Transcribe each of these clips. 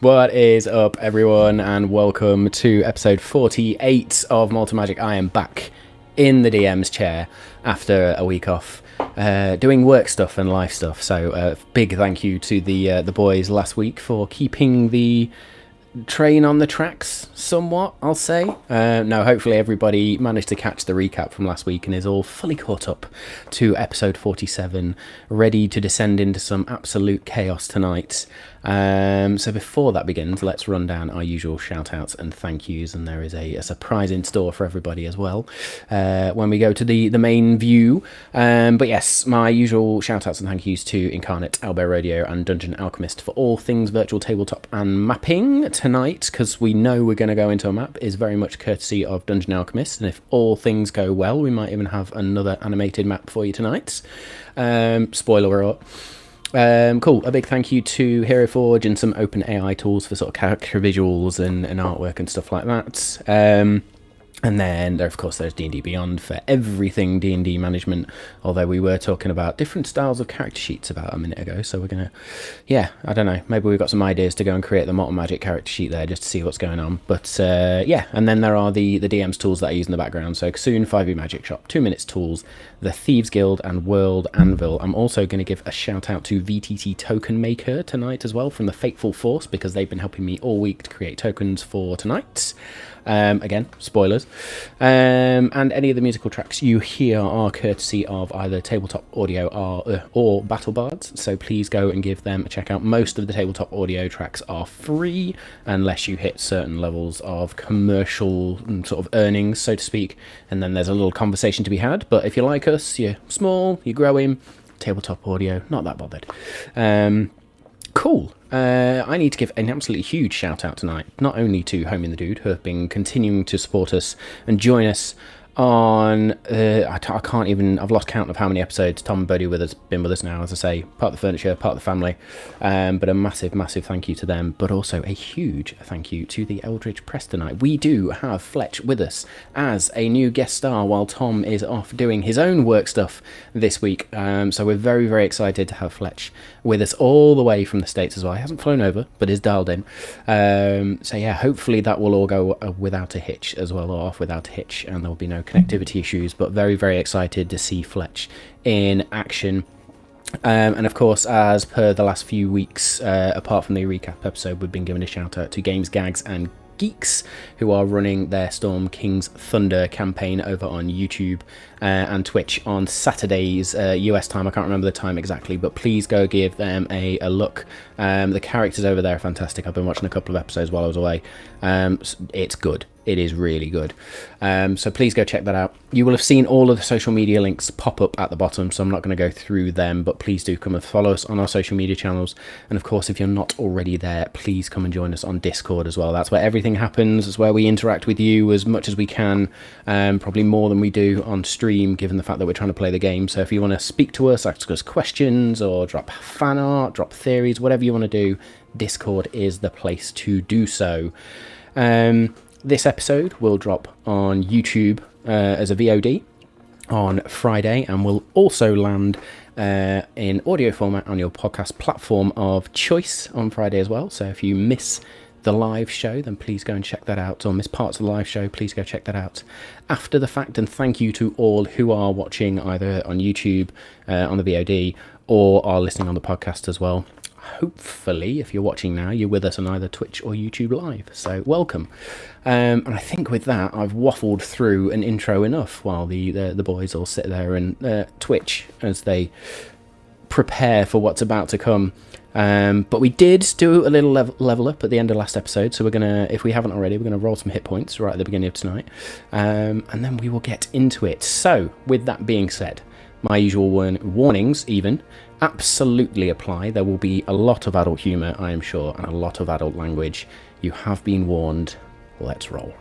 What is up, everyone, and welcome to episode 48 of Malt Magic. I am back in the DM's chair after a week off doing work stuff and life stuff. So, big thank you to the boys last week for keeping the train on the tracks somewhat, I'll say. No, hopefully everybody managed to catch the recap from last week and is all fully caught up to episode 47, ready to descend into some absolute chaos tonight. So before that begins, let's run down our usual shout outs and thank yous, and there is a surprise in store for everybody as well when we go to the main view. But yes, my usual shout outs and thank yous to Incarnate, Elbow Rodeo and Dungeon Alchemist for all things virtual tabletop and mapping tonight, because we know we're going to go into a map, is very much courtesy of Dungeon Alchemist, and if all things go well, we might even have another animated map for you tonight. Spoiler alert. Cool. A big thank you to Hero Forge and some open AI tools for sort of character visuals and artwork and stuff like that. And then, of course, there's D&D Beyond for everything D&D management, although we were talking about different styles of character sheets about a minute ago, so we're going to, I don't know, maybe we've got some ideas to go and create the Malt Magic character sheet there just to see what's going on. But, and then there are the DM's tools that I use in the background, so Ksoon, 5e Magic Shop, 2 Minutes Tools, the Thieves Guild, and World Anvil. I'm also going to give a shout out to VTT Token Maker tonight as well, from the Fateful Force, because they've been helping me all week to create tokens for tonight. Again, spoilers. And any of the musical tracks you hear are courtesy of either Tabletop Audio or Battle Bards, so please go and give them a check out. Most of the Tabletop Audio tracks are free, unless you hit certain levels of commercial sort of earnings, so to speak, and then there's a little conversation to be had. But if you like us, you're small, you're growing, Tabletop Audio, not that bothered. Cool. I need to give an absolutely huge shout out tonight, not only to Home in the Dude, who have been continuing to support us and join us on, I can't even, I've lost count of how many episodes Tom and Bodie been with us now, as I say, part of the furniture, part of the family, but a massive thank you to them, but also a huge thank you to the Eldridge Press tonight. We do have Fletch with us as a new guest star while Tom is off doing his own work stuff this week, so we're very excited to have Fletch with us all the way from the States as well. He hasn't flown over, but is dialed in, so yeah, hopefully that will all go without a hitch as well, or off without a hitch, and there will be no connectivity issues, but very excited to see Fletch in action. And of course, as per the last few weeks, apart from the recap episode, we've been giving a shout out to Games, Gags and Geeks, who are running their Storm King's Thunder campaign over on YouTube and Twitch on Saturdays, US time. I can't remember the time exactly, but please go give them a look. The characters over there are fantastic. I've been watching a couple of episodes while I was away. It's good. It is really good. So please go check that out. You will have seen all of the social media links pop up at the bottom, so I'm not going to go through them, but please do come and follow us on our social media channels. And of course, if you're not already there, please come and join us on Discord as well. That's where everything happens. It's where we interact with you as much as we can, probably more than we do on stream, given the fact that we're trying to play the game. So if you want to speak to us, ask us questions, or drop fan art, drop theories, whatever you want to do, Discord is the place to do so. This episode will drop on YouTube as a VOD on Friday, and will also land in audio format on your podcast platform of choice on Friday as well. So if you miss the live show, then please go and check that out, or miss parts of the live show, please go check that out after the fact. And thank you to all who are watching either on YouTube on the VOD, or are listening on the podcast as well. Hopefully, if you're watching now, you're with us on either Twitch or YouTube Live, so welcome. And I think with that, I've waffled through an intro enough while the boys all sit there and twitch as they prepare for what's about to come. But we did do a little level up at the end of last episode, so we're gonna, if we haven't already, we're gonna roll some hit points right at the beginning of tonight, and then we will get into it. So with that being said, my usual warnings even absolutely apply. There will be a lot of adult humour, I am sure, and a lot of adult language. You have been warned. Let's roll.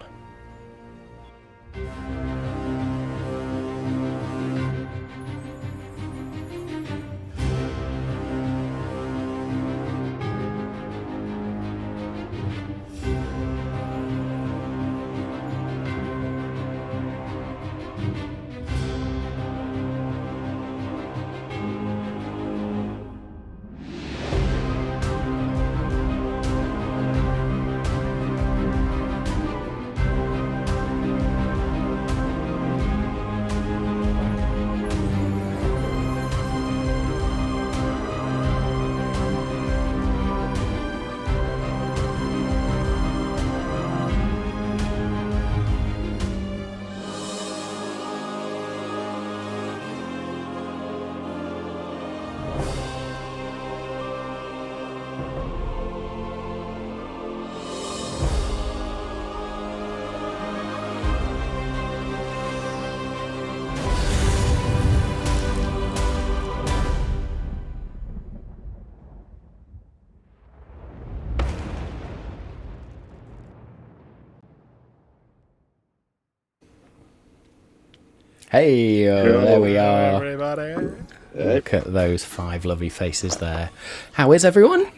Hey, there we are. Everybody. Look at those 5 lovely faces there. How is everyone?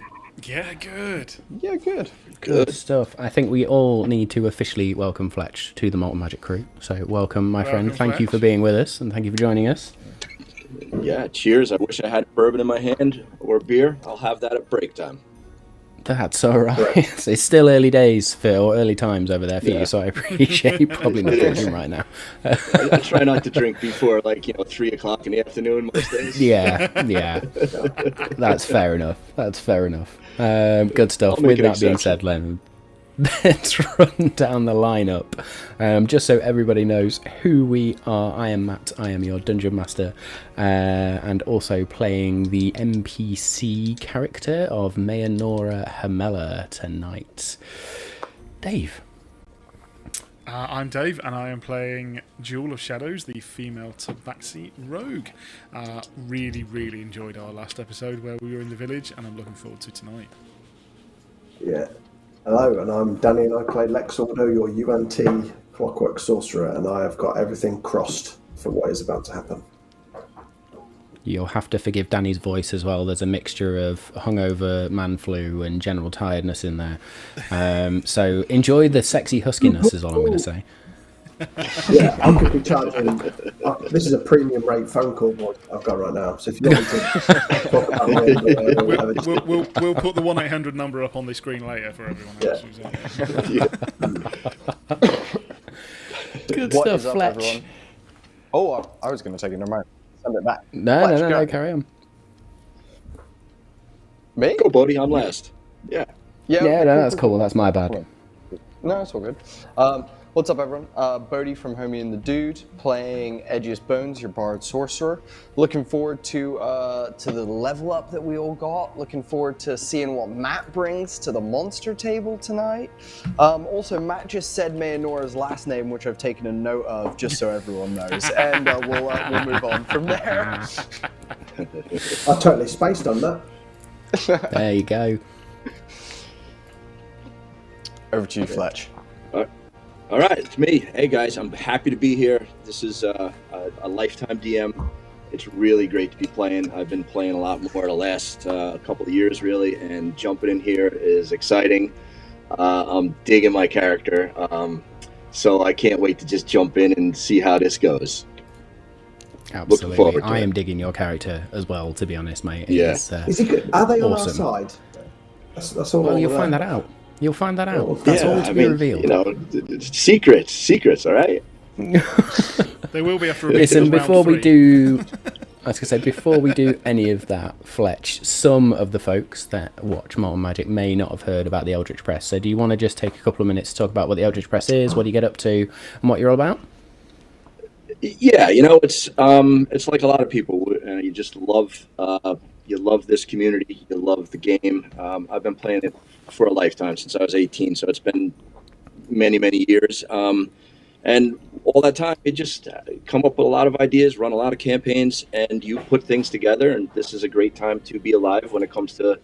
Yeah, good. Yeah, good. Good stuff. I think we all need to officially welcome Fletch to the Malt and Magic crew. So welcome, my friend. Thank you for Fletch. being with us, and thank you for joining us. Yeah, cheers. I wish I had bourbon in my hand or beer. I'll have that at break time. That's all right. It's still early days or early times over there for you, so I appreciate you probably not drinking right now. I try not to drink before 3 o'clock in the afternoon most days. Yeah. That's fair enough. Good stuff. I'll make With an that being exception. said, Len, let's run down the lineup. Just so everybody knows who we are. I am Matt. I am your Dungeon Master. And also playing the NPC character of Mayanora Hamela tonight. Dave. I'm Dave, and I am playing Jewel of Shadows, the female Tabaxi rogue. Really enjoyed our last episode where we were in the village, and I'm looking forward to tonight. Yeah. Hello, and I'm Danny, and I play Lex Ordo, your UNT Clockwork Sorcerer, and I have got everything crossed for what is about to happen. You'll have to forgive Danny's voice as well. There's a mixture of hungover, man flu, and general tiredness in there. So enjoy the sexy huskiness is all I'm going to say. Yeah, I'm going to be charging. This is a premium rate phone call what I've got right now. So if you want me to talk about We'll put the 1-800 number up on the screen later for everyone else who's in there. Good What stuff, is up, Fletch. everyone? Oh, I was going to take it. Never mind. Send it back. No, Fletch, go. carry on. Me? Go, buddy. I'm last. Yeah. Yeah, okay, no, that's cool. That's my bad. No, it's all good. What's up, everyone? Bodhi from Homie and the Dude, playing Edgiest Bones, your bard sorcerer. Looking forward to the level up that we all got. Looking forward to seeing what Matt brings to the monster table tonight. Also, Matt just said Mayanora's last name, which I've taken a note of, just so everyone knows, and we'll move on from there. I totally spaced on that. There you go. Over to you, Fletch. All right, it's me. Hey, guys. I'm happy to be here. This is a lifetime DM. It's really great to be playing. I've been playing a lot more the last couple of years, really, and jumping in here is exciting. I'm digging my character, so I can't wait to just jump in and see how this goes. Absolutely. forward to I it. am digging your character as well, to be honest, mate. Yeah. It's, Is he good? Are they awesome. on our side? That's all. Well, I you'll wanna find know. that out. You'll find that out. Oh, That's all to be revealed. Secrets, all right? They will be after a Listen, round before we 3. do, I was going to say, before we do any of that, Fletch, some of the folks that watch Malt and Magic may not have heard about the Eldritch Press. So do you want to just take a couple of minutes to talk about what the Eldritch Press is, what you get up to, and what you're all about? Yeah, it's like a lot of people. You just love this community. You love the game. I've been playing it for a lifetime since I was 18, so it's been many years. And all that time, you just come up with a lot of ideas, run a lot of campaigns, and you put things together. And this is a great time to be alive when it comes to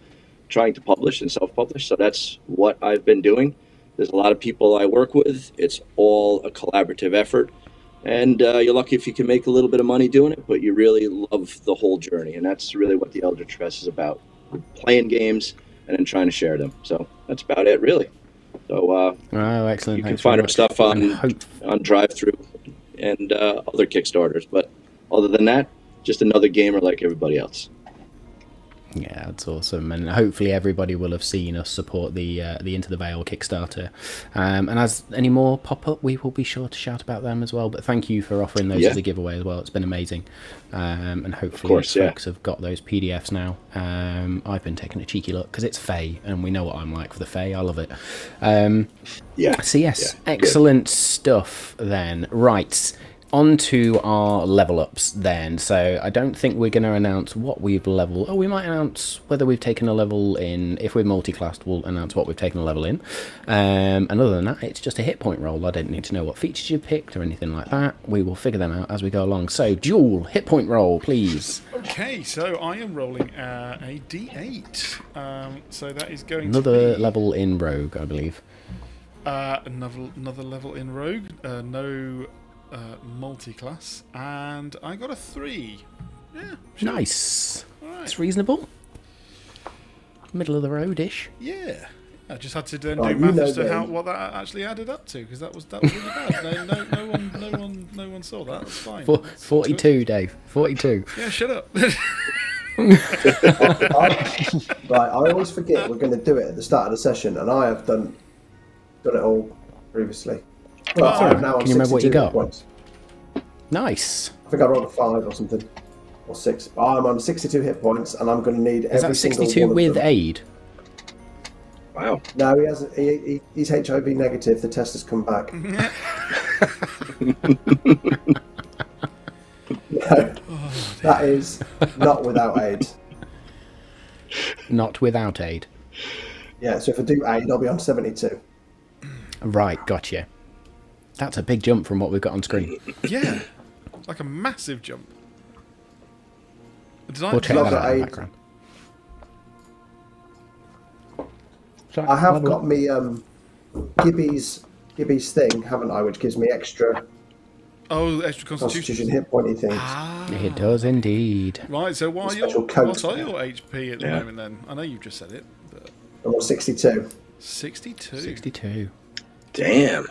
trying to publish and self-publish. So that's what I've been doing. There's a lot of people I work with. It's all a collaborative effort. And you're lucky if you can make a little bit of money doing it, but you really love the whole journey. And that's really what the Eldritch Press is about. Playing games and then trying to share them. So that's about it, really. So Oh, excellent. you can Thanks find very our much. stuff And hope- on drive-thru and other Kickstarters. But other than that, just another gamer like everybody else. Yeah, that's awesome, and hopefully everybody will have seen us support the Into the Veil Kickstarter. And as any more pop up, we will be sure to shout about them as well. But thank you for offering those as a giveaway as well. It's been amazing, and hopefully folks have got those PDFs now. I've been taking a cheeky look because it's Fae, and we know what I'm like for the Fae. I love it. So yes, excellent stuff. Then right. On to our level ups then. So I don't think we're going to announce what we've leveled. Oh, we might announce whether we've taken a level in. If we're multi-classed, we'll announce what we've taken a level in. And other than that, it's just a hit point roll. I don't need to know what features you picked or anything like that. We will figure them out as we go along. So, Jewel, hit point roll, please. Okay, so I am rolling a D8. So that is going Another to be... level in Rogue, I believe. Another level in Rogue. No multi-class, and I got a 3. Yeah, sure. Nice. All It's right. reasonable. Middle of the road-ish. Yeah. I just had to then Right, do you math know as to then. what that actually added up to, because that was really bad. No one saw that. That's fine. That's good. 42, Dave. 42. Yeah, shut up. Right, I always forget we're going to do it at the start of the session, and I have done it all previously. Well, Oh, I'm now on can you remember what you 62 got? points. Nice. I think I rolled a 5 or something, or 6. I'm on 62 hit points, and I'm going to need Is every that single 62 one with of them. aid? Wow. No, he hasn't. He's HIV negative. The test has come back. No, that is not without aid. Not without aid. Yeah, so if I do aid, I'll be on 72. Right, gotcha. That's a big jump from what we've got on screen. Yeah. Like a massive jump. Did I, We'll check did that I- out in the aid. background. I have got me Gibby's thing, haven't I, which gives me extra Oh, extra constitution constitution. hit pointy things. Ah. It does indeed. Right, so what are Special your coat. what are your HP at the Yeah. moment then? I know you've just said it, but I'm on 62. 62. 62. Damn.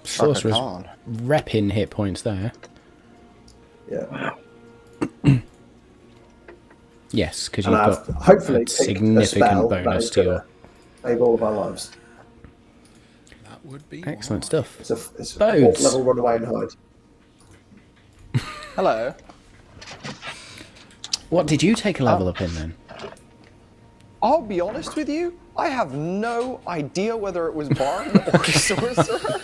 Sorcerer's Khan. repping hit points there. Yeah. Wow. Yes, because And you've I've got hopefully a picked a spell significant that bonus is to your... going to save all of our lives. That would be Excellent why. stuff. It's a Bones. 4th level runaway and hide. Hello. What did you take a level up in then? I'll be honest with you, I have no idea whether it was Bard or Sorcerer.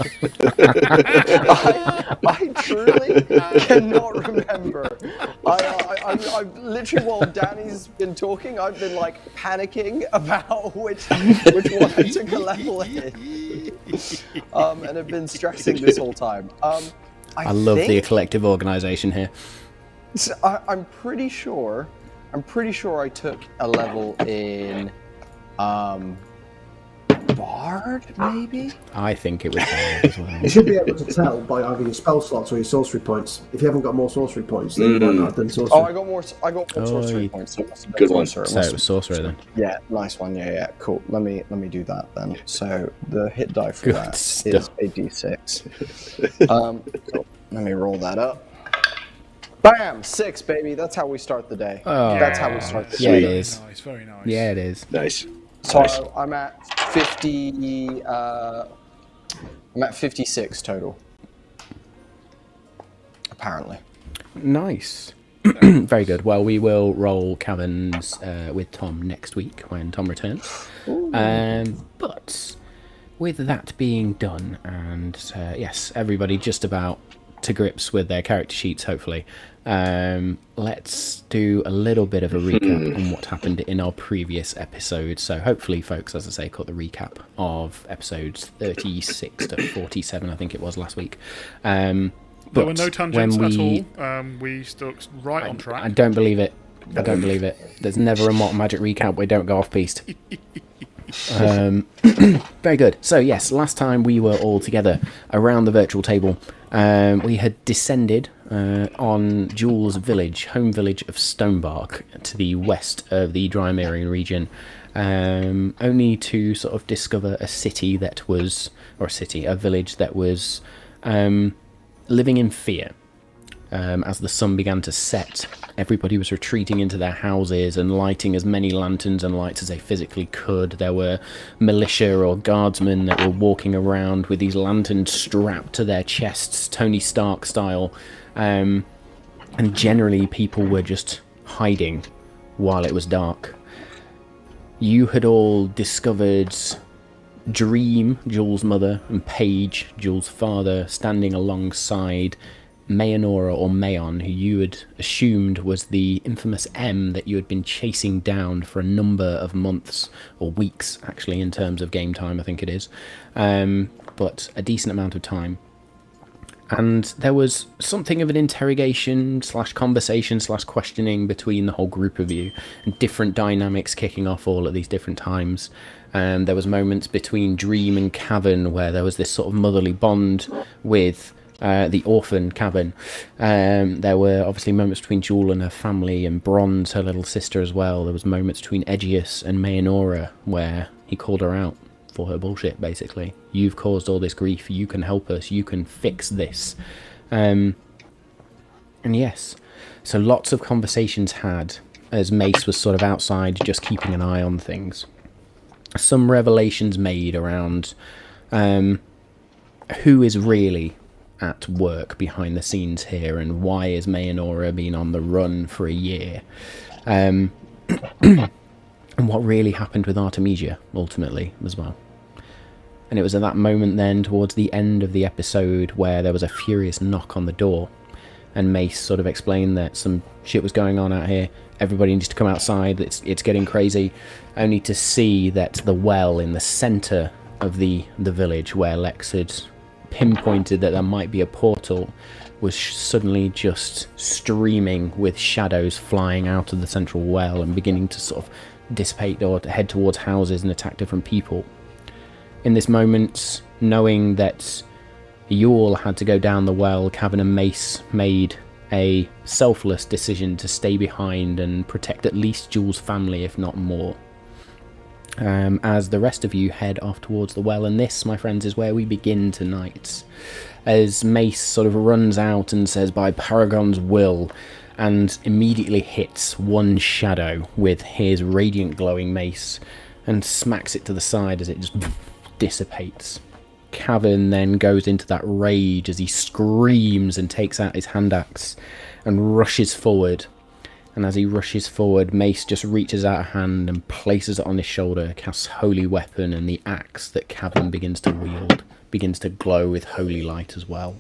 I truly cannot remember. I literally, while Danny's been talking, I've been like panicking about which one I took a level in. And have been stressing this whole time. I love the think- collective organisation here. So I'm pretty sure I took a level in Bard, maybe? I think it was bad as well. You should be able to tell by either your spell slots or your sorcery points. If you haven't got more sorcery points, then you might not have done sorcery. Oh, I got more sorcery you- points. So it must have been Good one. sorcerer. So it was Sorcerer then. Yeah, nice one. Yeah, cool. Let me do that then. So the hit die for Good that is stuff. a d6. Cool. Let me roll that up. Bam! 6, baby. That's how we start the day. Oh. That's how we start the Yeah, day. it Very is. nice, very nice. Yeah, it is. Nice. So Nice. I'm at 50. I'm at 56 total. Apparently. Nice. Very good. Well, we will roll caverns with Tom next week when Tom returns. But with that being done, and yes, everybody just about to grips with their character sheets, hopefully, let's do a little bit of a recap on what happened in our previous episode. So hopefully folks, as I say, caught the recap of episodes 36 to 47, I think it was last week. There But were no tangents when at we- all. We stuck right on track. I don't believe it. I don't believe it. There's never a Malt Magic recap where we don't go off piste. Very good. So yes, last time we were all together around the virtual table. We had descended on Jules' village, home village of Stonebark, to the west of the Drymerian region, only to sort of discover a city that was, a village that was living in fear. As the sun began to set, everybody was retreating into their houses and lighting as many lanterns and lights as they physically could. There were militia or guardsmen that were walking around with these lanterns strapped to their chests, Tony Stark style. And generally people were just hiding while it was dark. You had all discovered Dream, Jules' mother, and Paige, Jules' father, standing alongside Mayanora or Mayon, who you had assumed was the infamous M that you had been chasing down for a number of months, or weeks actually in terms of game time, I think it is, but a decent amount of time. And there was something of an interrogation / conversation / questioning between the whole group of you, and different dynamics kicking off all at these different times. There was moments between Dream and Cavern where there was this sort of motherly bond with the orphan Cavern. There were obviously moments between Jewel and her family, and Bronze, her little sister, as well. There was moments between Aegeus and Mayanora where he called her out for her bullshit, basically. You've caused all this grief, you can help us, you can fix this. And yes, so lots of conversations had as Mace was sort of outside just keeping an eye on things. Some revelations made around who is really at work behind the scenes here, and why is Mayanora been on the run for a year, and what really happened with Artemisia ultimately as well. And it was at that moment then, towards the end of the episode, where there was a furious knock on the door, and Mace sort of explained that some shit was going on out here, everybody needs to come outside, it's getting crazy, only to see that the well in the centre of the village, where Lex had pinpointed that there might be a portal, was suddenly just streaming with shadows flying out of the central well and beginning to sort of dissipate or head towards houses and attack different people. In this moment, knowing that you all had to go down the well, Cavern and Mace made a selfless decision to stay behind and protect at least Jewel's family, if not more. As the rest of you head off towards the well, and this, my friends, is where we begin tonight. As Mace sort of runs out and says, "By Paragon's will," and immediately hits one shadow with his radiant glowing mace and smacks it to the side as it just dissipates. Cavern then goes into that rage as he screams and takes out his hand axe and rushes forward. And as he rushes forward, Mace just reaches out a hand and places it on his shoulder, casts Holy Weapon, and the axe that Cavern begins to wield begins to glow with holy light as well.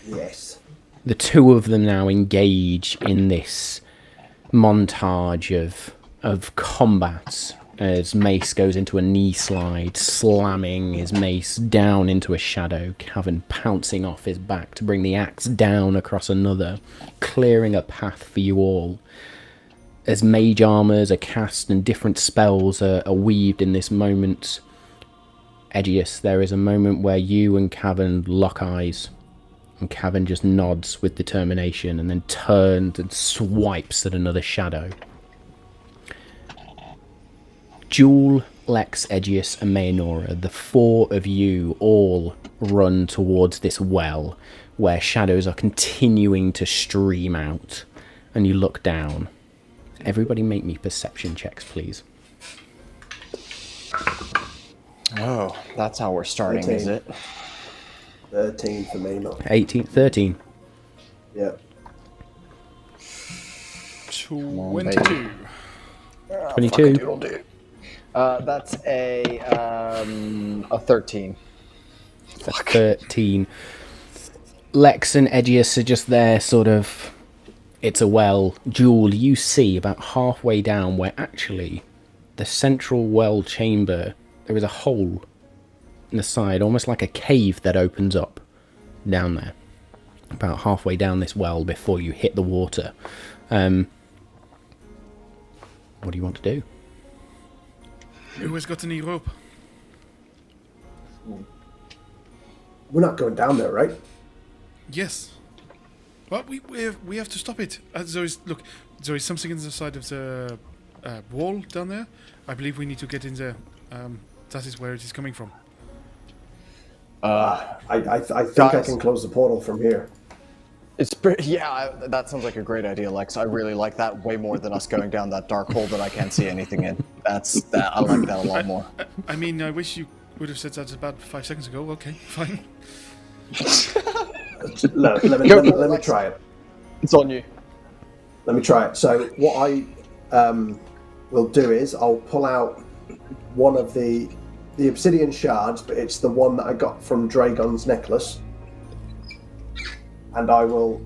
Yes. The two of them now engage in this montage of combat as Mace goes into a knee slide, slamming his mace down into a shadow, Cavern pouncing off his back to bring the axe down across another, clearing a path for you all. As mage armors are cast and different spells are weaved in this moment, Aegeus, there is a moment where you and Cavern lock eyes, and Cavern just nods with determination and then turns and swipes at another shadow. Jewel, Lex, Aegeus, and Mayanora, the four of you all run towards this well where shadows are continuing to stream out, and you look down. Everybody make me perception checks, please. Oh, that's how we're starting, 13. is it? 13 for me, not 13. yeah. 22. 22. That's a 13. 13. Lex and Aegeus are just there, sort of. It's a well. Jewel, you see about halfway down where actually the central well chamber, there is a hole in the side, almost like a cave that opens up down there. About halfway down this well before you hit the water. What do you want to do? Who has got any rope? We're not going down there, right? Yes. Well, we have to stop it. There is something in the side of the wall down there. I believe we need to get in there. That is where it is coming from. I think Guys. I can close the portal from here. That sounds like a great idea, Lex. I really like that way more than us going down that dark hole that I can't see anything in. I like that a lot more. I mean, I wish you would have said that about 5 seconds ago. Okay, fine. Let me try it. It's on you. Let me try it. So what I will do is I'll pull out one of the obsidian shards, but it's the one that I got from Dragon's necklace, and I will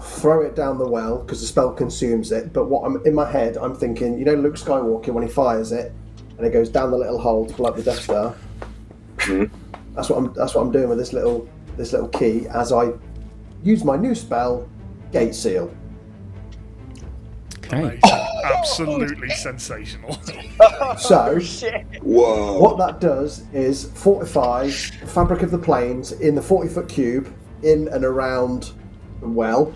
throw it down the well because the spell consumes it. But what I'm in my head, I'm thinking, you know, Luke Skywalker when he fires it and it goes down the little hole to pull out the Death Star. Mm-hmm. That's what I'm doing with this little key as I use my new spell, Gate Seal. Okay. Amazing. Absolutely sensational. So, Whoa. what that does is fortify the fabric of the planes in the 40-foot cube in and around the well.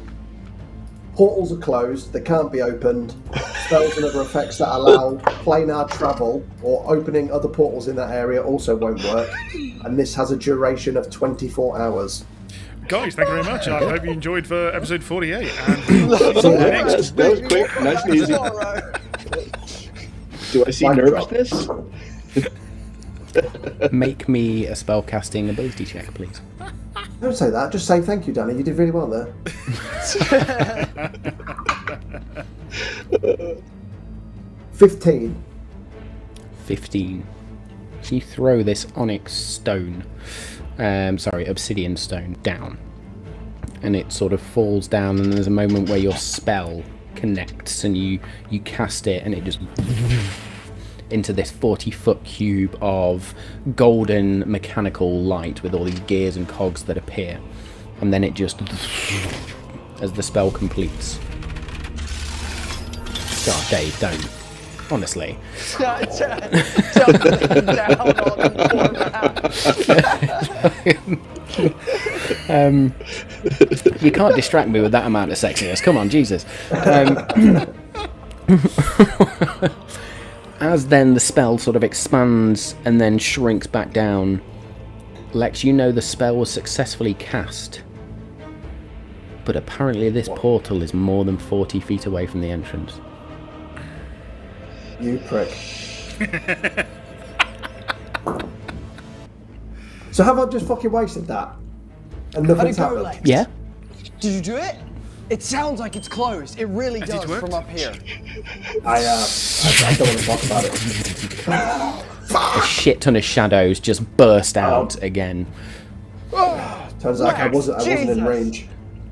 Portals are closed, they can't be opened. Spells and other effects that allow planar travel or opening other portals in that area also won't work. And this has a duration of 24 hours. Guys, thank you very much. I hope you enjoyed for episode 48. And see you next That was quick, nice and easy. Do I see Mic drop. nervousness? Make me a spellcasting ability check, please. Don't say that, just say thank you, Danny. You did really well there. 15. 15. So you throw this onyx stone, obsidian stone, down. And it sort of falls down, and there's a moment where your spell connects, and you cast it, and it just into this 40-foot cube of golden mechanical light with all these gears and cogs that appear. And then it just, as the spell completes. God, Dave, don't. Honestly. Down on You can't distract me with that amount of sexiness. Come on, Jesus. As then the spell sort of expands and then shrinks back down, Lex, you know the spell was successfully cast. But apparently this portal is more than 40 feet away from the entrance. You prick. So have I just fucking wasted that? And nothing's How'd it go, happened? Lex? Yeah? Did you do it? It sounds like it's closed. It really Has it does worked? from up here. I don't want to talk about it. A shit ton of shadows just burst out again. Turns out I Lex, wasn't in Jesus. range.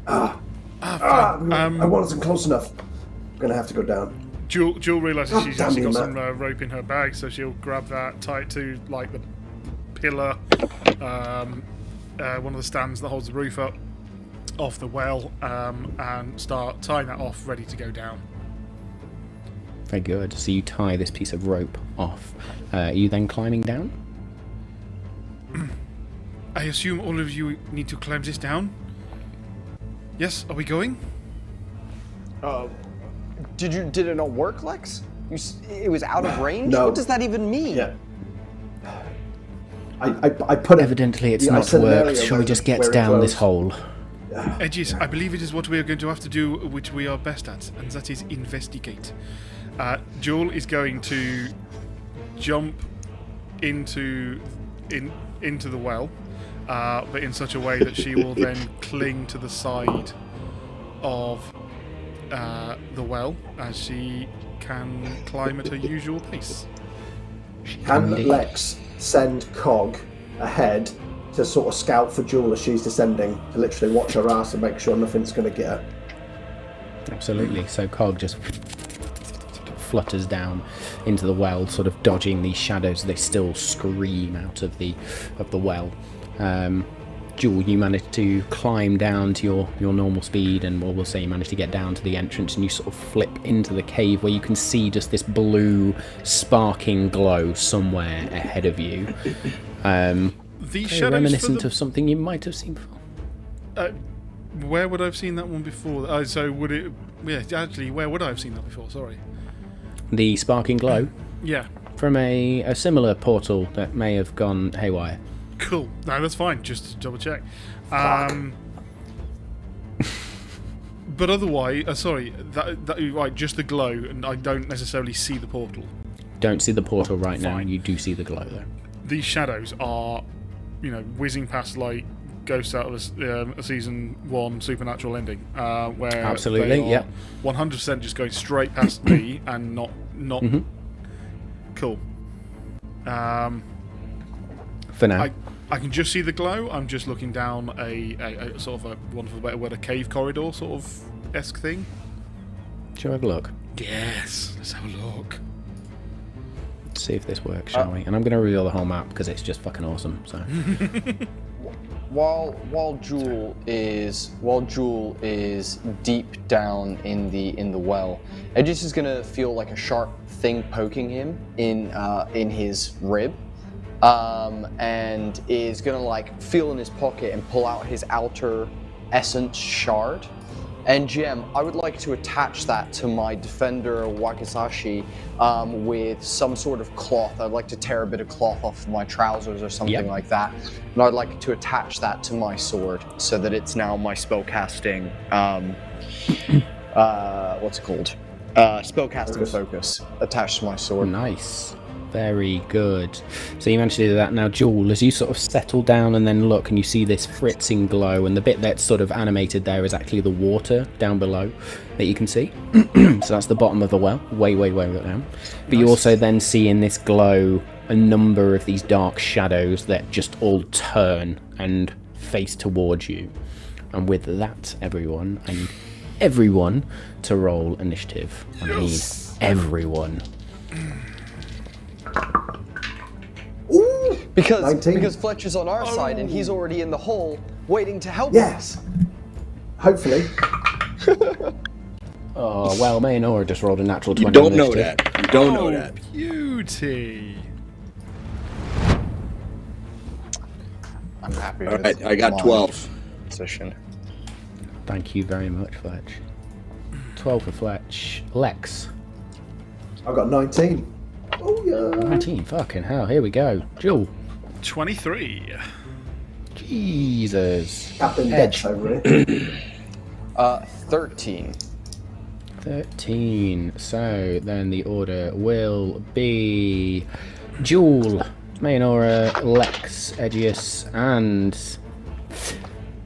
I wasn't close enough. I'm gonna have to go down. Jewel realises God she's damn actually you, got some Matt. rope in her bag, so she'll grab that, tie it to like the pillar, one of the stands that holds the roof up off the well, and start tying that off, ready to go down. Very good. So you tie this piece of rope off. Are you then climbing down? I assume all of you need to climb this down? Yes, are we going? Did it not work, Lex? It was out of range? No. What does that even mean? Yeah. I put it. Evidently it's I not said an area worked. Shall we where- just get where it down this closed. hole? Edges, I believe it is what we are going to have to do, which we are best at, and that is investigate. Jewel is going to jump into the well, but in such a way that she will then cling to the side of the well as she can climb at her usual pace. Can Lex send Cog ahead to sort of scout for Jewel as she's descending, to literally watch her ass and make sure nothing's going to get her? Absolutely. So Cog just flutters down into the well, sort of dodging these shadows. They still scream out of the well. Jewel, you managed to climb down to your normal speed, and we'll say you managed to get down to the entrance, and you sort of flip into the cave where you can see just this blue sparking glow somewhere ahead of you. The Very shadows reminiscent for of something you might have seen before. where would I have seen that one before? So would it? Yeah, actually, where would I have seen that before? Sorry. The sparking glow Yeah. from a similar portal that may have gone haywire. Cool. No, that's fine. Just to double check. But otherwise, sorry, that right, just the glow, and I don't necessarily see the portal. Don't see the portal right now. Fine. You do see the glow though. These shadows are, whizzing past like ghosts out of a season 1 supernatural ending, where Absolutely, they are yeah. 100% just going straight past me and not. Cool. For now. I can just see the glow. I'm just looking down a sort of a wonderful better word, a cave corridor sort of esque thing. Shall we have a look? Yes, let's have a look. See if this works, shall we? And I'm going to reveal the whole map because it's just fucking awesome. So while Jewel is deep down in the well, Edges is gonna feel like a sharp thing poking him in his rib, and is gonna like feel in his pocket and pull out his outer essence shard. And GM, I would like to attach that to my Defender Wakizashi with some sort of cloth. I'd like to tear a bit of cloth off my trousers or something like that. And I'd like to attach that to my sword so that it's now my spellcasting, what's it called? Spellcasting focus attached to my sword. Nice. Very good. So you managed to do that. Now, Jewel, as you sort of settle down and then look and you see this fritzing glow, and the bit that's sort of animated there is actually the water down below that you can see. So that's the bottom of the well, way down. But you also then see in this glow a number of these dark shadows that just all turn and face towards you. And with that, everyone, I need everyone to roll initiative. I need everyone. Ooh, Because 19. Fletcher's on our side and he's already in the hole waiting to help Yes. us. Hopefully. Oh, well, Maynora just rolled a natural 20. You don't know initiative. that. You don't know that. Beauty. I'm happy All with right, I got my 12. position. Thank you very much, Fletch. 12 for Fletch. Lex. I've got 19. Oh, yeah. 19. Fucking hell. Here we go. Jewel. 23. Jesus. Captain Edge. Dex over here. 13. 13. So then the order will be Jewel, Maynora, Lex, Edgius, and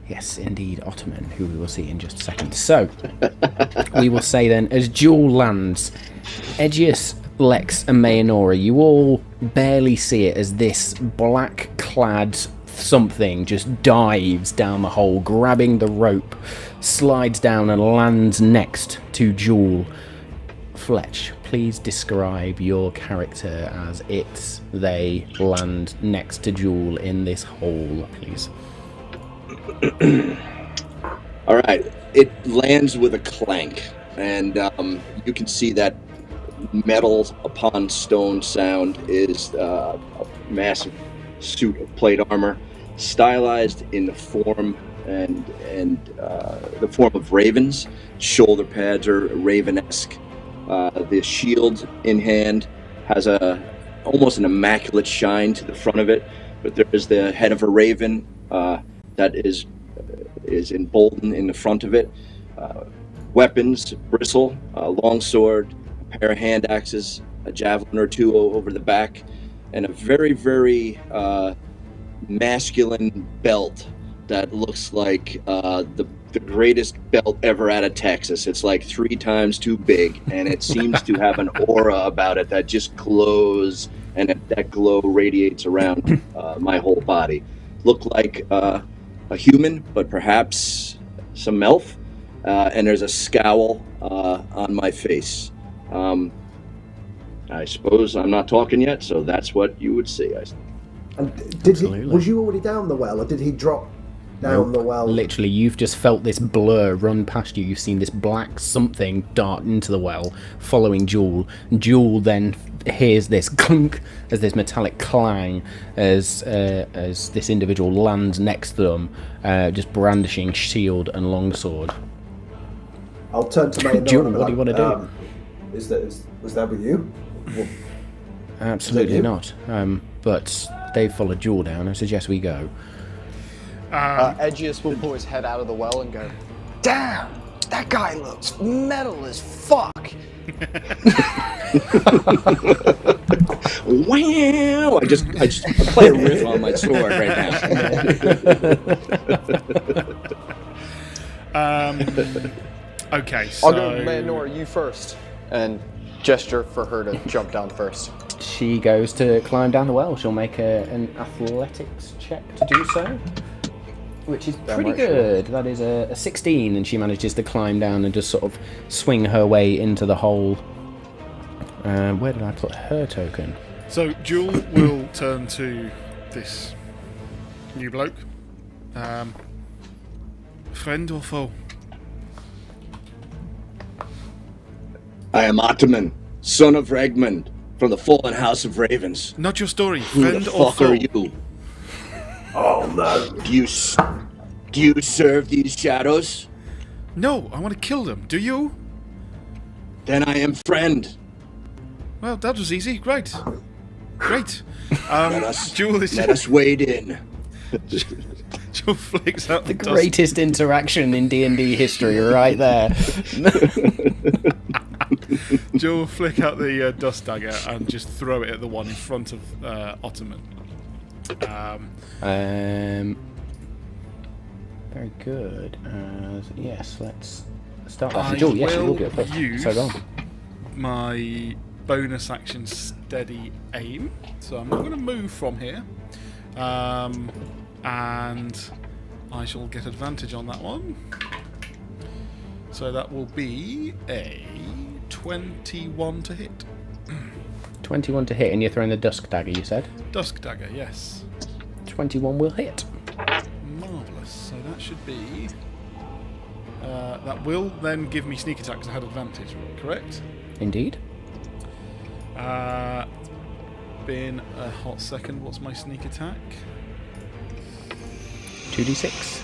yes, indeed, Ottoman, who we will see in just a second. So we will say then, as Jewel lands, Edgius, Lex, and Maynora, you all barely see it as this black-clad something just dives down the hole, grabbing the rope, slides down and lands next to Jewel. Fletch, please describe your character as they land next to Jewel in this hole, please. All right, it lands with a clank, and you can see that metal upon stone sound is a massive suit of plate armor, stylized in the form the form of ravens. Shoulder pads are raven-esque. The shield in hand has almost an immaculate shine to the front of it, but there is the head of a raven that is emboldened in the front of it. Weapons bristle, a long sword, a pair of hand axes, a javelin or two over the back, and a very, very masculine belt that looks like the greatest belt ever out of Texas. It's like 3 times too big, and it seems to have an aura about it that just glows, and that glow radiates around my whole body. Look like a human, but perhaps some elf, and there's a scowl on my face. I suppose I'm not talking yet, so that's what you would see. And did he? Absolutely. Was you already down the well, or did he drop down the well? Literally, you've just felt this blur run past you. You've seen this black something dart into the well, following Jewel. Jewel then hears this clunk as this metallic clang as this individual lands next to them, just brandishing shield and longsword. I'll turn to Maynard. Jewel, what do you want to do? Was that with you? Well, Absolutely you? not. But they've followed Jewel down. I suggest we go. Edgius will pull his head out of the well and go, "Damn, that guy looks metal as fuck." Wow! I just play a riff on my sword right now. Okay, so I'll go, Maynora, you first, and gesture for her to jump down first. She goes to climb down the well. She'll make an athletics check to do so, which is pretty right, sure. good. That is a 16, and she manages to climb down and just sort of swing her way into the hole. Where did I put her token? So Jewel will turn to this new bloke Friend or foe? I am Ataman, son of Regmund, from the fallen house of ravens. Not your story. Who Friend the or fuck foe? are you? Oh no. Do you serve these shadows? No, I want to kill them. Do you? Then I am friend. Well, that was easy. Great. Let Jewel is us wade in. Jewel flicks out The dust. greatest interaction in D&D history right there. Jewel will flick out the dust dagger and just throw it at the one in front of Ottoman. Very good. Yes, let's start that. I Joel, yes, you will will be able to. use So long. my bonus action steady aim. So I'm not going to move from here. And I shall get advantage on that one. So that will be a 21 to hit. 21 to hit, and you're throwing the dusk dagger, you said? Dusk dagger, yes. 21 will hit. Marvellous. So that should be... that will then give me sneak attack because I had advantage, correct? Indeed. Been a hot second. What's my sneak attack? 2d6.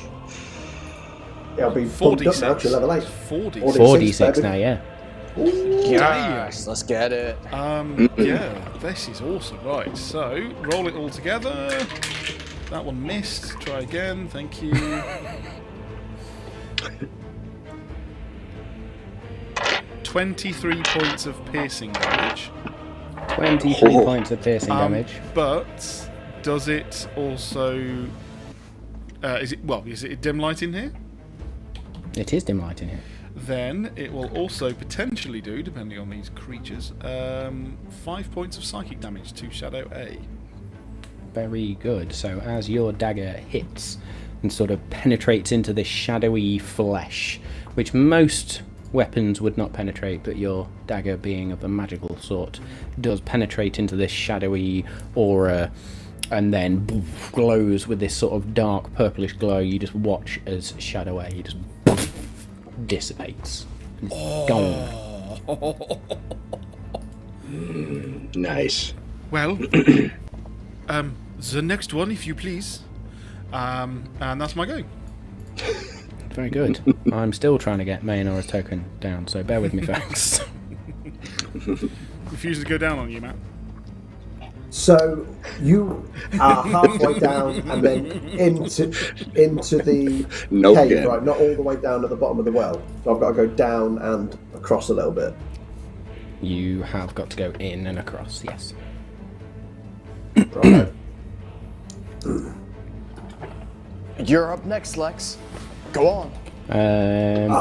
It'll be bumped up now to level 8. 4d6. 4d6 baby. now, yeah. Yes, let's get it. Yeah, this is awesome. Right, so roll it all together. That one missed. Try again. Thank you. 23 points of piercing damage. 23 points of piercing damage. But does it also? Is it dim light in here? It is dim light in here. Then it will also potentially do, depending on these creatures, 5 points of psychic damage to Shadow A. Very good. So as your dagger hits and sort of penetrates into this shadowy flesh, which most weapons would not penetrate, but your dagger, being of a magical sort, does penetrate into this shadowy aura and then glows with this sort of dark purplish glow. You just watch as Shadow A just dissipates. Gone. Nice. Well, the next one, if you please. And that's my go. Very good. I'm still trying to get Mayanora's token down, so bear with me, folks. Refuse to go down on you, Matt. So you are halfway down and then into the No cave, good. right? Not all the way down at the bottom of the well. So I've got to go down and across a little bit. You have got to go in and across, yes. Right. You're up next, Lex. Go on.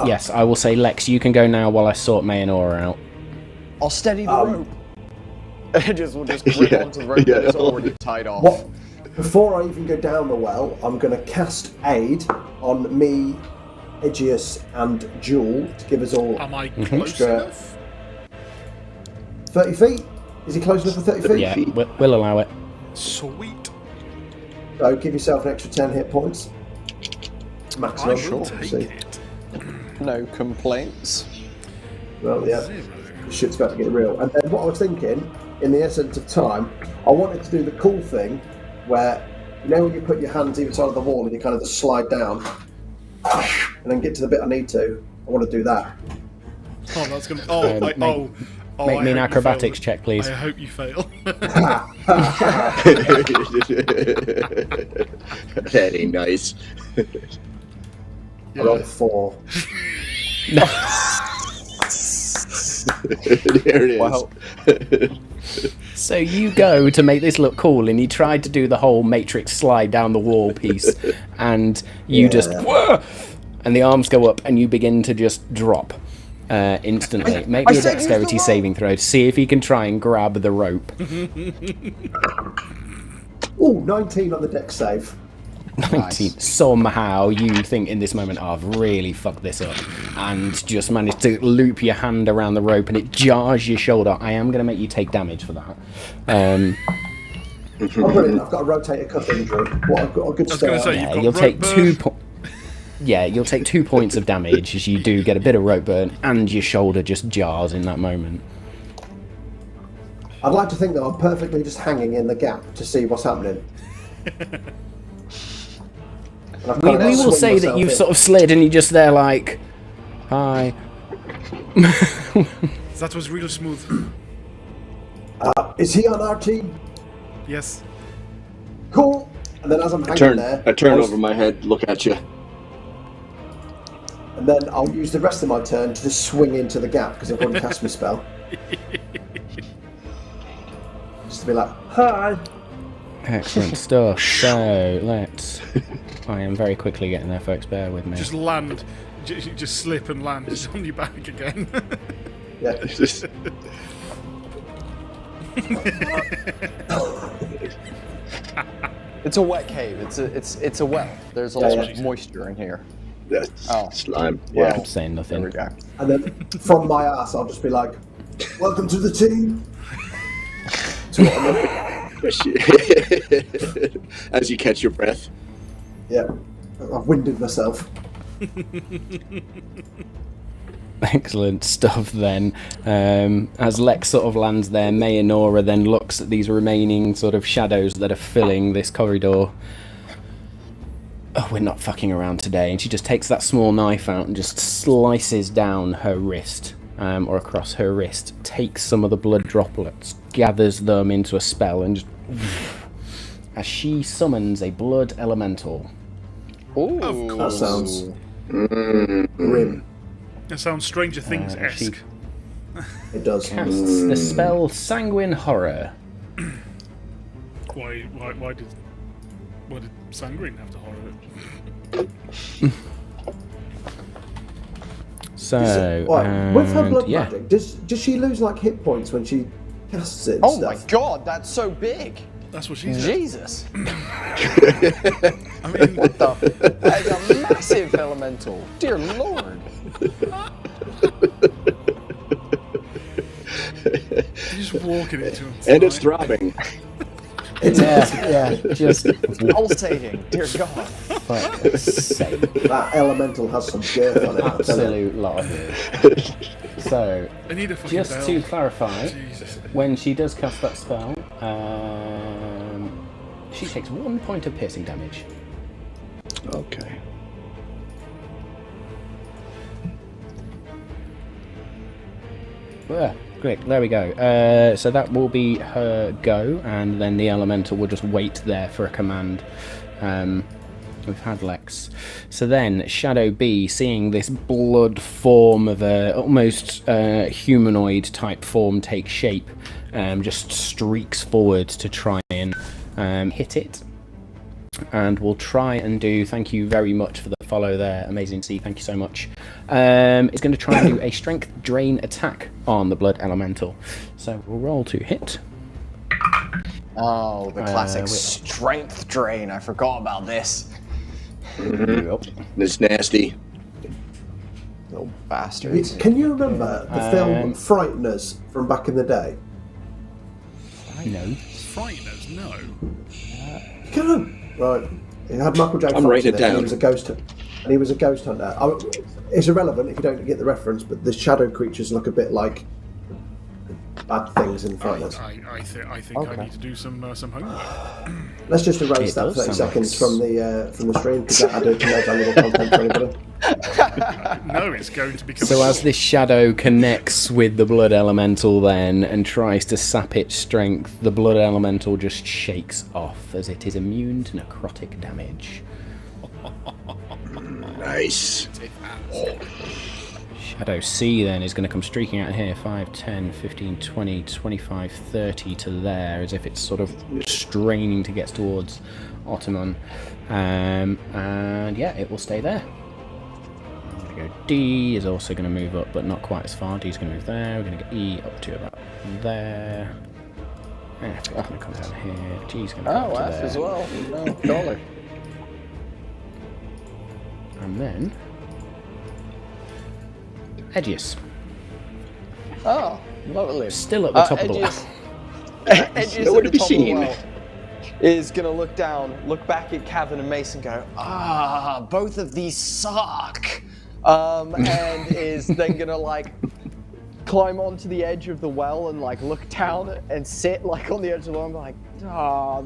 Yes, I will say, Lex, you can go now while I sort Mayanora out. I'll steady the rope. Edges will just grip onto the rope that is already tied off. What? Before I even go down the well, I'm going to cast aid on me, Aegeus, and Jewel to give us all Am I close extra enough? 30 feet. Is he close enough for 30 feet? Yeah, we'll allow it. Sweet. So give yourself an extra 10 hit points. Maximum. I will Sure. take See. it. No complaints. Well, yeah. Zero. Shit's about to get real. And then what I was thinking, in the essence of time, I wanted to do the cool thing where, you know, when you put your hands either side of the wall and you kind of just slide down and then get to the bit I need to. I want to do that. Oh, that's gonna. Make I me hope an you acrobatics fail. check, please. I hope you fail. That ain't nice. I rolled 4. There it is. Wow. So you go to make this look cool, and you tried to do the whole Matrix slide down the wall piece, and you just, whoa, and the arms go up, and you begin to just drop instantly. Make me a dexterity saving throw to see if you can try and grab the rope. Ooh, 19 on the dex save. 19. Somehow you think in this moment, oh, I've really fucked this up, and just managed to loop your hand around the rope and it jars your shoulder. I am going to make you take damage for that. Oh, brilliant! I've got a rotator cuff injury. What a good I was going to start. say, Yeah, you've got you'll take rope two. burn. Yeah, you'll take 2 points of damage as you do get a bit of rope burn, and your shoulder just jars in that moment. I'd like to think that I'm perfectly just hanging in the gap to see what's happening. We will say that you've sort of slid and you're just there like, hi. That was real smooth. Is he on our team? Yes. Cool. And then as I'm hanging there, I turn over my head, look at you. and then I'll use the rest of my turn to just swing into the gap because I've already cast my spell. Just to be like, hi. Excellent stuff. So, let's... I am very quickly getting there, folks. Bear with me. Just land. Just slip and land. Just on your back again. Yeah. It's a wet cave. It's a well. There's a lot of moisture in here. Slime. Well, I'm saying nothing. There we go. And then from my ass, I'll just be like, welcome to the team. To what I'm in. As you catch your breath. Yeah. I've winded myself. Excellent stuff then. As Lex sort of lands there, Mayanora then looks at these remaining sort of shadows that are filling this corridor. Oh, we're not fucking around today. And she just takes that small knife out and just slices down her wrist, or across her wrist, takes some of the blood droplets, gathers them into a spell, and just... as she summons a blood elemental. Ooh, Of course. That sounds grim. That sounds Stranger Things-esque. It does. Casts the spell Sanguine Horror. Why did Sanguine have to horror it? So, with her blood yeah. magic, does she lose like hit points when she casts it and oh stuff? my god, that's so big. That's what she said. Jesus. I mean, What the? That is a massive elemental. Dear Lord. you're just walking into him. And it's throbbing. Yeah, just Pulsating. Dear God. fuck's sake. That elemental has some girth on it. I tell you. Absolute lot of it. So, I need a fucking just bell. to clarify, Jesus. when she does cast that spell, she takes 1 point of piercing damage. Okay. Great, there we go. So that will be her go, and then the elemental will just wait there for a command. We've had Lex. So then, Shadow B, seeing this blood form of a almost humanoid type form take shape, just streaks forward to try and hit it. And we'll try and do, thank you very much for the follow there, Amazing C, thank you so much. It's going to try and do a strength drain attack on the blood elemental. So we'll roll to hit. Oh, the classic wait. strength drain. I forgot about this. Yep. It's nasty. Little bastards. Can you remember the film Frighteners from back in the day? No. Frighteners, no. Can I? Right. It had Michael J. I'm Fox writing in it and down. he was a ghost. And he was a ghost hunter. It's irrelevant if you don't get the reference, but the shadow creatures look a bit like bad things in Frighteners. I think I need to do some homework. Let's just erase It that does 30 sound seconds like from the stream because that added no valuable content for anybody. No, it's going to become. So as this shadow connects with the blood elemental then and tries to sap its strength, the blood elemental just shakes off as it is immune to necrotic damage. Nice. Shadow C then is going to come streaking out here, 5, 10, 15, 20, 25, 30 to there, as if it's sort of straining to get towards Ottoman. And yeah, it will stay there. I'm going to go D is also going to move up, but not quite as far. D is going to move there. We're going to get E up to about there. F is going to come down here. G is going to come Oh, to F there. as well. No, dollar. And then Edgius, Oh, lovely. still at the top of the Edgius. wall. Edgius Nowhere at to the be top seen. of the well. is gonna look down, look back at Kevin and Mason, go, both of these suck, and is then gonna like climb onto the edge of the well and like look down and sit like on the edge of the well and be like,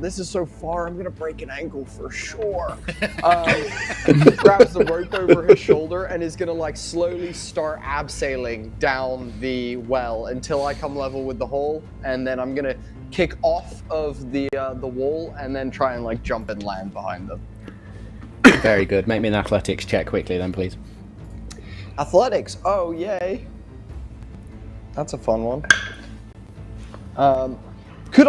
this is so far, I'm gonna break an ankle for sure. Grabs the rope over his shoulder and is gonna like slowly start abseiling down the well until I come level with the hole, and then I'm gonna kick off of the wall and then try and like jump and land behind them. Very good. Make me an athletics check quickly then, please. Athletics, oh yay. That's a fun one. Could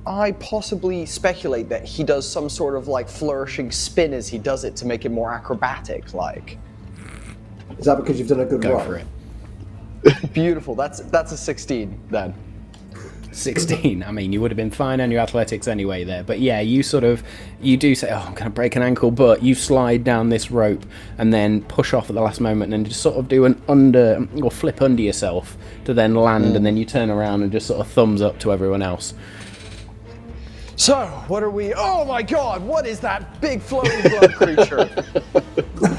I possibly speculate that he does some sort of like flourishing spin as he does it to make it more acrobatic like? Is that because you've done a good Go roll? for it. Beautiful. That's a 16 then. 16. I mean, you would have been fine on your athletics anyway there. But yeah, you do say, I'm going to break an ankle, but you slide down this rope and then push off at the last moment and just sort of do an flip under yourself to then land, and then you turn around and just sort of thumbs up to everyone else. So, what are we? Oh my god, what is that big floating blood creature?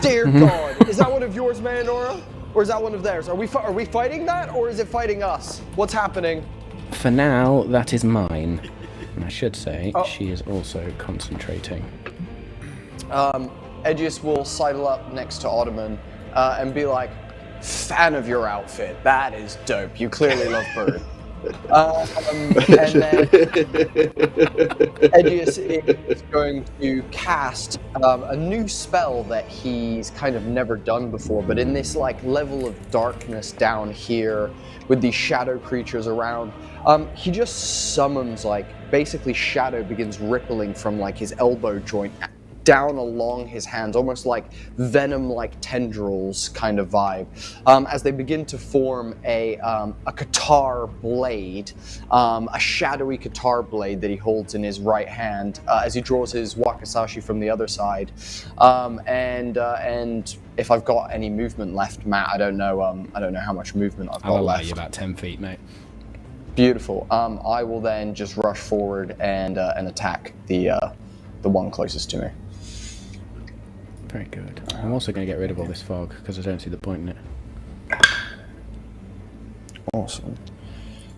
Dear God. Is that one of yours, Manora? Or is that one of theirs? Are we fighting that, or is it fighting us? What's happening? For now, that is mine. And I should say, she is also concentrating. Edgius will sidle up next to Ottoman and be like, fan of your outfit. That is dope. You clearly love bird. And then Edgius is going to cast a new spell that he's kind of never done before, but in this like level of darkness down here with these shadow creatures around, he just summons like basically shadow begins rippling from like his elbow joint down along his hands, almost like venom-like tendrils kind of vibe, as they begin to form a guitar blade, a shadowy guitar blade that he holds in his right hand as he draws his wakizashi from the other side. And if I've got any movement left, Matt, I don't know how much movement I've got I'll allow left. you about 10 feet, mate. Beautiful. I will then just rush forward and attack the one closest to me. Very good. I'm also going to get rid of all this fog because I don't see the point in it. Awesome.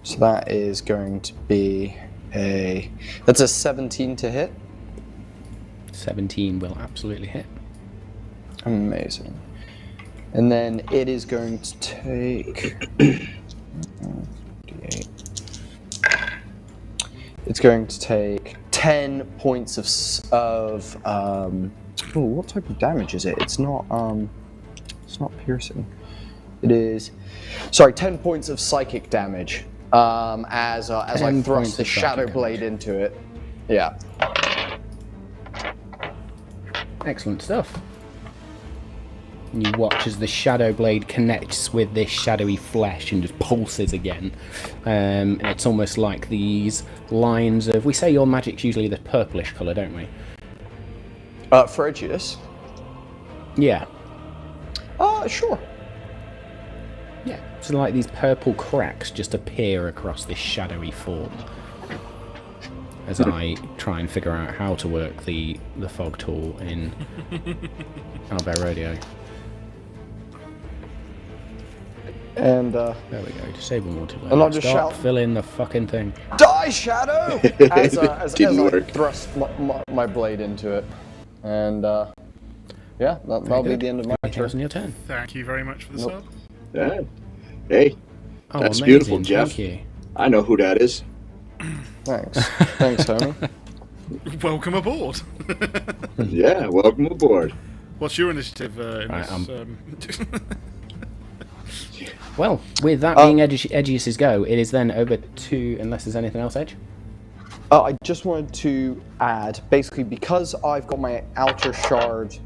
So that is going to be that's a 17 to hit. 17 will absolutely hit. Amazing. And then it is going to take D8. It's going to take 10 points of what type of damage is it? It's not piercing. It is 10 points of psychic damage. As I thrust the shadow blade into it. Yeah. Excellent stuff. You watch as the shadow blade connects with this shadowy flesh and just pulses again. And it's almost like these lines of... We say your magic's usually the purplish colour, don't we? For Edgius? Yeah. Sure. Yeah. So like these purple cracks just appear across this shadowy form. As I try and figure out how to work the fog tool in Owlbear Radio. And there we go. Disable multiplayer. And I'll just Stop shout, filling the fucking thing. Die, Shadow! as I work. thrust my blade into it. And that'll be the end of my turn. On your turn. Thank you very much for the sub. Yeah. Hey, Oh, that's amazing. beautiful, Jeff. Thank you. I know who that is. Thanks, homie. Welcome aboard. Yeah, welcome aboard. What's your initiative in Right, this? Well, with that being Edgius's go, it is then over to, unless there's anything else, Edge? I just wanted to add, basically, because I've got my Outer Shard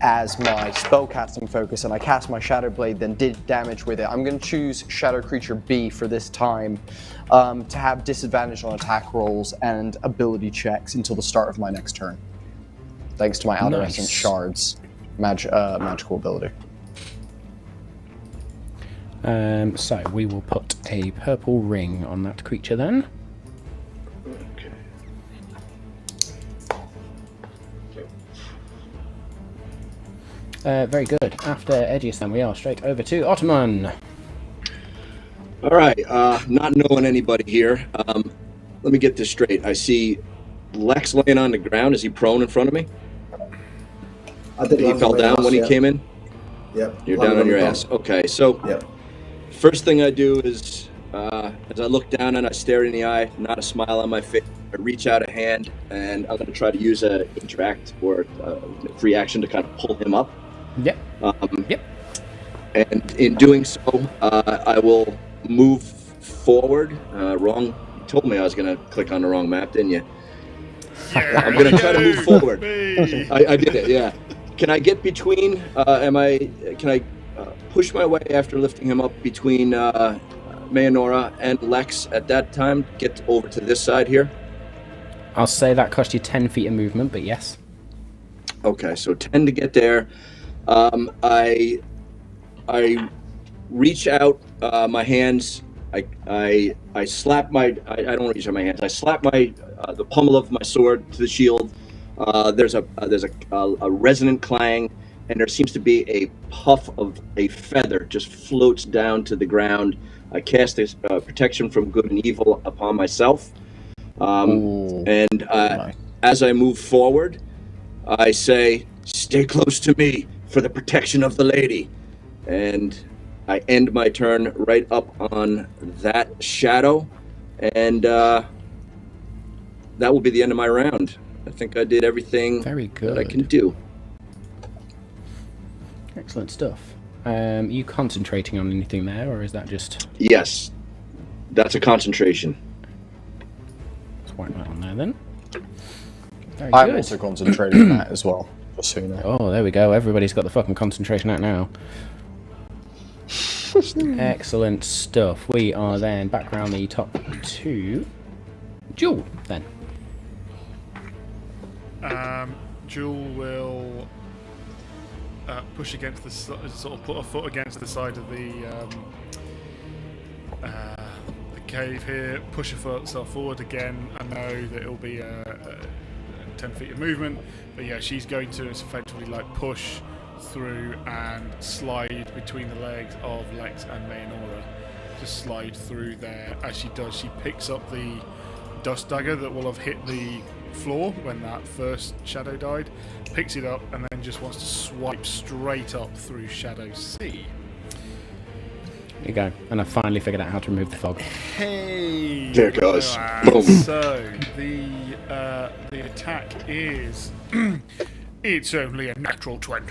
as my spellcasting focus, and I cast my Shadow Blade, then did damage with it, I'm going to choose Shadow Creature B for this time to have disadvantage on attack rolls and ability checks until the start of my next turn. Thanks to my Outer Shard's magical ability. So we will put a purple ring on that creature then. Very good. After Edgius, then we are straight over to Ottoman. All right, not knowing anybody here, let me get this straight. I see Lex laying on the ground. Is he prone in front of me? He fell down when he came in? Yep. You're down on your ass. Okay, so Yep. first thing I do is, as I look down and I stare in the eye, not a smile on my face, I reach out a hand, and I'm going to try to use a interact or a free action to kind of pull him up. Yep. Yep. And in doing so, I will move forward. Wrong. You told me I was going to click on the wrong map, didn't you? I'm going to try to move forward. I did it, yeah. Can I get between, can I push my way after lifting him up between Mayanora and Lex at that time? Get over to this side here? I'll say that cost you 10 feet of movement, but yes. Okay, so 10 to get there. I reach out my hands. I slap my. I don't reach out my hands. I slap my the pommel of my sword to the shield. There's a resonant clang, and there seems to be a puff of a feather just floats down to the ground. I cast this protection from good and evil upon myself, and as I move forward, I say, "Stay close to me for the protection of the lady," and I end my turn right up on that shadow, and that will be the end of my round. I think I did everything Very good. that I can do. Excellent stuff. Are you concentrating on anything there, or is that just... Yes, that's a concentration. Let's whack that on there then. Very I'm good. also concentrating on that as well, just so you know. Oh, there we go. Everybody's got the fucking concentration out now. Excellent stuff. We are then back around the top two. Jewel, then. Jewel will push against the sort of put a foot against the side of the cave here. Push herself forward again. I know that it'll be 10 feet of movement, but yeah, she's going to effectively like push through and slide between the legs of Lex and Mayanora. Just slide through there. As she does, she picks up the dust dagger that will have hit the floor when that first shadow died, picks it up, and then just wants to swipe straight up through Shadow C. There you go. And I finally figured out how to remove the fog. Hey! There it goes. Boom. So the attack is it's only a natural 20.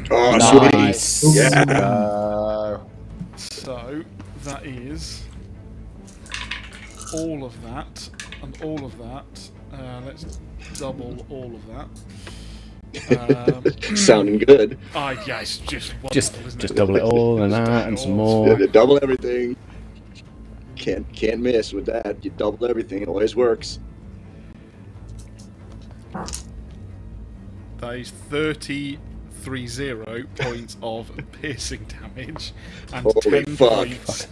Oh, Nice. sweet. Yeah. So that is all of that and all of that. Let's double all of that. Sounding good. Yeah, it's just wonderful, Just isn't just it? double it all and Just double that it and all. some more. Double everything. Can't miss with that. You double everything. It always works. That is 30 points of piercing damage and Holy 10 fuck. points.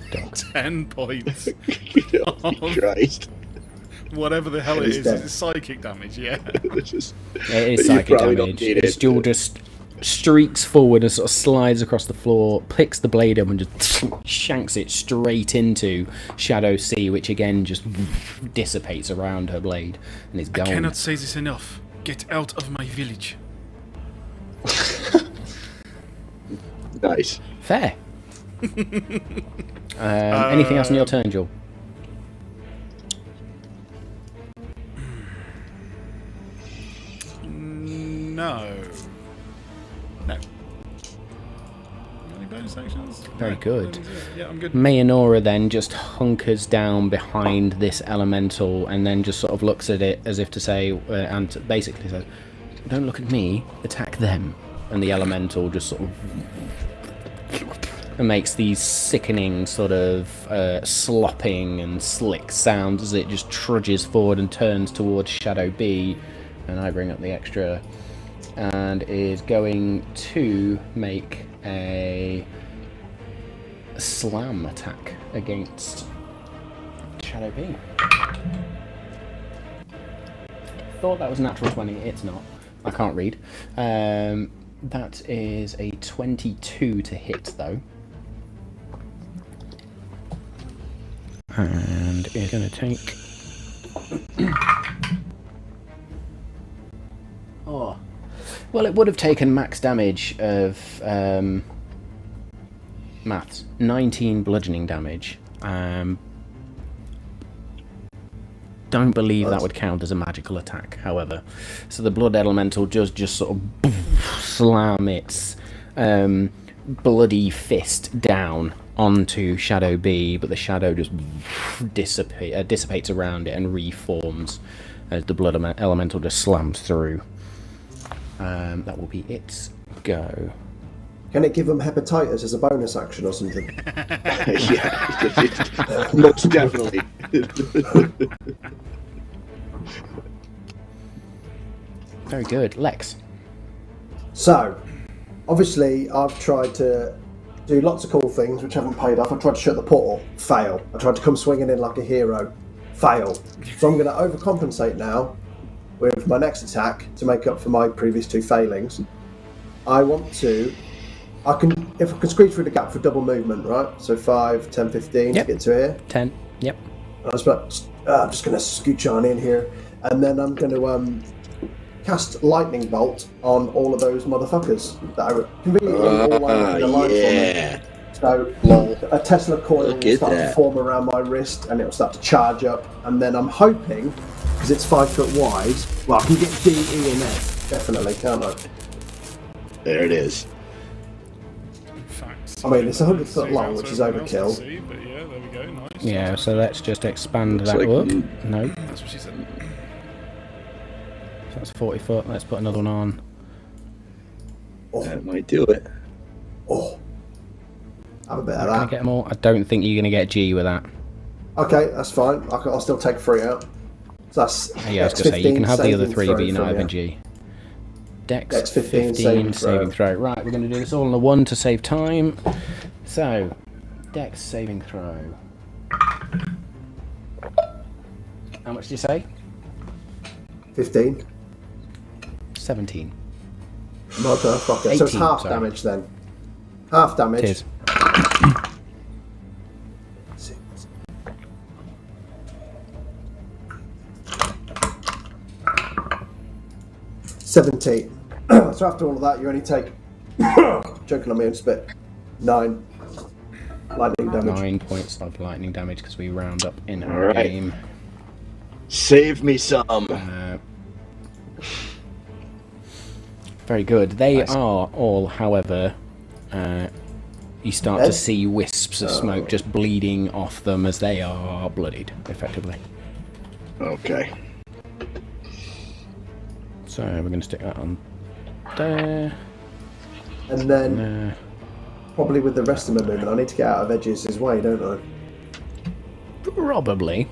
10 points Oh, Christ. whatever the hell it He's is. dead. It's psychic damage, yeah. This is- It is You psychic probably don't damage. need This it. Jewel just streaks forward and sort of slides across the floor, picks the blade up and just shanks it straight into Shadow C, which again just dissipates around her blade and it's I gone. cannot say this enough. Get out of my village. Nice. Fair. Anything else in your turn, Jewel? No. Any bonus actions? Very No, good. that was it. Yeah, I'm good. Mayanora then just hunkers down behind this elemental and then just sort of looks at it as if to say, and basically says, "Don't look at me, attack them." And the elemental just sort of and makes these sickening sort of slopping and slick sounds as it just trudges forward and turns towards Shadow B. And I bring up the extra and is going to make a slam attack against Shadow B. Thought that was natural 20, it's not. I can't read. That is a 22 to hit, though. And it's going to take... oh. Well, it would have taken max damage of... maths. 19 bludgeoning damage. Don't believe that would count as a magical attack, however. So the blood elemental just sort of slam its bloody fist down onto Shadow B, but the shadow just dissipates around it and reforms as the blood elemental just slams through. That will be its go. Can it give them hepatitis as a bonus action or something? Yeah, most definitely. Very good. Lex. So, obviously, I've tried to do lots of cool things which haven't paid off. I tried to shut the portal, fail. I tried to come swinging in like a hero, fail. So I'm going to overcompensate now with my next attack to make up for my previous 2 failings. If I can squeeze through the gap for double movement, right? So 5, 10, 15 Yep. to get to here. 10. Yep. I'm just going to scooch on in here, and then I'm going to cast lightning bolt on all of those motherfuckers that are conveniently all over the line yeah. for me. So a Tesla coil Look will at start to that. form around my wrist, and it will start to charge up. And then I'm hoping, because it's 5 foot wide, well, I can get D, E, and F definitely, can't I? There it is. In fact, I mean, it's 100 foot see long, that which so is everyone else can overkill. see, but yeah, there we go. Nice. Yeah, so let's just expand Looks that like up. No, That's what she said. so that's 40 foot. Let's put another one on. That might do it. Oh, have a bit of Can I that. get them all? I don't think you're going to get G with that. Okay, that's fine. I'll still take 3 out. So that's Yeah, I was Dex going to say, you can 15 have the other saving 3, throw but you're not from having you. G. Dex, Dex 15 15 saving throw. Right, we're going to do this all on a 1 to save time. So, Dex saving throw. How much did you say? 15. 17. Motherfucker. So it's 18, half sorry. damage then. Half damage. It is. $17. So after all of that, you only take, joking on me and spit, 9 lightning damage. 9 points of lightning damage because we round up in All our right. game. Save me some. Very good. They Nice. are all, however, you start Dead? to see wisps of smoke just bleeding off them as they are bloodied, effectively. Okay. So we're going to stick that on there. And then, probably with the rest of my movement, I need to get out of Edge's way, don't I? Probably.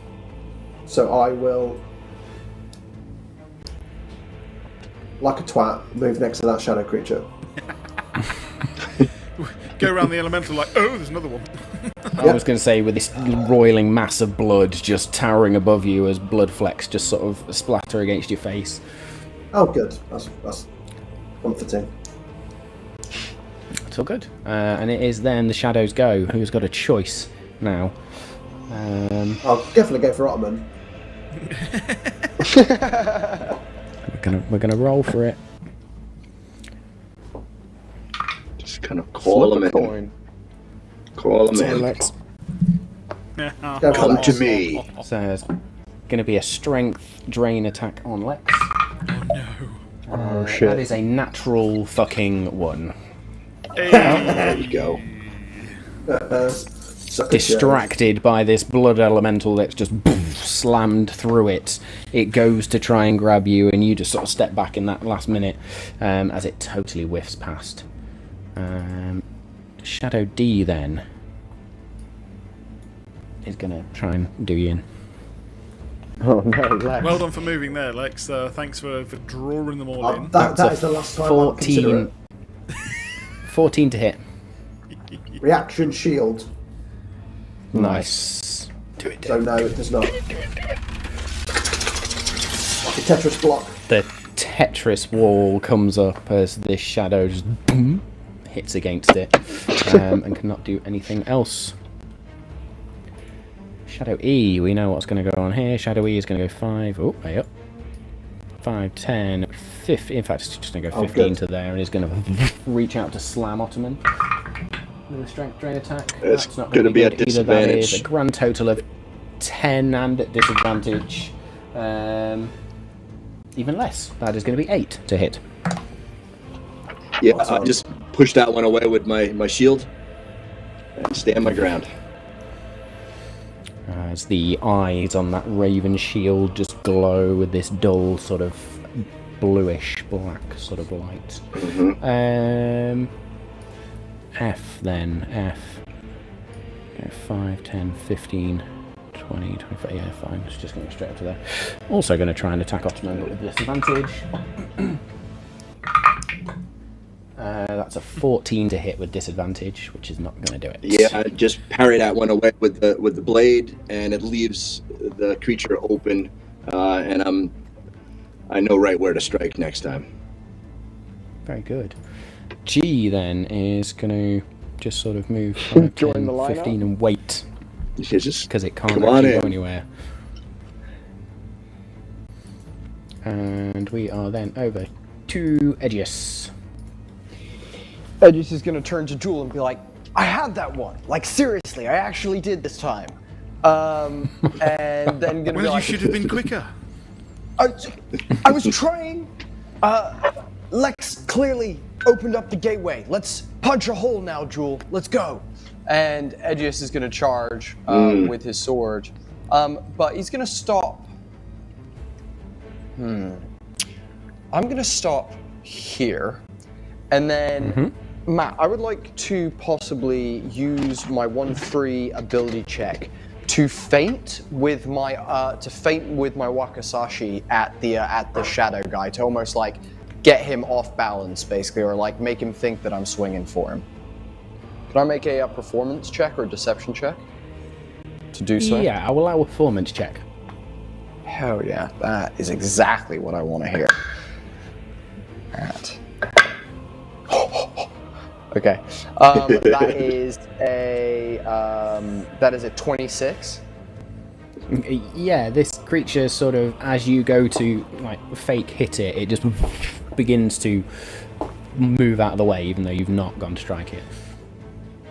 So I will, like a twat, move next to that shadow creature. Go around the elemental like, oh, there's another one. I was going to say, with this roiling mass of blood just towering above you as blood flecks just sort of splatter against your face. Oh, good. That's comforting. It's all good. And it is then the shadows go. Who's got a choice now? I'll definitely go for Ottoman. We're gonna roll for it. Just kind of call Flip them a in. coin. Call them Sorry, in. Lex. Go for Come Lex. to me. So it's going to be a strength drain attack on Lex. Oh shit. That is a natural fucking 1. There you go. Sucker Distracted by this blood elemental that's just slammed through it, it goes to try and grab you, and you just sort of step back in that last minute as it totally whiffs past. Shadow D then is going to try and do you in. Oh no, Lex. Well done for moving there, Lex. Thanks for drawing them all in. That That's is the last time I'll 14, consider 14 to hit. it. Reaction shield. Nice. Do it, So Dave. no, it does not. Like a Tetris block. The Tetris wall comes up as this shadow just boom, hits against it and cannot do anything else. Shadow E, we know what's going to go on here. Shadow E is going to go 5. Oh, way up. 5, 10, 15. In fact, it's just going to go 15 to there, and he's going to reach out to slam Ottoman with a strength drain attack. It's That's not going to be a good either. That is disadvantage. a grand total of 10 and at disadvantage. Even less. That is going to be 8 to hit. Yeah, I just push that one away with my shield and stand my ground. As the eyes on that raven shield just glow with this dull sort of bluish black sort of light. F then, F. Go 5, 10, 15, 20, 25, yeah fine, it's just going to go straight up to there. Also going to try and attack Ottoman but with disadvantage. That's a 14 to hit with disadvantage, which is not going to do it. Yeah, just parry that one away with the blade, and it leaves the creature open, and I know right where to strike next time. Very good. G then is going to just sort of move 5, Join 10, the lineup? 15 and wait, Just because it can't come on actually go in. anywhere. And we are then over to Aegis. Edges is going to turn to Jewel and be like, I had that one. Like, seriously, I actually did this time. And then going to be Well, you like, should have been quicker. I was trying. Lex clearly opened up the gateway. Let's punch a hole now, Jewel. Let's go. And Edgius is going to charge with his sword. But he's going to stop. I'm going to stop here. And then, Matt, I would like to possibly use my 1-free ability check to feint with my Wakasashi at the shadow guy, to almost like get him off balance, basically, or like make him think that I'm swinging for him. Can I make a performance check or a deception check to do so? Yeah, I will allow a performance check. Hell yeah, that is exactly what I want to hear. Alright. Okay, that is a 26. Yeah, this creature sort of, as you go to like fake hit it, it just begins to move out of the way, even though you've not gone to strike it.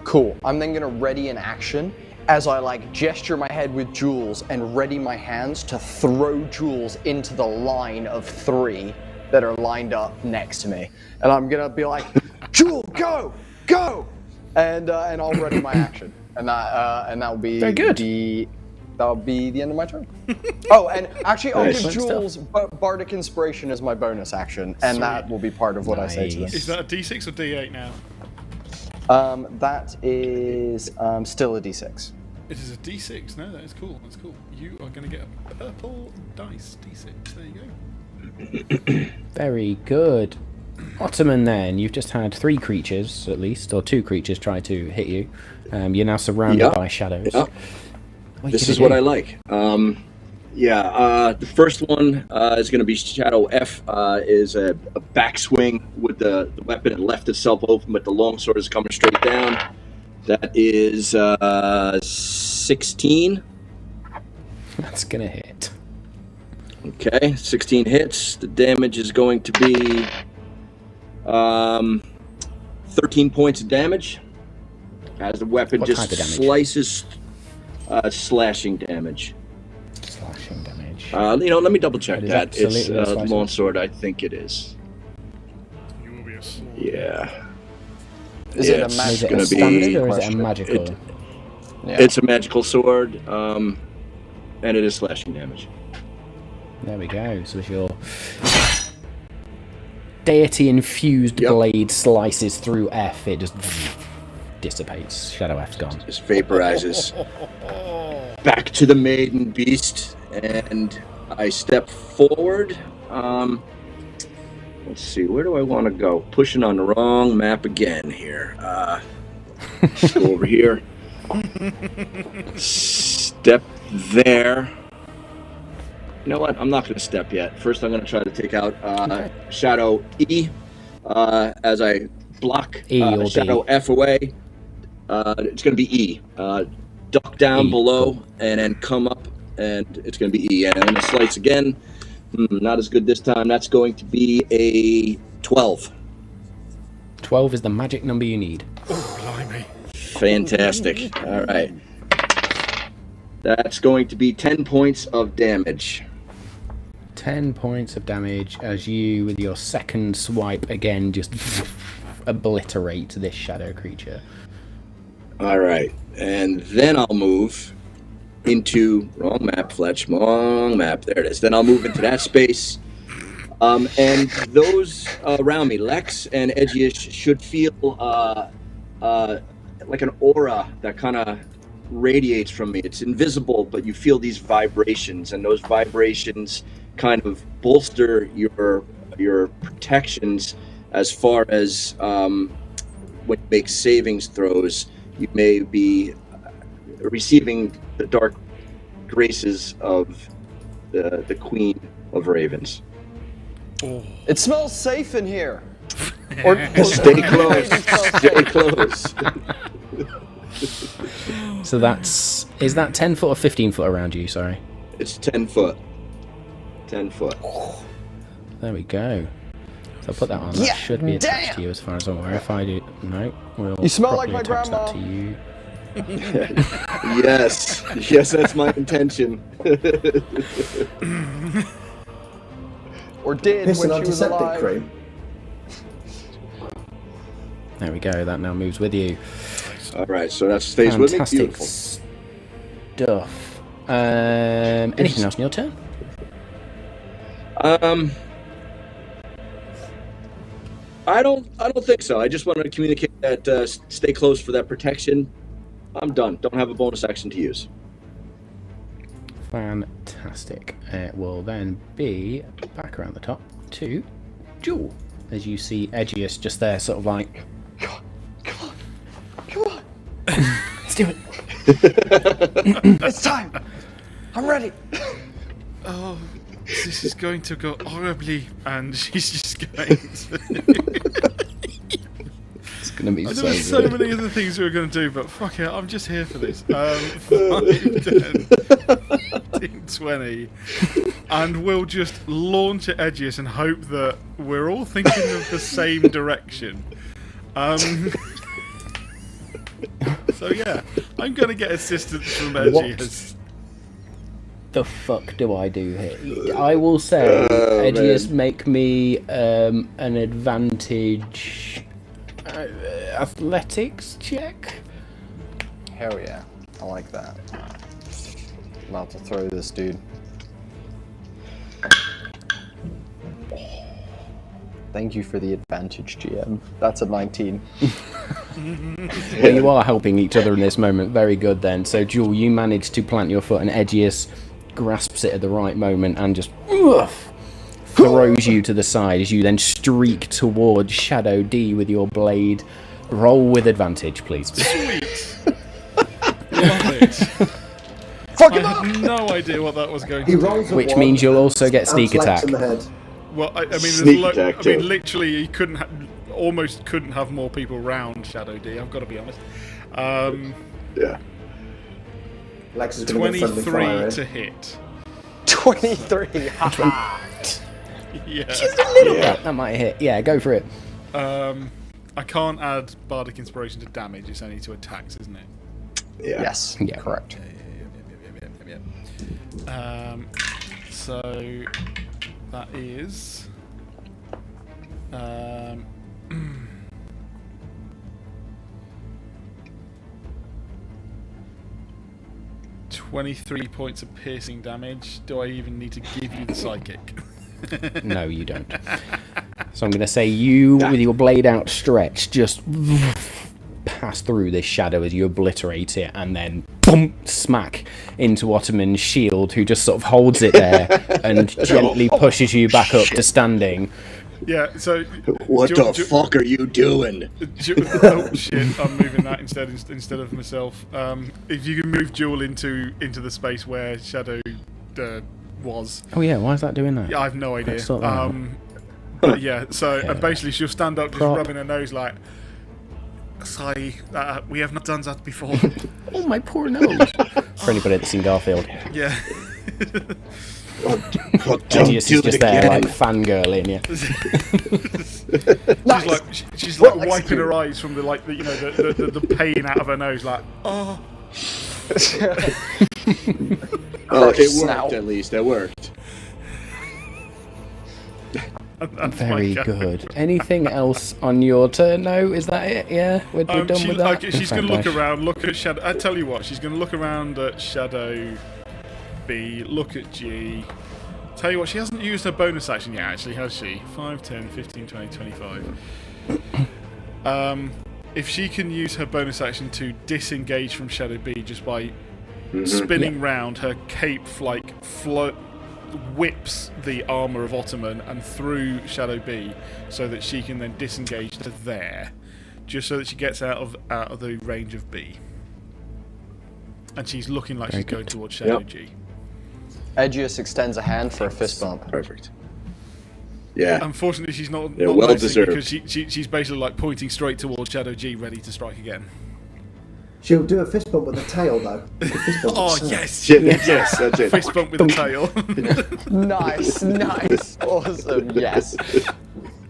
Cool. I'm then gonna ready an action as I like gesture my head with jewels and ready my hands to throw jewels into the line of 3 that are lined up next to me, and I'm gonna be like, Jewel, go, and I'll ready my action, and that'll be very good. That'll be the end of my turn. Oh, and actually, I'll Nice. give Jules Bardic Inspiration as my bonus action, and that will be part of what I say to them. Nice. Is that a D6 or D8 now? That is still a D6. It is a D6. No, that is cool. That's cool. You are going to get a purple dice D6. There you go. Very good. Ottoman then, you've just had 3 creatures at least, or 2 creatures try to hit you. You're now surrounded by shadows. Yeah. What This you is gonna what do? I like. The first one is going to be Shadow F. Is a backswing with the weapon. It left itself open, but the longsword is coming straight down. That is 16. That's gonna hit. Okay, 16 hits. The damage is going to be 13 points of damage. As the weapon What just type of damage? slices, slashing damage. Slashing damage. Let me double check It is that. It's absolutely slashing. longsword, I think it is. You will be a sword. Yeah. Is it a It's magic? Is it gonna a be- standard or is it a question. magical? Yeah. It's a magical sword, and it is slashing damage. There we go. So as your deity-infused Yep. blade slices through F, it just dissipates. Shadow F's gone. Just vaporizes. Back to the maiden beast, and I step forward. Let's see, where do I want to go? Pushing on the wrong map again here. Let's go over here. Step there. You know what? I'm not going to step yet. First, I'm going to try to take out Shadow E as I block E or Shadow D? F away. It's going to be E. Duck down E, below cool. and then come up, and it's going to be E. And then the slice again. Not as good this time. That's going to be a 12. 12 is the magic number you need. Oh, blimey. Fantastic. All right. That's going to be 10 points of damage. 10 points of damage as you, with your second swipe, again just obliterate this shadow creature. All right. And then I'll move into... Wrong map, Fletch. Wrong map. There it is. Then I'll move into that space. And those around me, Lex and Edgyish, should feel like an aura that kind of radiates from me. It's invisible, but you feel these vibrations, and those vibrations kind of bolster your protections as far as when you make savings throws, you may be receiving the dark graces of the Queen of Ravens. Oh. It smells safe in here. Stay close. Stay close. So is that 10 foot or 15 foot around you? Sorry. It's 10 foot. 10 foot. There we go. So I'll put that on. That Yeah, should be attached damn. to you as far as I'm aware. If I do, no, we'll You smell like properly my attach that grandma. to you. Yes, that's my intention. Or did Piss when and she was antiseptic alive. cream. There we go. That now moves with you. All right, so that stays with me. Fantastic Beautiful. stuff. Anything else in your turn? I don't think so. I just wanted to communicate that stay close for that protection. I'm done. Don't have a bonus action to use. Fantastic. It will then be back around the top to Jewel, as you see Edgius just there, sort of like, Come on. let's do it. It's time. I'm ready. Oh, this is going to go horribly, and she's just going to... It's gonna be There so were so good. many other things we were going to do, but fuck it, I'm just here for this. 5, 10, 15, 20, and we'll just launch at Edgius and hope that we're all thinking of the same direction. So yeah, I'm going to get assistance from Edgius. The fuck do I do here? I will say, Edgius, make me an advantage athletics check. Hell yeah. I like that. I'm about to throw this dude. Thank you for the advantage, GM. That's a 19. Well, you are helping each other in this moment. Very good then. So, Jewel, you manage to plant your foot, and Edgius grasps it at the right moment and just throws you to the side as you then streak towards Shadow D with your blade. Roll with advantage, please. Sweet. Love it. Fuck I him up! had no idea what that was going He to do. rolls a Which one means you'll also get and sneak slaps attack. in the head. Well, I mean, Sneak attack, too. literally, he couldn't, almost couldn't have more people round Shadow D. I've got to be honest. Yeah. Lex is going to get friendly 23 fire. to hit. 23. Haha. Yeah. Just a little bit. That might hit. Yeah, go for it. I can't add Bardic Inspiration to damage. It's only to attacks, isn't it? Yeah. Yes, Yeah. correct. So that is 23 points of piercing damage. Do I even need to give you the psychic? No, you don't. So I'm going to say you, with your blade outstretched, just pass through this shadow as you obliterate it, and then boom, smack into Ottoman's shield, who just sort of holds it there and gently pushes you back up to standing. Yeah, so... What the fuck are you doing? Oh shit, I'm moving that instead of myself. If you can move Jewel into the space where Shadow was. Oh yeah, why is that doing that? Yeah, I have no idea. Let's sort that out. But yeah, so Okay. and basically she'll stand up, just Prop. rubbing her nose like, "Sorry, we have not done that before." Oh, my poor nose. For anybody that's seen Garfield. Yeah. Edius is just there, like, fangirling, yeah. She's like wiping her eyes from the pain out of her nose, like, oh. Oh, it Snout. worked at least. It worked. That's Very my go. good. Anything else on your turn? No, is that it? Yeah, we're done with that. She's going to look Fantastic. around, look at Shadow. I tell you what, she's going to look around at Shadow B, look at G. Tell you what, she hasn't used her bonus action yet, actually, has she? 5, 10, 15, 20, 25. If she can use her bonus action to disengage from Shadow B just by spinning round, her cape whips the armour of Ottoman and through Shadow B, so that she can then disengage to there, just so that she gets out of the range of B. And she's looking like she's going towards Shadow G. Edgius extends a hand for a fist bump. Perfect. Yeah. Unfortunately, she's not Well noticing deserved. because she's basically like pointing straight towards Shadow G, ready to strike again. She'll do a fist bump with the tail, though. A fist bump Oh with the tail. yes! Yes, that's it. Fist bump with the tail. Nice, awesome, yes.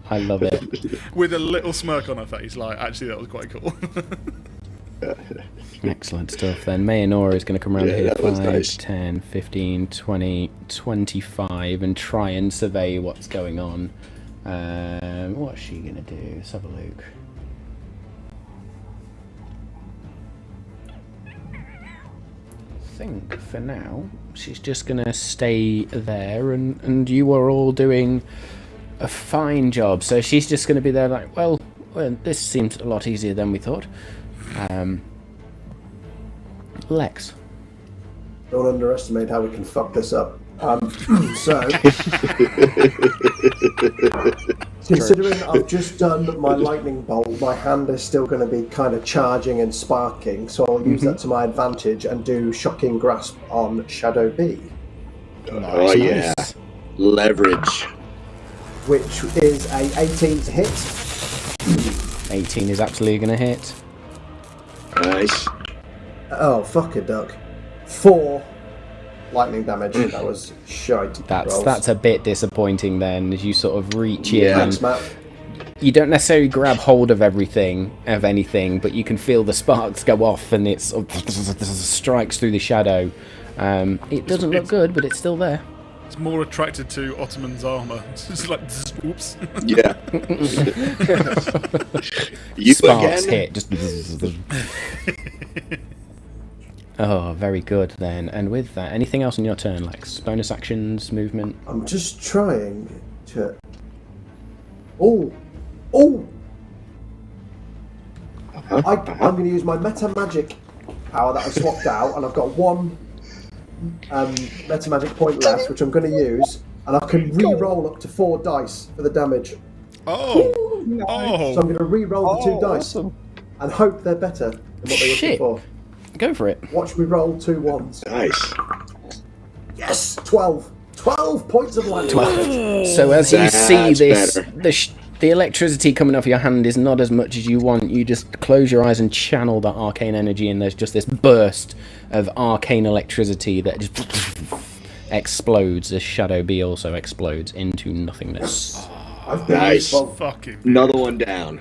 I love it. With a little smirk on her face, like, actually that was quite cool. Excellent stuff then. Mayanora is going to come around Yeah, here that was 5, nice. 10, 15, 20, 25 and try and survey what's going on. What's she going to do? Let's have a look. I think for now she's just going to stay there and you are all doing a fine job. So she's just going to be there like, well, this seems a lot easier than we thought. Lex. Don't underestimate how we can fuck this up. So, considering I've just done my lightning bolt, my hand is still going to be kind of charging and sparking, so I'll use that to my advantage and do shocking grasp on Shadow B, Oh yeah. Leverage. which is a 18 to hit. 18 is absolutely going to hit. Nice. Oh, fuck a duck. 4 lightning damage. That was shite. rolls. That's a bit disappointing then, as you sort of reach in. Yeah. Thanks, Matt. You don't necessarily grab hold of anything, but you can feel the sparks go off and it sort of strikes through the shadow. It doesn't look good, but it's still there. It's more attracted to Ottoman's armour. It's just like, oops. Yeah. You Sparks again? hit. Just oh, very good then. And with that, anything else on your turn, like bonus actions, movement? I'm just trying to... Oh! I'm going to use my meta magic power that I swapped out, and I've got 1 meta magic point left, which I'm going to use, and I can re-roll up to 4 dice for the damage. Oh! So I'm going to re-roll the 2 dice and hope they're better than what they were Shit. before. Go for it. Watch me roll 2 1s. Nice. Yes, 12. 12 points of lightning. So as you see That's this, better. the electricity coming off your hand is not as much as you want. You just close your eyes and channel that arcane energy, and there's just this burst of arcane electricity that just explodes as Shadow B also explodes into nothingness. I've been Nice. useful. Fucking. Another one down.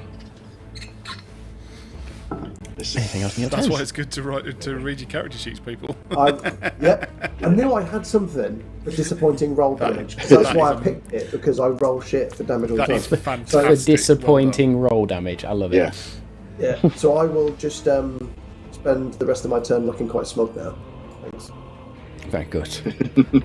Anything else on your That's turn? why it's good to read your character sheets, people. Yep. I knew I had something for disappointing roll damage. That's why I picked it, because I roll shit for damage all the That is time. fantastic. For disappointing roll damage. I love it. Yeah. Yeah. So I will just spend the rest of my turn looking quite smug now. Thanks. Very good.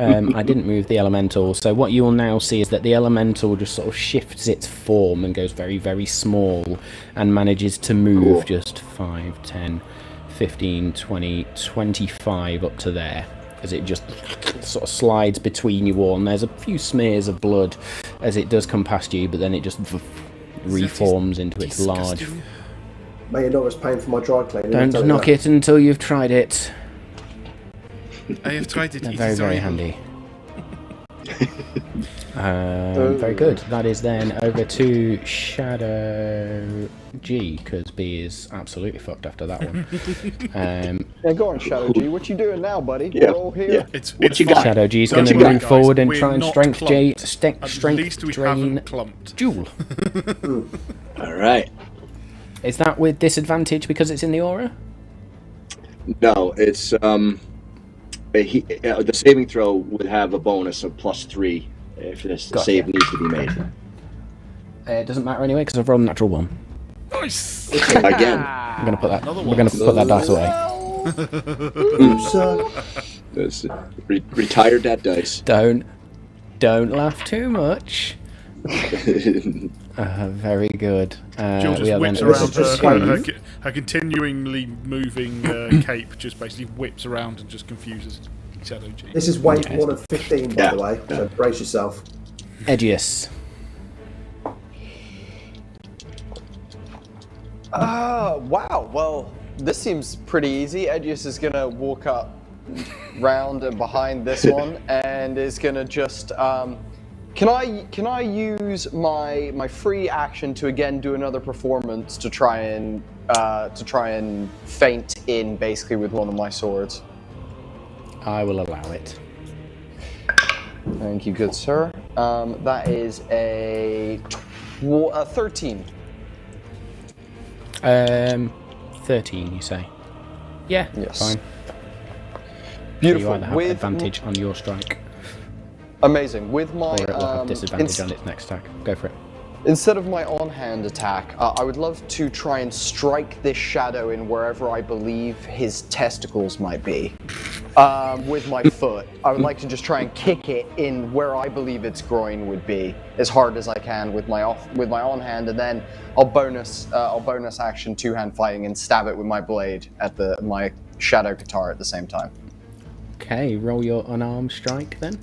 I didn't move the elemental, so what you will now see is that the elemental just sort of shifts its form and goes very, very small and manages to move just 5, 10, 15, 20, 25 up to there, as it just sort of slides between you all, and there's a few smears of blood as it does come past you, but then it just reforms into its large... Mayanora's paying for my dry cleaning. Don't knock it until you've tried it. I have tried it. They're It very, is very horrible. handy. Very good. That is then over to Shadow G, because B is absolutely fucked after that one. Yeah, go on, Shadow G. What you doing now, buddy? Yeah, We're all here. yeah. It's What you fine. got? Shadow G is Don't going to worry, move guys. forward and We're try and not strength clumped. At strength least we drain haven't clumped. Jewel. All right. Is that with disadvantage because it's in the aura? No, it's the saving throw would have a bonus of +3 if this Gotcha. save needs to be made. It doesn't matter anyway because I've rolled a natural 1. Nice. Again, I'm going to put that. Another We're one. going to put that dice away. that's, retired that dice. Don't laugh too much. Very good. Jill We are just then whips over around to- her continually moving cape, just basically whips around and just confuses Shadow G. This is wave Yes. 1 of 15, by Yeah. the way, so brace yourself. Edgius. Wow. Well, this seems pretty easy. Edgius is gonna walk up, round and behind this one, and is gonna just. Can I use my free action to again do another performance to try and feint in basically with one of my swords? I will allow it. Thank you, good sir. That is a 13. 13, you say? Yeah, Yes. fine. Beautiful. You either have With advantage on your strike, amazing. With my or it will have disadvantage on its next attack. Go for it. instead of my on-hand attack, I would love to try and strike this shadow in wherever I believe his testicles might be. With my foot, I would like to just try and kick it in where I believe its groin would be, as hard as I can with my on-hand, and then I'll bonus action two-hand fighting and stab it with my blade at my shadow guitar at the same time. Okay, roll your unarmed strike then.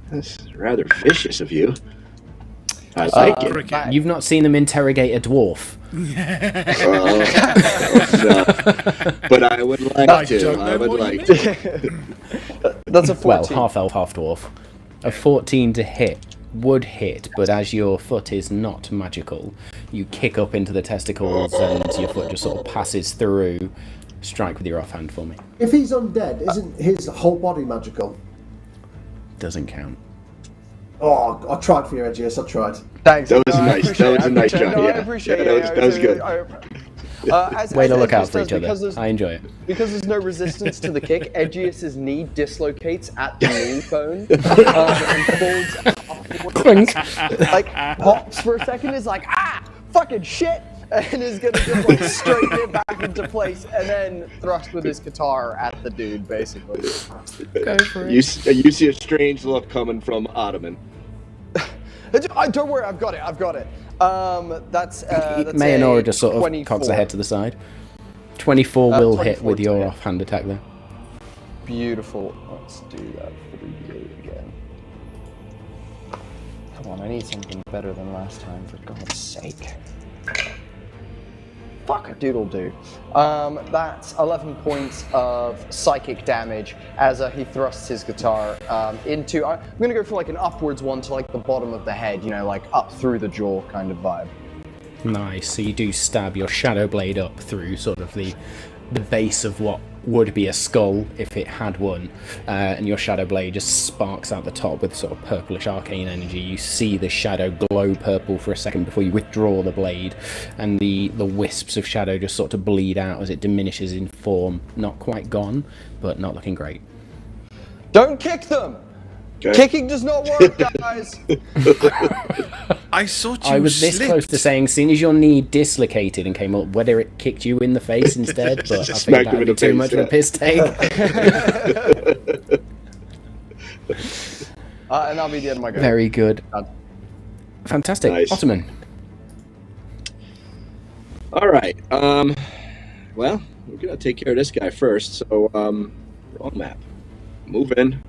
That's rather vicious of you. I like it. Cricket. You've not seen them interrogate a dwarf. But I would like I to. don't know I would what you like to. That's a 14. Well, half elf, half dwarf. A 14 to hit would hit, but as your foot is not magical, you kick up into the testicles and your foot just sort of passes through. Strike with your offhand for me. If he's undead, isn't his whole body magical? Doesn't count. Oh, I tried for you, Edgius, I tried. Thanks. That was No, I nice. appreciate That it. was a nice I appreciate it. shot, No, I yeah. appreciate Yeah, it. that was good. Way to look out Edgius for does, each other. because I enjoy it. Because there's no resistance to the kick, Edgius's knee dislocates at the knee bone and folds upwards. Clink. Like pops for a second, is like fucking shit, and is gonna just like straighten it back into place, and then thrust with his guitar at the dude, basically. Go for it. You see a strange look coming from Ottoman. Don't worry, I've got it. That's Mayanora just sort of 24. cocks her head to the side. 24 will hit 24 with your to hit. offhand attack there. Beautiful. Let's do that for you again. Come on, I need something better than last time, for God's sake. Fuck a doodle do. That's 11 points of psychic damage as he thrusts his guitar into. I'm gonna go for like an upwards one to like the bottom of the head, you know, like up through the jaw kind of vibe. Nice. So you do stab your shadow blade up through sort of the base of what would be a skull if it had one, and your shadow blade just sparks out the top with sort of purplish arcane energy. You see the shadow glow purple for a second before you withdraw the blade, and the wisps of shadow just sort of bleed out as it diminishes in form. Not quite gone, but not looking great. Don't kick them! Okay. Kicking does not work, guys! I thought you I was this slipped. close to saying, seeing as your knee dislocated and came up, whether it kicked you in the face instead, but I think Smacked that him would in be the too face, much of a yeah. piss take. And that'll be the end of my go. Very good. Fantastic. Nice. Ottoman. All right. Well, we're gonna take care of this guy first. So, wrong map. Move in.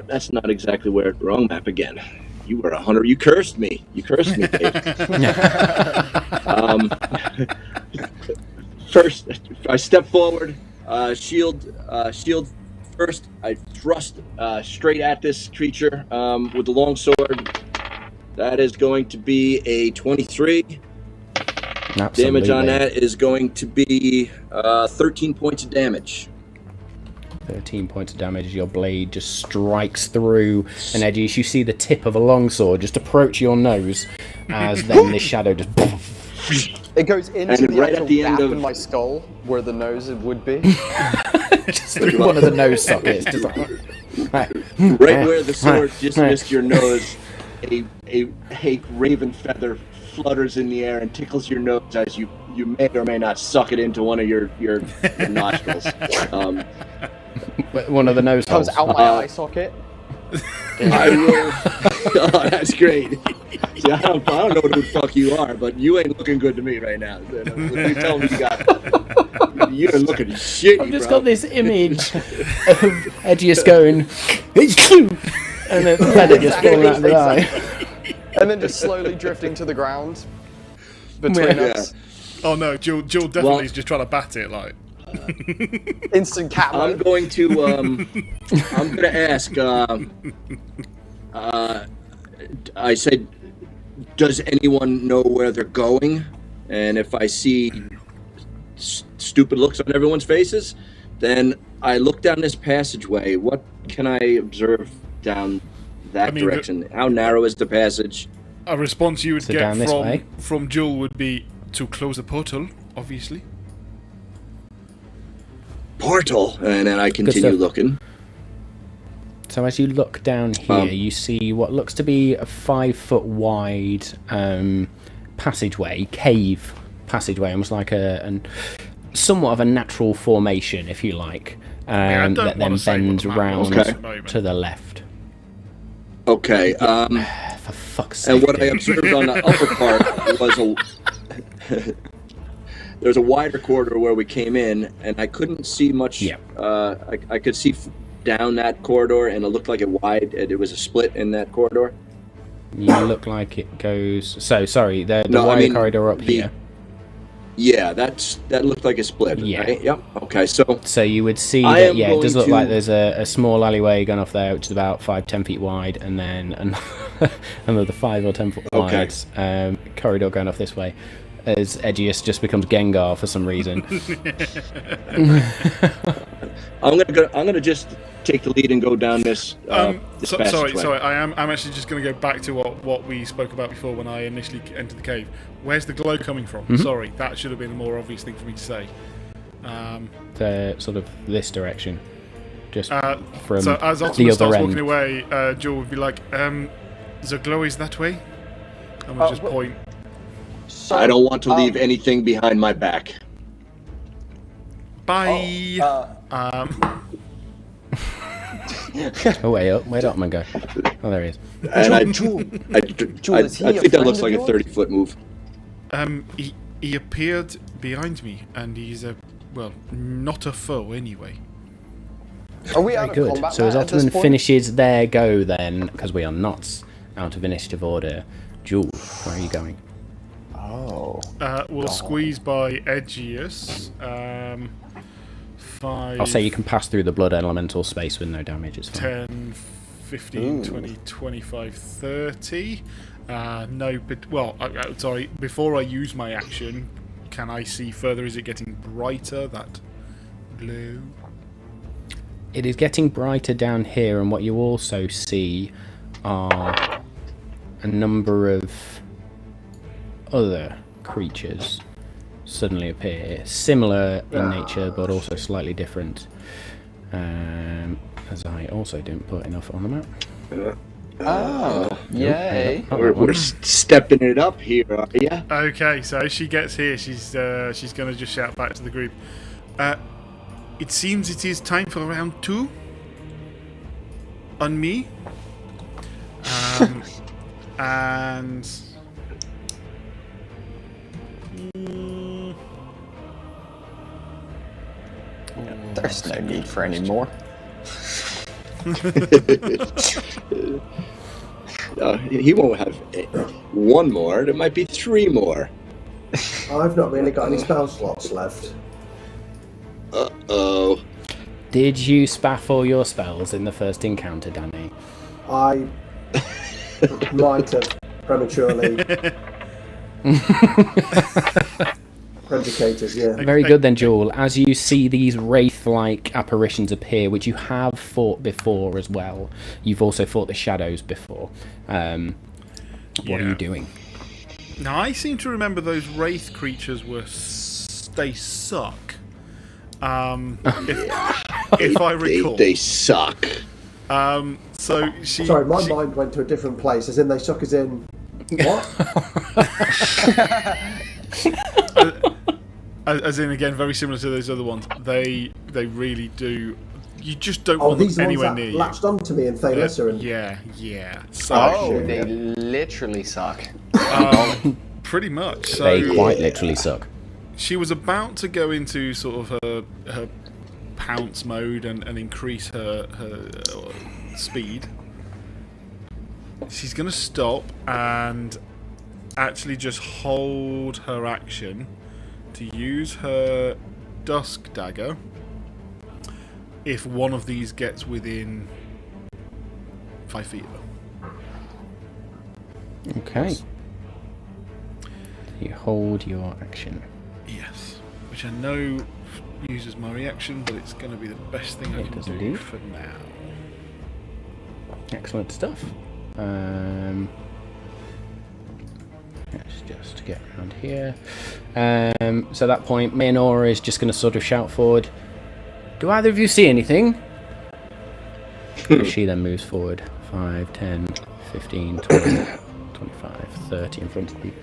That's not exactly where. Wrong map again. You were a hunter. You cursed me. Dave. First, I step forward. Shield first. I thrust straight at this creature with the longsword. That is going to be a 23. Absolutely. Damage on that is going to be 13 points of damage. 13 points of damage as your blade just strikes through an edge. You see the tip of a longsword just approach your nose as then this shadow just... It goes into And the right actual at the end gap of- in my skull where the nose would be. just through one of the nose sockets. Just like... Right where the sword just missed your nose, a raven feather flutters in the air and tickles your nose as you may or may not suck it into one of your nostrils. One of the nose holes. Comes out my eye socket. I will. Oh, that's great. See, I don't know who the fuck you are, but you ain't looking good to me right now. You tell me you're looking shitty, I've just bro. got this image of Edgius going, and then the feather just falling out of the eye. And then just slowly drifting to the ground between Yeah. us. Oh no, Jewel definitely is just trying to bat it, like. Instant cat I'm mode. going to. I'm going to ask. I said, does anyone know where they're going? And if I see stupid looks on everyone's faces, then I look down this passageway. What can I observe down that direction? How narrow is the passage? A response you would So get down this way? from Jewel would be to close the portal, obviously. Portal, and then I continue stuff. looking. So as you look down here, you see what looks to be a 5-foot wide passageway, cave passageway, almost like somewhat of a natural formation, if you like, I don't that then wanna say what bends the map round was at the moment. to the left. Okay. For fuck's sake. And what I observed on the upper part was there's a wider corridor where we came in, and I couldn't see much. Yeah. I could see down that corridor, and it looked like it was a split in that corridor. You look like it goes... So, sorry, the wide corridor up here. Yeah, that looked like a split. Yeah. Right? Yep. Okay, so You would see I that, am yeah, it does going look like to- there's a small alleyway going off there, which is about 5-10 feet wide, and then another 5 or 10 foot Okay. wide corridor going off this way, as Edgius just becomes Gengar for some reason. I'm gonna just take the lead and go down this. This Sorry, passageway. I'm actually just going to go back to what we spoke about before when I initially entered the cave. Where's the glow coming from? Mm-hmm. Sorry, that should have been a more obvious thing for me to say. To sort of this direction, just from So as the Optimus other starts end. walking away, Joel would be like, the glow is that way? And we'll just point. So, I don't want to leave anything behind my back. Bye! Oh, wait up, man, go. Oh, there he is. And I is he a think that friend looks of like a yours? 30-foot move. He appeared behind me, and he's not a foe anyway. Are we Very out of good. combat So as now at this Ottoman point? finishes their go then, because we are not out of initiative order, Jewel, where are you going? Oh. We'll squeeze by Edgius. 5, I'll say you can pass through the blood elemental space with no damage, it's fine. 10, 15, 20, 25, 30. No, but, well, sorry, before I use my action, can I see further? Is it getting brighter, that glow? It is getting brighter down here, and what you also see are a number of other creatures suddenly appear, similar in nature but also slightly different, as I also didn't put enough on the map. Oh, yay. We're stepping it up here, are ya? Okay, so as she gets here, she's going to just shout back to the group. It seems it is time for round 2 on me. And There's no need for any more. He won't have one more. There might be 3 more. I've not really got any spell slots left. Uh-oh. Did you spaff all your spells in the first encounter, Danny? I might have prematurely predicated, yeah. Very good then, Jewel. As you see these wraith-like apparitions appear, which you have fought before as well, you've also fought the shadows before. What are you doing? Now, I seem to remember those wraith creatures they suck. If I recall. They suck. So she... Sorry, my mind went to a different place, as in they suck as in... What? As in, again, very similar to those other ones. They really do... You just don't Oh, want these them are the anywhere ones near that you. latched onto me in Thaylissa and... Yeah. So, Oh, they literally suck. pretty much. So They quite literally suck. she was about to go into sort of her pounce mode and increase her speed. She's going to stop and actually just hold her action to use her dusk dagger if one of these gets within 5 feet of her. Okay. You hold your action. Yes. Which I know uses my reaction, but it's going to be the best thing I It can does do indeed. for now. Excellent stuff. Let's just get around here. So at that point, Maynora is just going to sort of shout forward, "Do either of you see anything?" She then moves forward 5, 10, 15, 20, 25, 30 in front of you.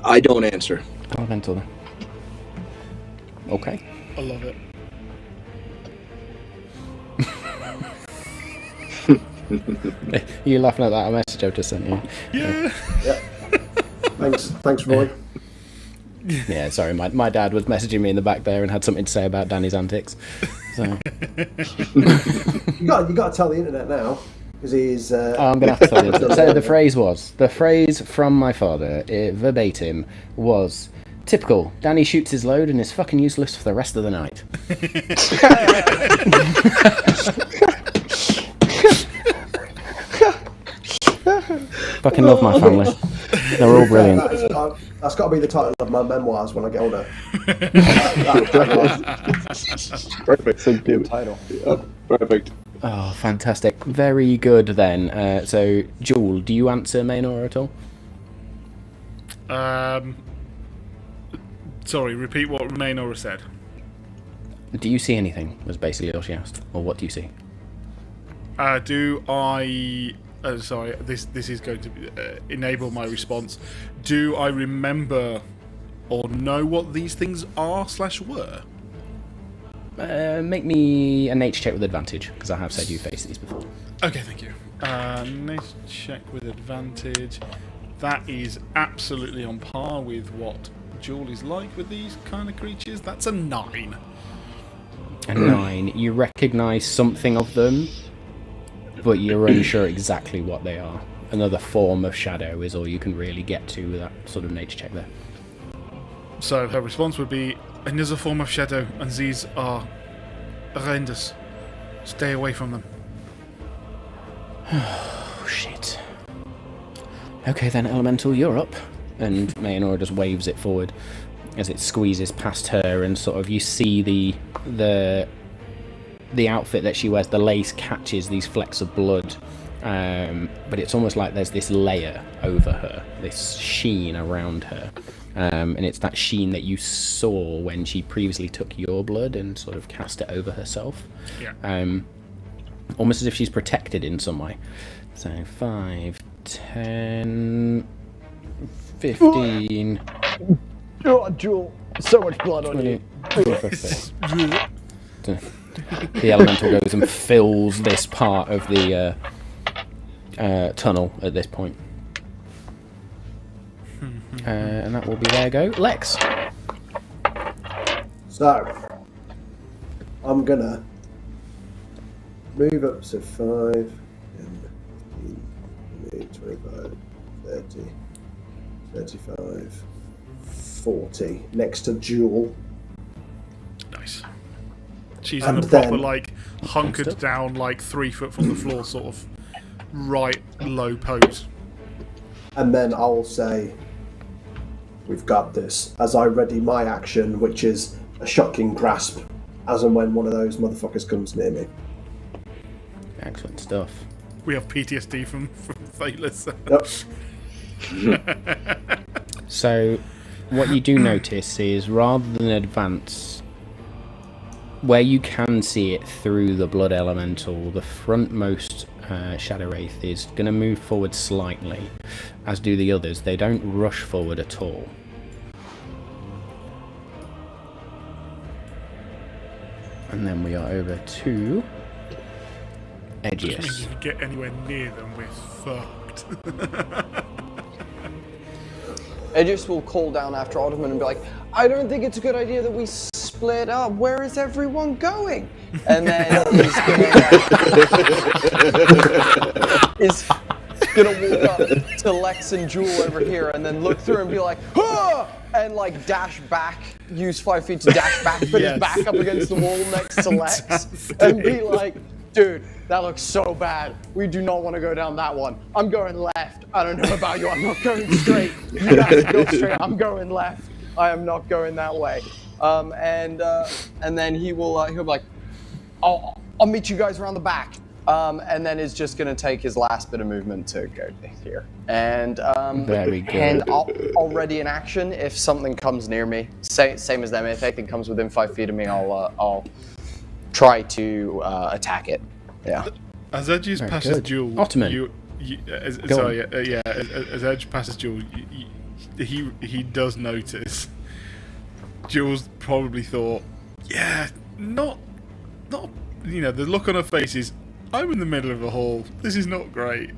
I don't answer. Elemental then. Okay. I love it. You laughing at that message I've just sent you? Yeah. Yeah. Thanks, Roy. Yeah, sorry, my dad was messaging me in the back there and had something to say about Danny's antics. So You got to tell the internet now, because he's... I'm going to have to tell you. So the phrase from my father, verbatim, was, "Typical, Danny shoots his load and is fucking useless for the rest of the night." Fucking love my family. They're all brilliant. That's got to be the title of my memoirs when I get older. Perfect. It's a good title. Perfect. Oh, fantastic. Very good then. So, Jewel, do you answer Maynor at all? Sorry, repeat what Maynora said. Do you see anything, was basically all she asked. Or what do you see? Do I... sorry, this is going to enable my response. Do I remember or know what these things are/were? Make me a nature check with advantage, because I have said you faced these before. Okay, thank you. Nature check with advantage. That is absolutely on par with what Jewel is like with these kind of creatures. That's a 9. A 9. You recognise something of them, but you're unsure exactly what they are. Another form of shadow is all you can really get to with that sort of nature check there. So her response would be, "Another form of shadow, and these are horrendous. Stay away from them." Oh, shit. Okay then, Elemental, you're up. And Maynora just waves it forward as it squeezes past her, and sort of you see the outfit that she wears, the lace catches these flecks of blood, but it's almost like there's this layer over her, this sheen around her, and it's that sheen that you saw when she previously took your blood and sort of cast it over herself. Yeah. Almost as if she's protected in some way. So 5, 10, 15, Oh, Jewel, so much blood on 20, you. 25. The elemental goes and fills this part of the tunnel at this point. And that will be their go. Lex. So, I'm gonna move up to 5, 10, 15, 25, 30, 35, 40, next to Jewel. Nice. She's in And a proper, then- like, hunkered down, like, 3 foot from the floor, sort of right low pose. And then I'll say, we've got this, as I ready my action, which is a shocking grasp, as and when one of those motherfuckers comes near me. Excellent stuff. We have PTSD from Thalos. Yep. So, what you do notice is rather than advance, where you can see it through the blood elemental, the frontmost Shadow Wraith is going to move forward slightly, as do the others. They don't rush forward at all. And then we are over to Which means Edgius. if you get anywhere near them, we're fucked. Edgius will call down after Ottoman and be like, I don't think it's a good idea that we split up. Where is everyone going? And then he's gonna walk up to Lex and Jewel over here and then look through and be like, ah! And like dash back, use 5 feet to dash back, put his back up against the wall next to Lex and be like, dude, that looks so bad. We do not want to go down that one. I'm going left. I don't know about you. I'm not going straight. You guys go straight. I'm going left. I am not going that way. And then he'll be like, I'll meet you guys around the back. And then is just going to take his last bit of movement to go here. And Very good. And already in action, if something comes near me, same as them. If anything comes within 5 feet of me, I'll try to attack it. Yeah. As Edge passes good. Jewel, Ottoman. as Go as Edge passes Jewel, he does notice. Jewel's probably thought, yeah, not, the look on her face is, I'm in the middle of a hall. This is not great.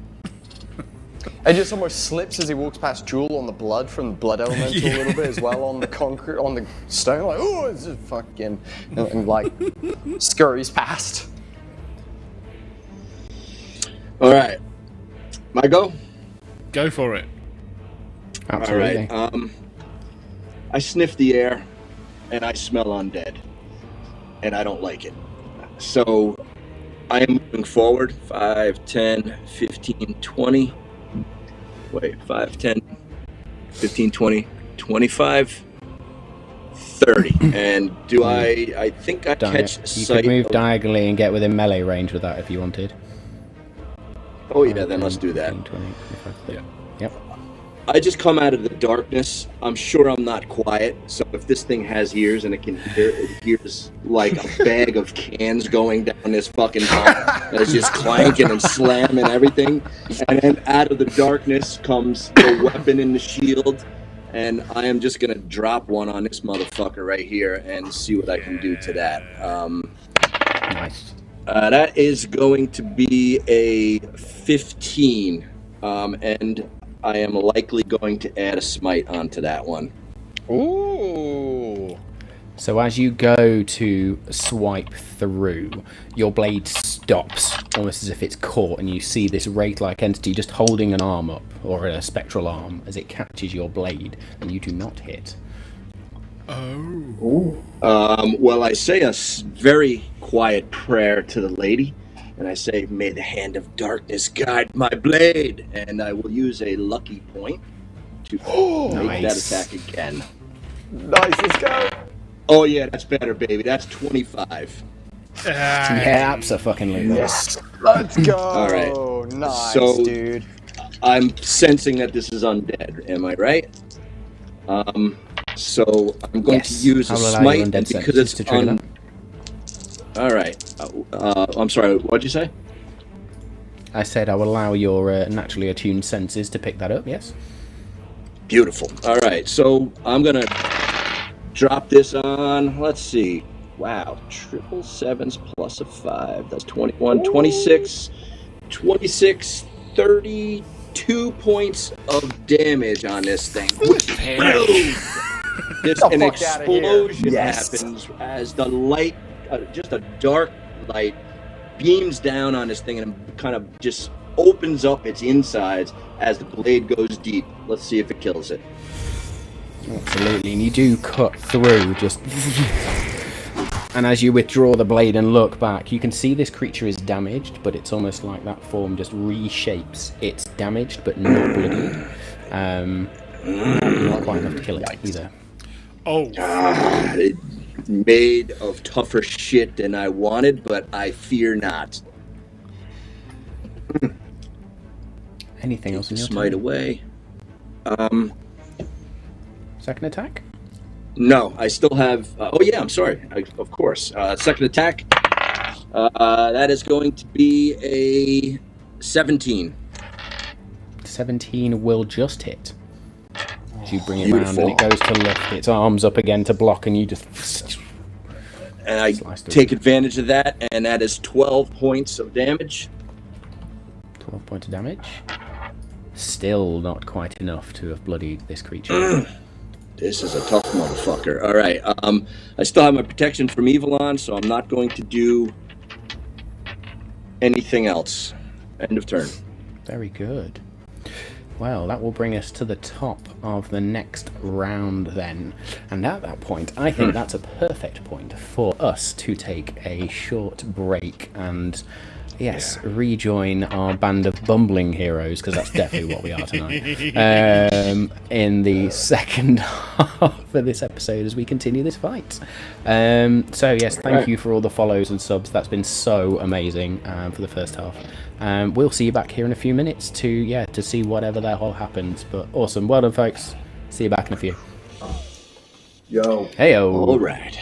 And just almost slips as he walks past Jewel on the blood from the blood elemental a little bit as well on the concrete, on the stone. Like, oh, it's just fucking, and like scurries past. All right, my go. Go for it. Absolutely. All right. I sniff the air, and I smell undead, and I don't like it. So I am moving forward. 5, 10, 15, 20. Wait, 5, 10, 15, 20, 25, 30. And do I think I catch You sight could move of... diagonally and get within melee range with that if you wanted. Oh yeah, then let's do that. 15, 20, 25, 30. Yeah. Yep. I just come out of the darkness. I'm sure I'm not quiet, so if this thing has ears and it can hear, it hears like a bag of cans going down this fucking tunnel. It's just clanking and slamming everything. And then out of the darkness comes the weapon and the shield, and I am just gonna drop one on this motherfucker right here and see what I can do to that. Nice. That is going to be a 15, and I am likely going to add a smite onto that one. Ooh. So as you go to swipe through, your blade stops, almost as if it's caught, and you see this wraith-like entity just holding an arm up, or a spectral arm, as it catches your blade, and you do not hit. Oh. Well, I say a very quiet prayer to the lady, and I say, may the hand of darkness guide my blade, and I will use a lucky point to make Nice. that attack again. Nice, let's go. Oh yeah, that's better, baby. That's 25. Yeah, abso-fucking-lutely. Yes. Let's go. All right. Nice, So- dude. I'm sensing that this is undead. Am I right? So I'm going Yes. to use a I'll allow smite, your undead and because senses it's to trigger them. All right. I'm sorry. What'd you say? I said I will allow your naturally attuned senses to pick that up, yes? Beautiful. All right. So I'm gonna drop this on. Let's see. Wow. Triple sevens plus a 5. That's 21, 26, 26, 32 points of damage on this thing. Just an fuck outta here. explosion Yes. happens as the light, just a dark light, beams down on this thing and kind of just opens up its insides as the blade goes deep. Let's see if it kills it. Absolutely, and you do cut through, just And as you withdraw the blade and look back, you can see this creature is damaged, but it's almost like that form just reshapes. It's damaged, but not bloodied. Not quite enough to kill it either. Oh. It made of tougher shit than I wanted, but I fear not. Anything else in your Smite turn? away. Second attack? No, I still have... I'm sorry. Of course. Second attack. That is going to be a 17. 17 will just hit. As you bring it Beautiful. round and it goes to lift its arms up again to block, and you just... And I Sliced through. take advantage of that, and that is 12 points of damage. 12 points of damage. Still not quite enough to have bloodied this creature. This is a tough motherfucker. All right. I still have my protection from evil on, so I'm not going to do anything else. End of turn. Very good. Well, that will bring us to the top of the next round then. And at that point, I think that's a perfect point for us to take a short break and, yes, rejoin our band of bumbling heroes, because that's definitely what we are tonight, in the second half of this episode as we continue this fight. So, yes, thank you for all the follows and subs. That's been so amazing for the first half. We'll see you back here in a few minutes to see whatever the hell happens. But awesome. Well done, folks. See you back in a few. Yo. Heyo. All right.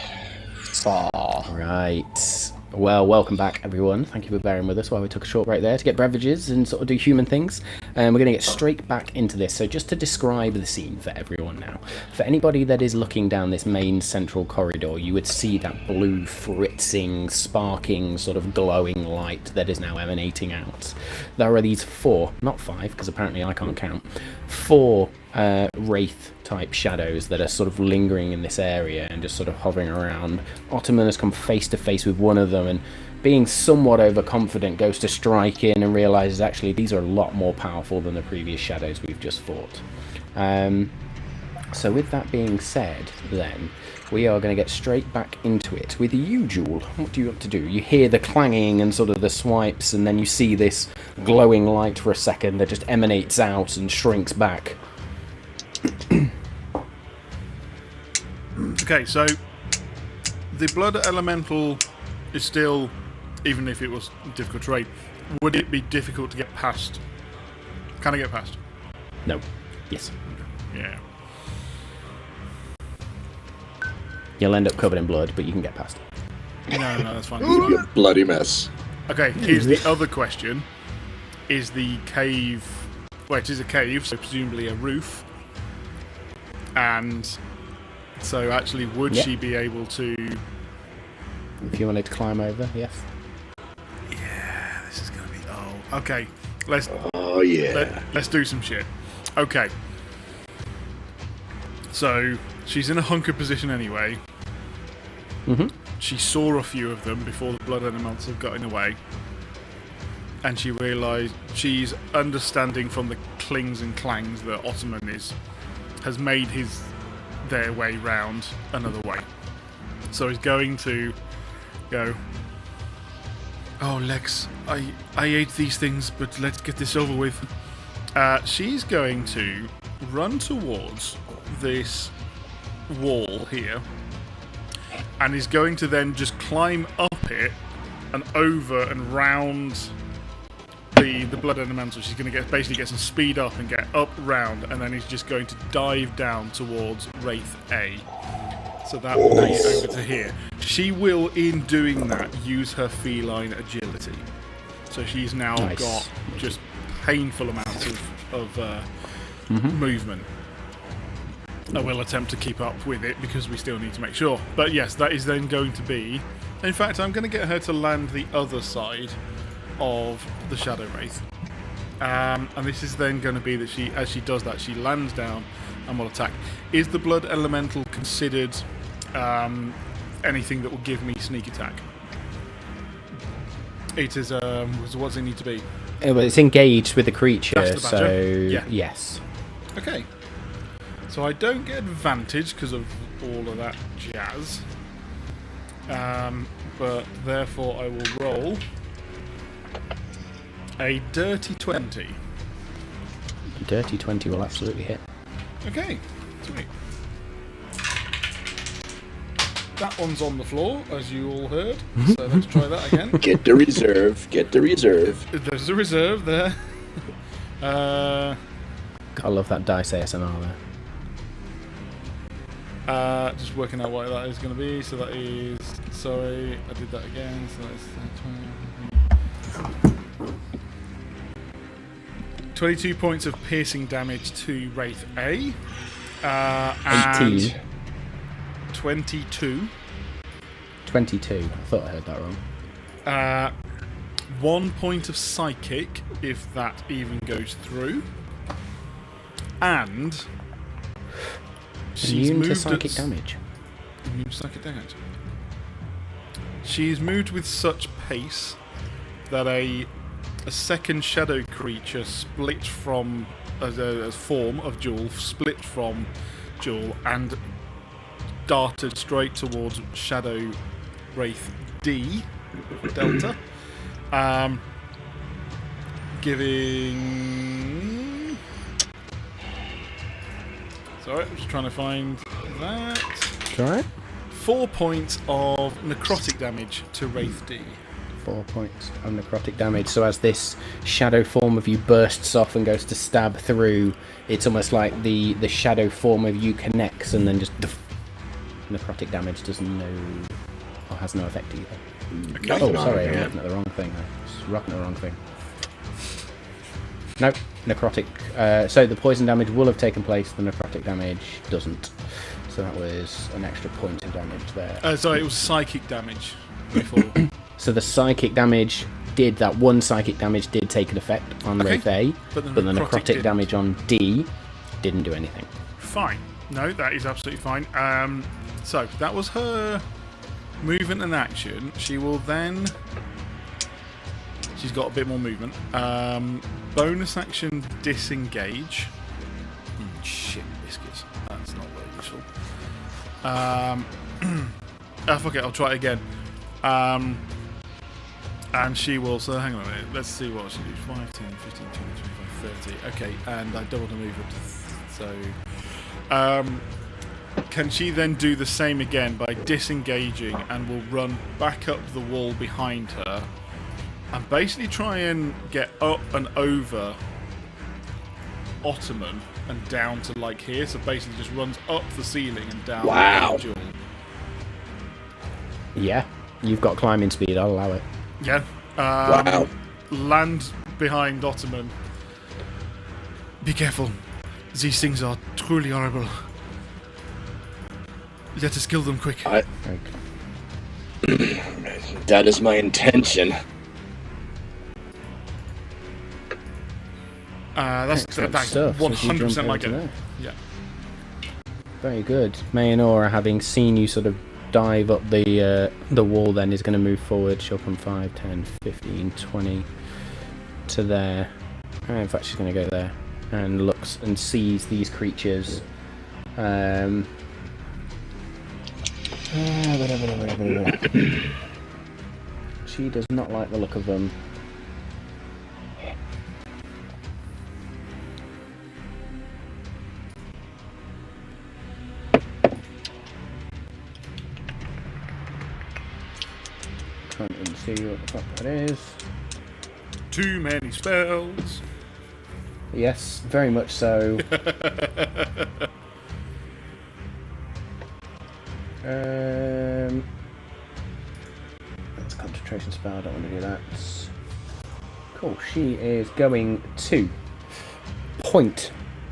Right. Well, welcome back, everyone. Thank you for bearing with us while we took a short break there to get beverages and sort of do human things. We're going to get straight back into this. So just to describe the scene for everyone now. For anybody that is looking down this main central corridor, you would see that blue, fritzing, sparking, sort of glowing light that is now emanating out. There are these 4, not 5, because apparently I can't count, 4 wraith type shadows that are sort of lingering in this area and just sort of hovering around. Ottoman has come face to face with one of them, and being somewhat overconfident goes to strike in and realizes actually these are a lot more powerful than the previous shadows we've just fought. So with that being said, then we are going to get straight back into it with you, Jewel. What do you want to do? You hear the clanging and sort of the swipes, and then you see this glowing light for a second that just emanates out and shrinks back. Okay, so the blood elemental is still, even if it was difficult to raid, would it be difficult to get past? Can I get past? No. Yes. Yeah. You'll end up covered in blood, but you can get past it. No, that's fine. That's fine. Bloody mess. Okay, here's the other question. Is the cave... Well, it is a cave, so presumably a roof. And so actually, would she be able to... If you wanted to climb over, yes. Yeah, this is going to be... Oh, okay. Let's do some shit. Okay. So, she's in a hunker position anyway. Mm-hmm. She saw a few of them before the blood elementals have gotten away. And she realised she's understanding from the clings and clangs that Ottoman has made their way round another way. So he's going to go, "Oh, Lex, I ate these things, but let's get this over with." She's going to run towards this wall here, and is going to then just climb up it and over and round the blood elemental. She's going to basically get some speed up and get up round, and then he's just going to dive down towards Wraith A. So that will be over to here. She will, in doing that, use her feline agility. So she's now got just painful amounts of movement. I will attempt to keep up with it because we still need to make sure. But yes, that is then going to be... In fact, I'm going to get her to land the other side of the Shadow Wraith. And this is then going to be that as she does that, she lands down and will attack. Is the Blood Elemental considered anything that will give me sneak attack? It is, what does it need to be? Well, it's engaged with the creature, That's the badger? so yes. Okay. So I don't get advantage because of all of that jazz. But therefore I will roll a dirty 20. Dirty 20 will absolutely hit. Okay, sweet. That one's on the floor, as you all heard. So let's try that again. Get the reserve. Get the reserve. There's a reserve there. I love that dice ASMR there. Just working out what that is going to be. So that is... Sorry, I did that again. So that's 22 points of piercing damage to Wraith A. 18. 22. 22. I thought I heard that wrong. 1 point of psychic, if that even goes through. And she's Immune to moved psychic damage. Immune to psychic damage. She's moved with such pace that a second shadow creature split from a form of Jewel, split from Jewel, and darted straight towards Shadow Wraith D, Delta. Giving... Sorry, I'm just trying to find that. It's alright. 4 points of necrotic damage to Wraith D. 4 points of necrotic damage. So as this shadow form of you bursts off and goes to stab through, it's almost like the shadow form of you connects and then just... necrotic damage has no effect either. Okay. Oh, sorry, I'm looking at the wrong thing. I was rocking at the wrong thing. Nope, necrotic. So the poison damage will have taken place, the necrotic damage doesn't. So that was an extra point of damage there. Sorry, it was psychic damage before. So the psychic damage that one psychic damage did take an effect on Wraith A, but the necrotic damage on D didn't do anything. Fine. No, that is absolutely fine. So that was her movement and action. She will then... She's got a bit more movement. Bonus action disengage. Shit biscuits. That's not very useful. Fuck it, I'll try it again. And she will... So hang on a minute. Let's see what she do. 5, 10, 15, 20, 25, 30. Okay, and I doubled the movement. So... can she then do the same again by disengaging and will run back up the wall behind her and basically try and get up and over Ottoman and down to like here, so basically just runs up the ceiling and down. Wow. The Jewel. Yeah, you've got climbing speed, I'll allow it. Yeah. Wow. Land behind Ottoman. Be careful. These things are truly horrible. Let us kill them quick. That is my intention. That's stuff. 100% my go. Yeah. Very good. Mayanora, having seen you sort of dive up the wall, then is going to move forward. She'll come 5, 10, 15, 20 to there. In fact, she's going to go there and looks and sees these creatures. She does not like the look of them. Trying to see what the fuck that is. Too many spells. Yes, very much so. That's a concentration spell, I don't want to do that. Cool, she is going to point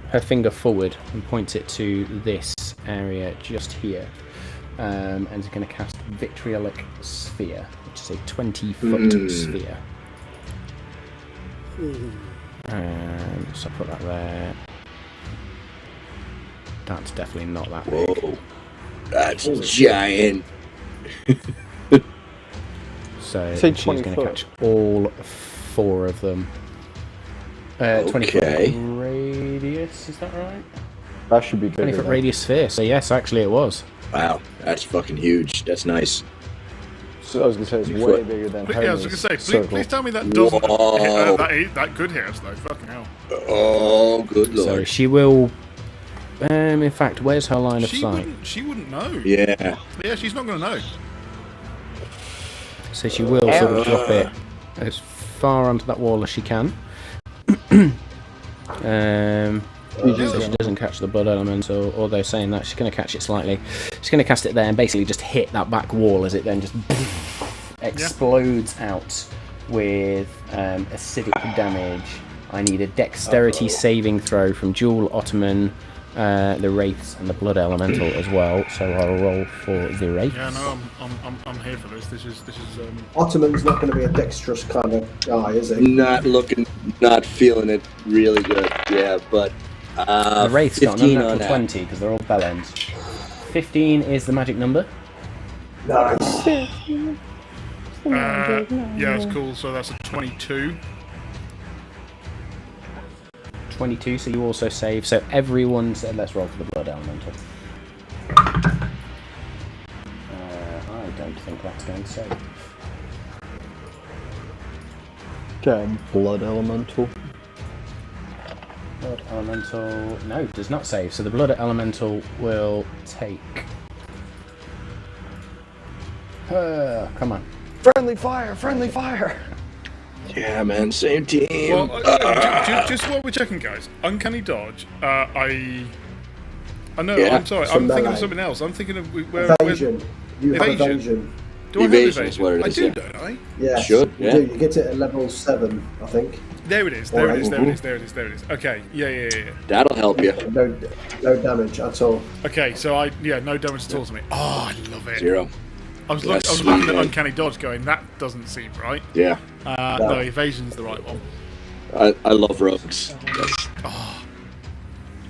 her finger forward and point it to this area just here. And is going to cast Vitriolic Sphere, which is a 20-foot sphere. So I'll put that there. That's definitely not that big. Whoa. That's giant. Say So she's 20 going to foot. catch all 4 of them. 20-foot radius, is that right? That should be bigger. 20-foot radius sphere. So yes, actually it was. Wow, that's fucking huge. That's nice. So I was gonna say it's way bigger than Yeah, I was Hermes. going to say, please tell me that doesn't hit, that could hit us though. Fucking hell. Oh, good So lord. she will. In fact, where's her line of sight? She wouldn't know. Yeah. Yeah, she's not going to know. So she will sort of drop it as far onto that wall as she can. So she doesn't catch the blood elemental, although saying that she's going to catch it slightly. She's going to cast it there and basically just hit that back wall as it then just explodes out with acidic damage. I need a dexterity saving throw from Jewel, Ottoman, the Wraiths, and the blood elemental as well. So I'll roll for the Wraiths. Yeah, no, I'm here for this. This is. Ottoman's not going to be a dexterous kind of guy, is he? Not feeling it really good. Yeah, but The Wraiths got an 15 unnatural on that. 20 because they're all bell ends. 15 is the magic number. Nice. Yeah, that's cool. So that's a 22. 22, so you also save. So everyone said, let's roll for the blood elemental. I don't think that's going to save. Okay, blood elemental. Blood elemental, no, does not save. So the blood elemental will take. Come on. Friendly fire! Friendly fire! Yeah, man, same team. Well, just while we're checking, guys, uncanny dodge. I know. Yeah, I'm sorry. some I'm thinking melee. of something else. I'm thinking of where. Evasion. You have Evasion. evasion. Do I have Evasion evasion? is what it I is, do, yeah. don't I? Yes, Should, you yeah. do. You get it at level 7, I think. There it is. There it is. There it is. There it is. There it is. Okay. Yeah. That'll help you. No damage at all. Okay. So no damage at all to me. Oh, I love it. 0. I was Yes, looking at man. uncanny dodge, going that doesn't seem right. Yeah. No, evasion's the right one. I love rogues.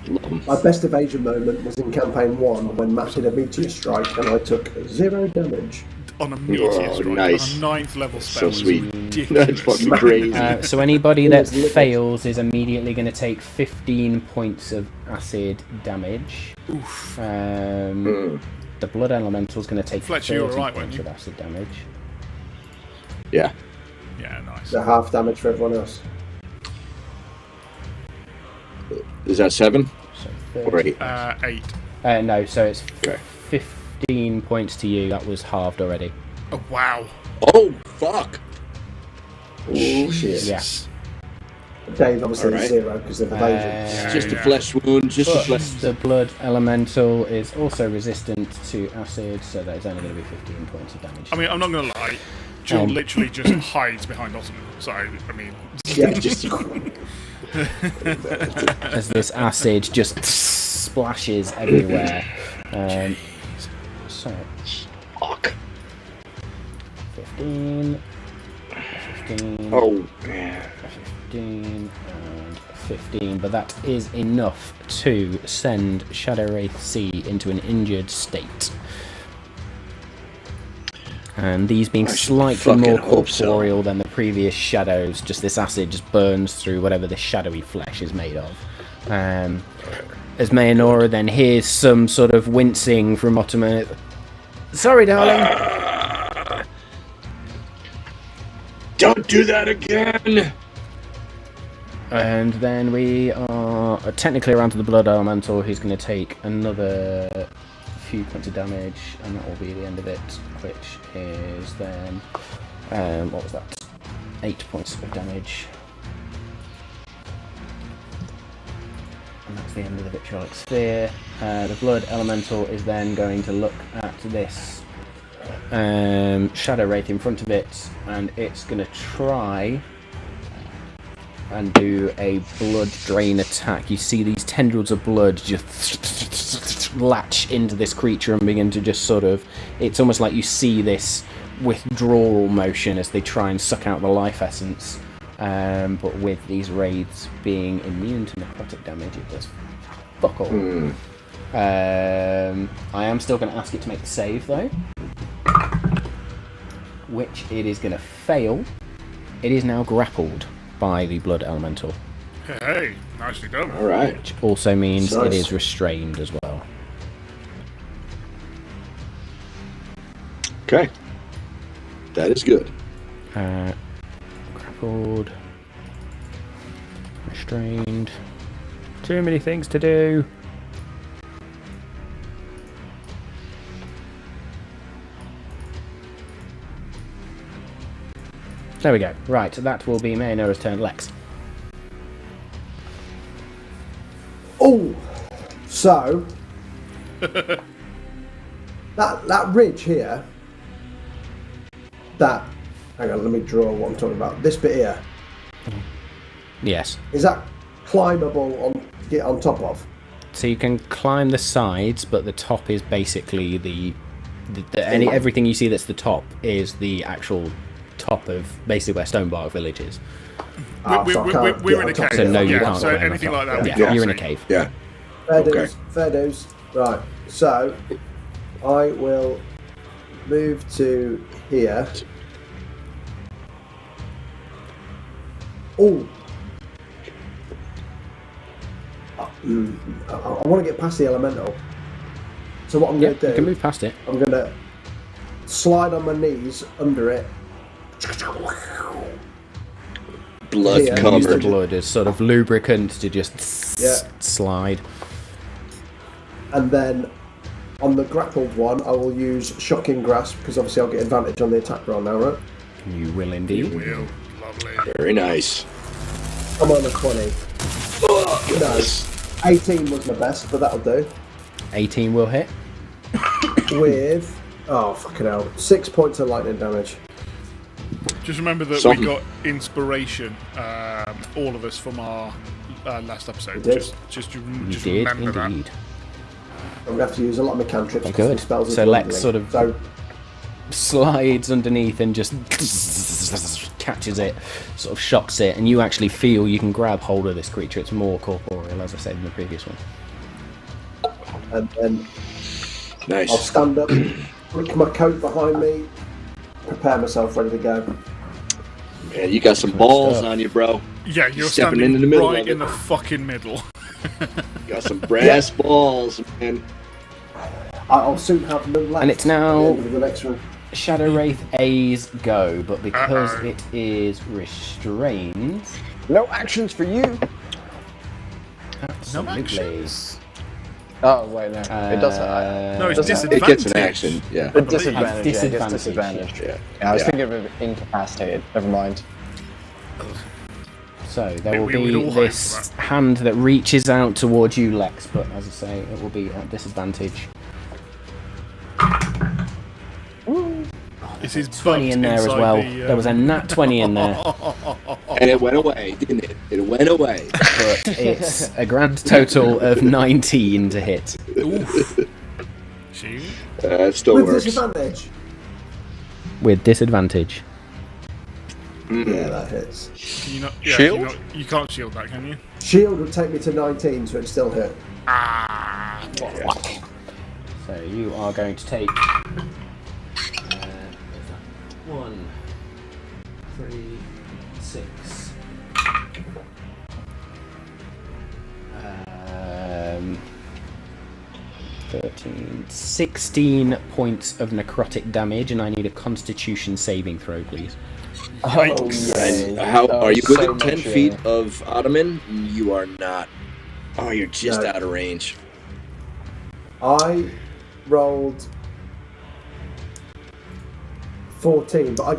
Love them. My best evasion moment was in campaign 1 when Matt did a meteor strike and I took 0 damage. On a meteor strike, nice. on a 9th level spell. So sweet. Ridiculous. That's fucking crazy. So anybody that It was fails is immediately going to take 15 points of acid damage. Oof. The blood elemental is going to take Fletcher, you were 30 right, weren't points you? of acid damage. Yeah. Yeah, nice. So half damage for everyone else. Is that 7 So or 8? 8. no, so it's Okay. 15 points to you. That was halved already. Oh wow. Oh, fuck. Oh shit. Yeah. Dave obviously Alright. 0 because of evasion. Just a flesh wound. Just a But flesh. the blood elemental is also resistant to acid, so that is only going to be 15 points of damage. I mean, I'm not gonna lie. Jill literally just hides behind Ottoman. So I mean, Yeah. Just as this acid just splashes everywhere. So, fuck. 15, 15, Oh, man. 15, and 15, but that is enough to send Shadow Wraith C into an injured state. And these being slightly fucking more hope so. corporeal than the previous shadows, just this acid just burns through whatever this shadowy flesh is made of. As Mayanora then hears some sort of wincing from Ottoman. Sorry, darling. Don't do that again. And then we are technically around to the blood elemental, who's going to take another few points of damage, and that will be the end of it, which is then what was that? 8 points of damage. And that's the end of the vitriolic sphere. The blood elemental is then going to look at this shadow wraith in front of it, and it's going to try and do a blood drain attack. You see these tendrils of blood just latch into this creature and begin to just sort of, it's almost like you see this withdrawal motion as they try and suck out the life essence. But with these wraiths being immune to necrotic damage, it does fuck all. I am still going to ask it to make the save though, which it is going to fail. It is now grappled by the blood elemental, hey, nicely done. All right. which also means Nice. it is restrained as well. Okay. That is good. Grappled. Restrained. Too many things to do. There we go. Right, that will be Mayanora's turn. Lex. Oh, so that ridge here. That. Hang on, let me draw what I'm talking about. This bit here. Yes. Is that climbable to get on top of? So you can climb the sides, but the top is basically everything you see that's the top is the actual top of basically where Stonebark village is. We're in a cave. So no, you can't. So anything like that. Yeah, you're in a cave. Yeah. Fair dues. Right, so I will move to here. Oh, I want to get past the elemental. So what I'm going to do? You can move past it. I'm going to slide on my knees under it. Blood Yeah. Use the covered. blood as sort of lubricant to just slide. And then on the grappled one, I will use Shocking Grasp because obviously I'll get advantage on the attack roll now, right? You will indeed. Will. Lovely. Very nice. I'm on a 20. No, 18 was my best, but that'll do. 18 will hit. With, oh fucking hell, 6 points of lightning damage. Just remember that Something. we got inspiration, all of us, from our last episode. We did. Just You did remember that. indeed. I'm going to have to use a lot of my cantrips. because Good. these spells are So Lex dwindling. sort of So, slides underneath and just catches it, sort of shocks it, and you actually feel you can grab hold of this creature. It's more corporeal, as I said in the previous one. and then I'll Nice. stand up, flick my coat behind me, prepare myself ready to go. Man, you got some balls stuff. on you, bro. Yeah, you're Stepping standing into the middle right of in it. the fucking middle. You got some brass balls, man. I'll soon have none left. And it's at the now end of the next one. Shadow Wraith A's go, but because Uh-oh. it is restrained, No actions for you. absolutely. Oh wait, no, it doesn't. No, it's doesn't- disadvantage. It gets an action. Yeah. The disadvantage. Yeah, Disadvantage. just disadvantage. Yeah. Yeah, I was Yeah. thinking of incapacitated. Never mind. So there will We would be all hope this for hand that reaches out towards you, Lex, but as I say, it will be at disadvantage. It's his 20 butt in there as inside well. the, There was a nat 20 in there, And it went away, didn't it? It went away. but it's a grand total of 19 to hit. Shoot. It still With works. disadvantage. With disadvantage. Yeah, that hits. Can you not? Yeah, Shield? You can't shield that, can you? Shield would take me to 19, so it'd still hit. Ah. So you are going to take 1, 3, 6. 13, 16 points of necrotic damage, and I need a Constitution saving throw, please. Yikes. And how Oh, are you so within 10 much, feet of Ottoman? You are not. Oh, you're just No. out of range. I rolled 14, but I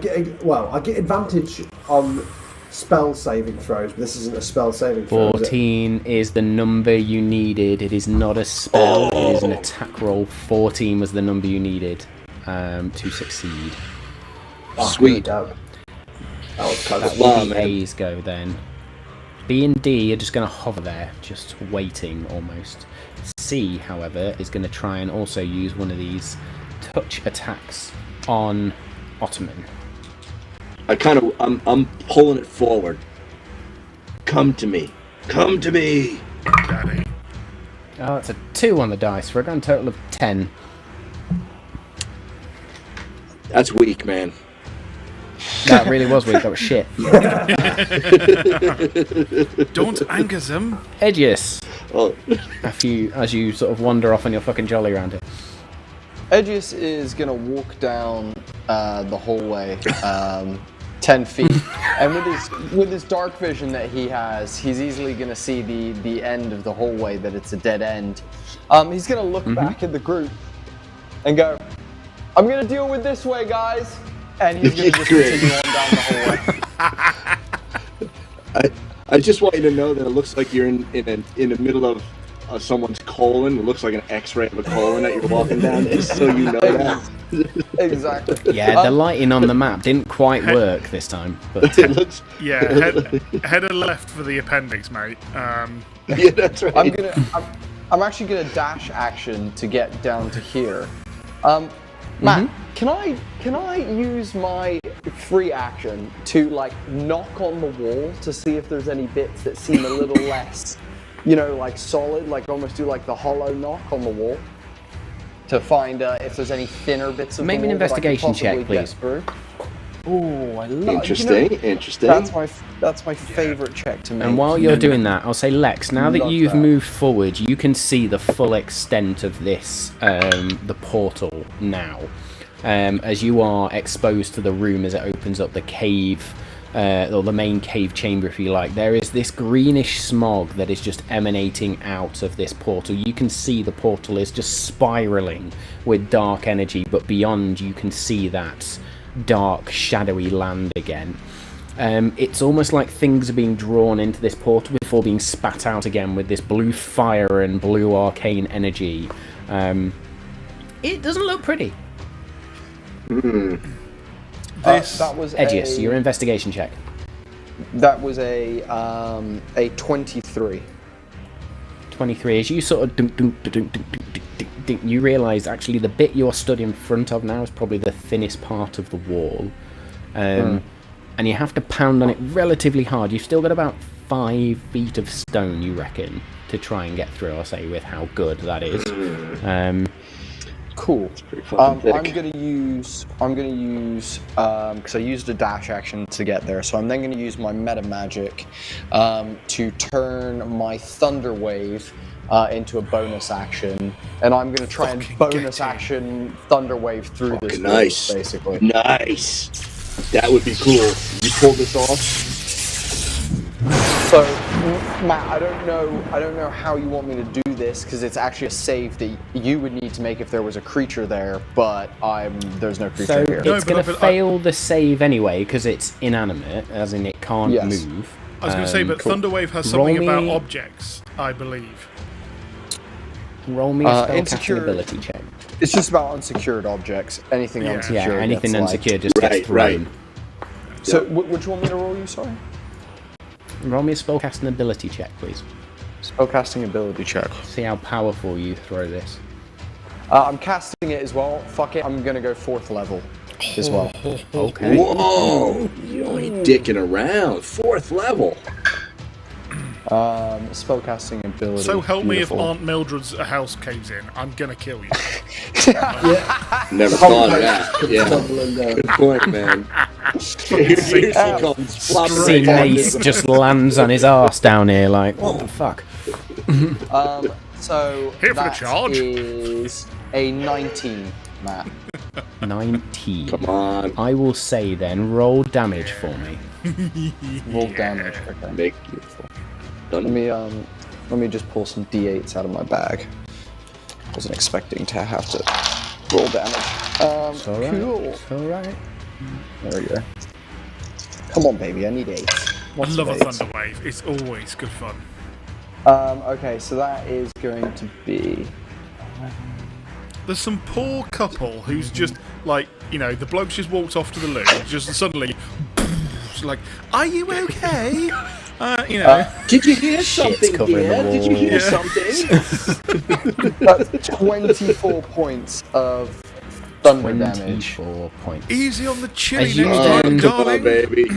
get advantage on spell saving throws, but this isn't a spell saving throw. Is it? 14 is the number you needed. It is not a spell, it is an attack roll. 14 was the number you needed to succeed. Oh, Sweet. no doubt. That was close. That Wow, will be man. A's go then. B and D are just going to hover there, just waiting almost. C, however, is going to try and also use one of these touch attacks on Ottoman. I'm pulling it forward. Come to me. Come to me. Daddy. Oh, it's a 2 on the dice for a grand total of 10. That's weak, man. That really was weak, that was shit. Don't anger them. Edgius, Oh, as you sort of wander off on your fucking jolly around it. Edgius is gonna walk down the hallway 10 feet. And with his dark vision that he has, he's easily going to see the end of the hallway, that it's a dead end. He's going to look back at the group and go, I'm going to deal with this way, guys. And he's going to just continue on down the hallway. I just want you to know that it looks like you're in the middle of someone's colon. It looks like an X-ray of a colon that you're walking down, just so you know that. Exactly. Yeah, the lighting on the map didn't quite work this time. But It looks, Head a left for the appendix, mate. yeah, that's right. I'm actually gonna dash action to get down to here. Matt, can I use my free action to like knock on the wall to see if there's any bits that seem a little less, like solid, like almost do like the hollow knock on the wall to find if there's any thinner bits of make the me an wall that I can investigation check, possibly get please. through? Ooh, I love Interesting. That's my favorite check to make. And while you're doing that, I'll say, Lex, now that Love you've that. moved forward, you can see the full extent of this, the portal now. As you are exposed to the room as it opens up the cave, or the main cave chamber, if you like, there is this greenish smog that is just emanating out of this portal. You can see the portal is just spiraling with dark energy, but beyond you can see that dark, shadowy land again. It's almost like things are being drawn into this portal before being spat out again with this blue fire and blue arcane energy. It doesn't look pretty. That was Edgius, your investigation check. That was a 23. 23. As you sort of dunk, you realise actually the bit you're stood in front of now is probably the thinnest part of the wall. And you have to pound on it relatively hard. You've still got about 5 feet of stone, you reckon, to try and get through, I'll say, with how good that is. Cool. I'm gonna use because I used a dash action to get there, so I'm then gonna use my meta magic to turn my thunder wave into a bonus action, and I'm gonna try and bonus action thunder wave through this wall, Nice. basically. Nice. That would be cool. You pull this off. So, Matt, I don't know how you want me to do this, because it's actually a save that you would need to make if there was a creature there, but there's no creature So here. it's going to fail the save anyway, because it's inanimate, as in it can't Yes. move. I was going to say, but cool. Thunderwave has something Roll about me- objects, I believe. Roll me a spellcasting insecure- ability check. It's just about unsecured objects. Anything Yeah. unsecured. Yeah, anything gets, unsecured just Right, gets thrown. So, which one me to roll you, sorry? Roll me a spellcasting ability check, please. Spellcasting ability check. See how powerful you throw this. I'm casting it as well. Fuck it, I'm gonna go 4th level as well. Okay. Whoa! You ain't dicking around. 4th level. Spellcasting ability. So help me if Beautiful. Aunt Mildred's house caves in. I'm going to kill you. Never thought of that. Yeah. Tumbling down. Good point, man. Here she comes. flopping See right down. Mace just lands on his arse down here like, what the fuck? So Here for the that charge. is a 19, Matt. 19. Come on. I will say then, roll damage for me. Roll damage. Okay. Make Let me just pull some d8s out of my bag. Wasn't expecting to have to roll damage. It's alright. Cool. It's alright. There we go. Come on, baby. I need 8. I love a Thunderwave. It's always good fun. Okay, so that is going to be. There's some poor couple who's just like, the bloke's just walked off to the loo, just suddenly, it's like, are you okay? Did you hear something covering the here? Did you wall. hear something? That's 24 points of thunder damage. 24 points. Easy on the chili As you next then- time, Come on, darling. baby.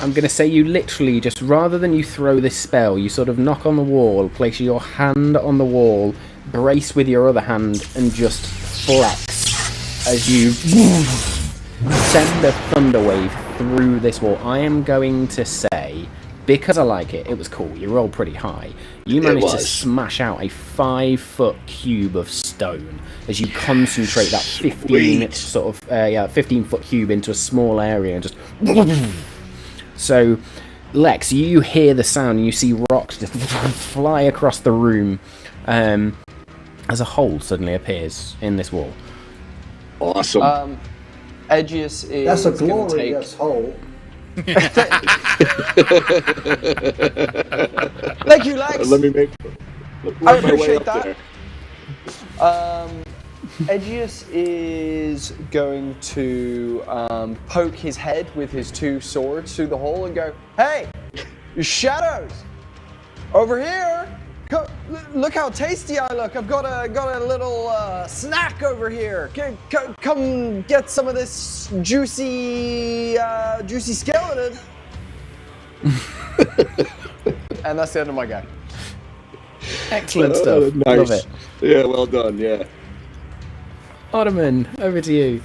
I'm going to say you literally just, rather than you throw this spell, you sort of knock on the wall, place your hand on the wall, brace with your other hand, and just flex as you send a thunder wave through this wall. I am going to say, because I like it, it was cool. You rolled pretty high. You managed to was. smash out a 5-foot cube of stone stone as you concentrate that 15-foot cube into a small area and just. So, Lex, you hear the sound and you see rocks just fly across the room as a hole suddenly appears in this wall. Awesome. Edgius is. That's a gonna glorious hole. Thank you, Lex. Let me make. I appreciate that. Edgius is going to poke his head with his two swords through the hole and go, "Hey, shadows, over here! Look how tasty I look! I've got a little snack over here. Come get some of this juicy skeleton." And that's the end of my game. Excellent stuff. Nice. Love it. Yeah, well done. Yeah. Ottoman, over to you.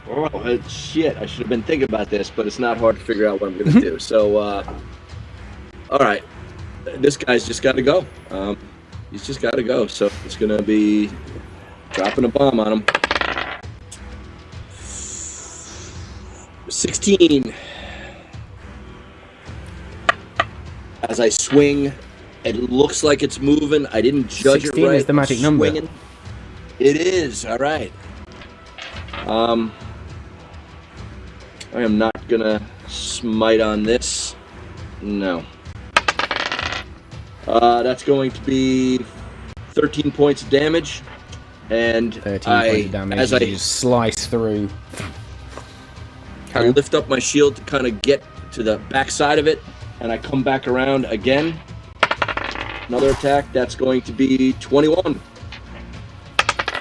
Oh, shit. I should have been thinking about this, but it's not hard to figure out what I'm going to do. So, all right. This guy's just got to go. He's just got to go. So it's going to be dropping a bomb on him. 16. As I swing, it looks like it's moving. I didn't judge it 16 right. is the magic number. Swinging. It is. All right. I am not gonna smite on this. No. That's going to be 13 points of damage, and 13 points of damage as you slice through. I lift up my shield to kind of get to the back side of it, and I come back around again. Another attack. That's going to be 21.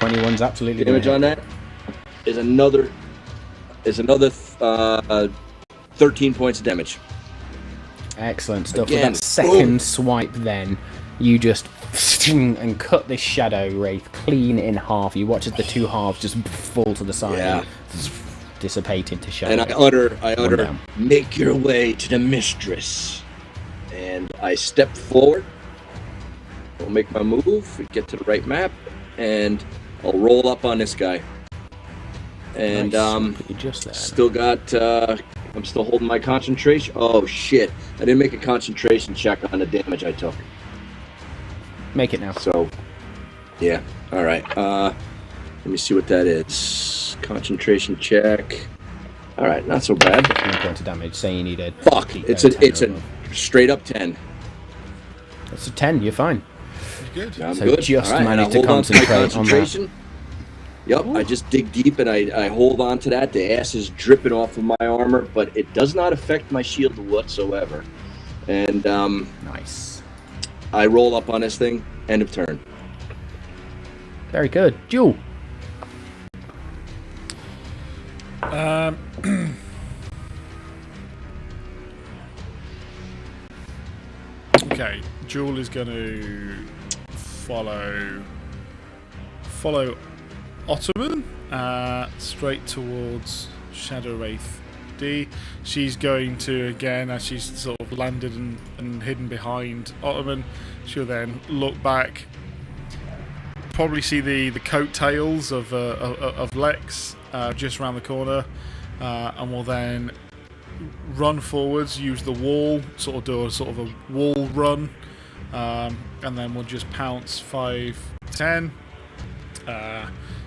21's absolutely damage on that. Is another 13 points of damage. Excellent stuff. Again, With that second swipe, then you just and cut this shadow wraith clean in half. You watch as the two halves just fall to the side, and dissipate into shadow. And I utter, make your way to the mistress. And I step forward. I'll make my move, get to the right map, and I'll roll up on this guy. And just there. Still got I'm still holding my concentration. Oh shit. I didn't make a concentration check on the damage I took. Make it now. So yeah. Alright. Let me see what that is. Concentration check. Alright, not so bad. 1 point of damage, say you need a fuck. It's a straight up 10. That's a 10, you're fine. You're good. I'm so good. just right, managed to concentrate on that. Yep, I just dig deep and I hold on to that. The ass is dripping off of my armor, but it does not affect my shield whatsoever. And nice. I roll up on this thing. End of turn. Very good. Jewel. Okay, Jewel is going to follow Ottoman straight towards Shadow Wraith D. She's going to, again, as she's sort of landed and hidden behind Ottoman, she'll then look back, probably see the coattails of Lex just around the corner, and will then run forwards, use the wall, sort of do a sort of a wall run, and then we'll just pounce 5, 10.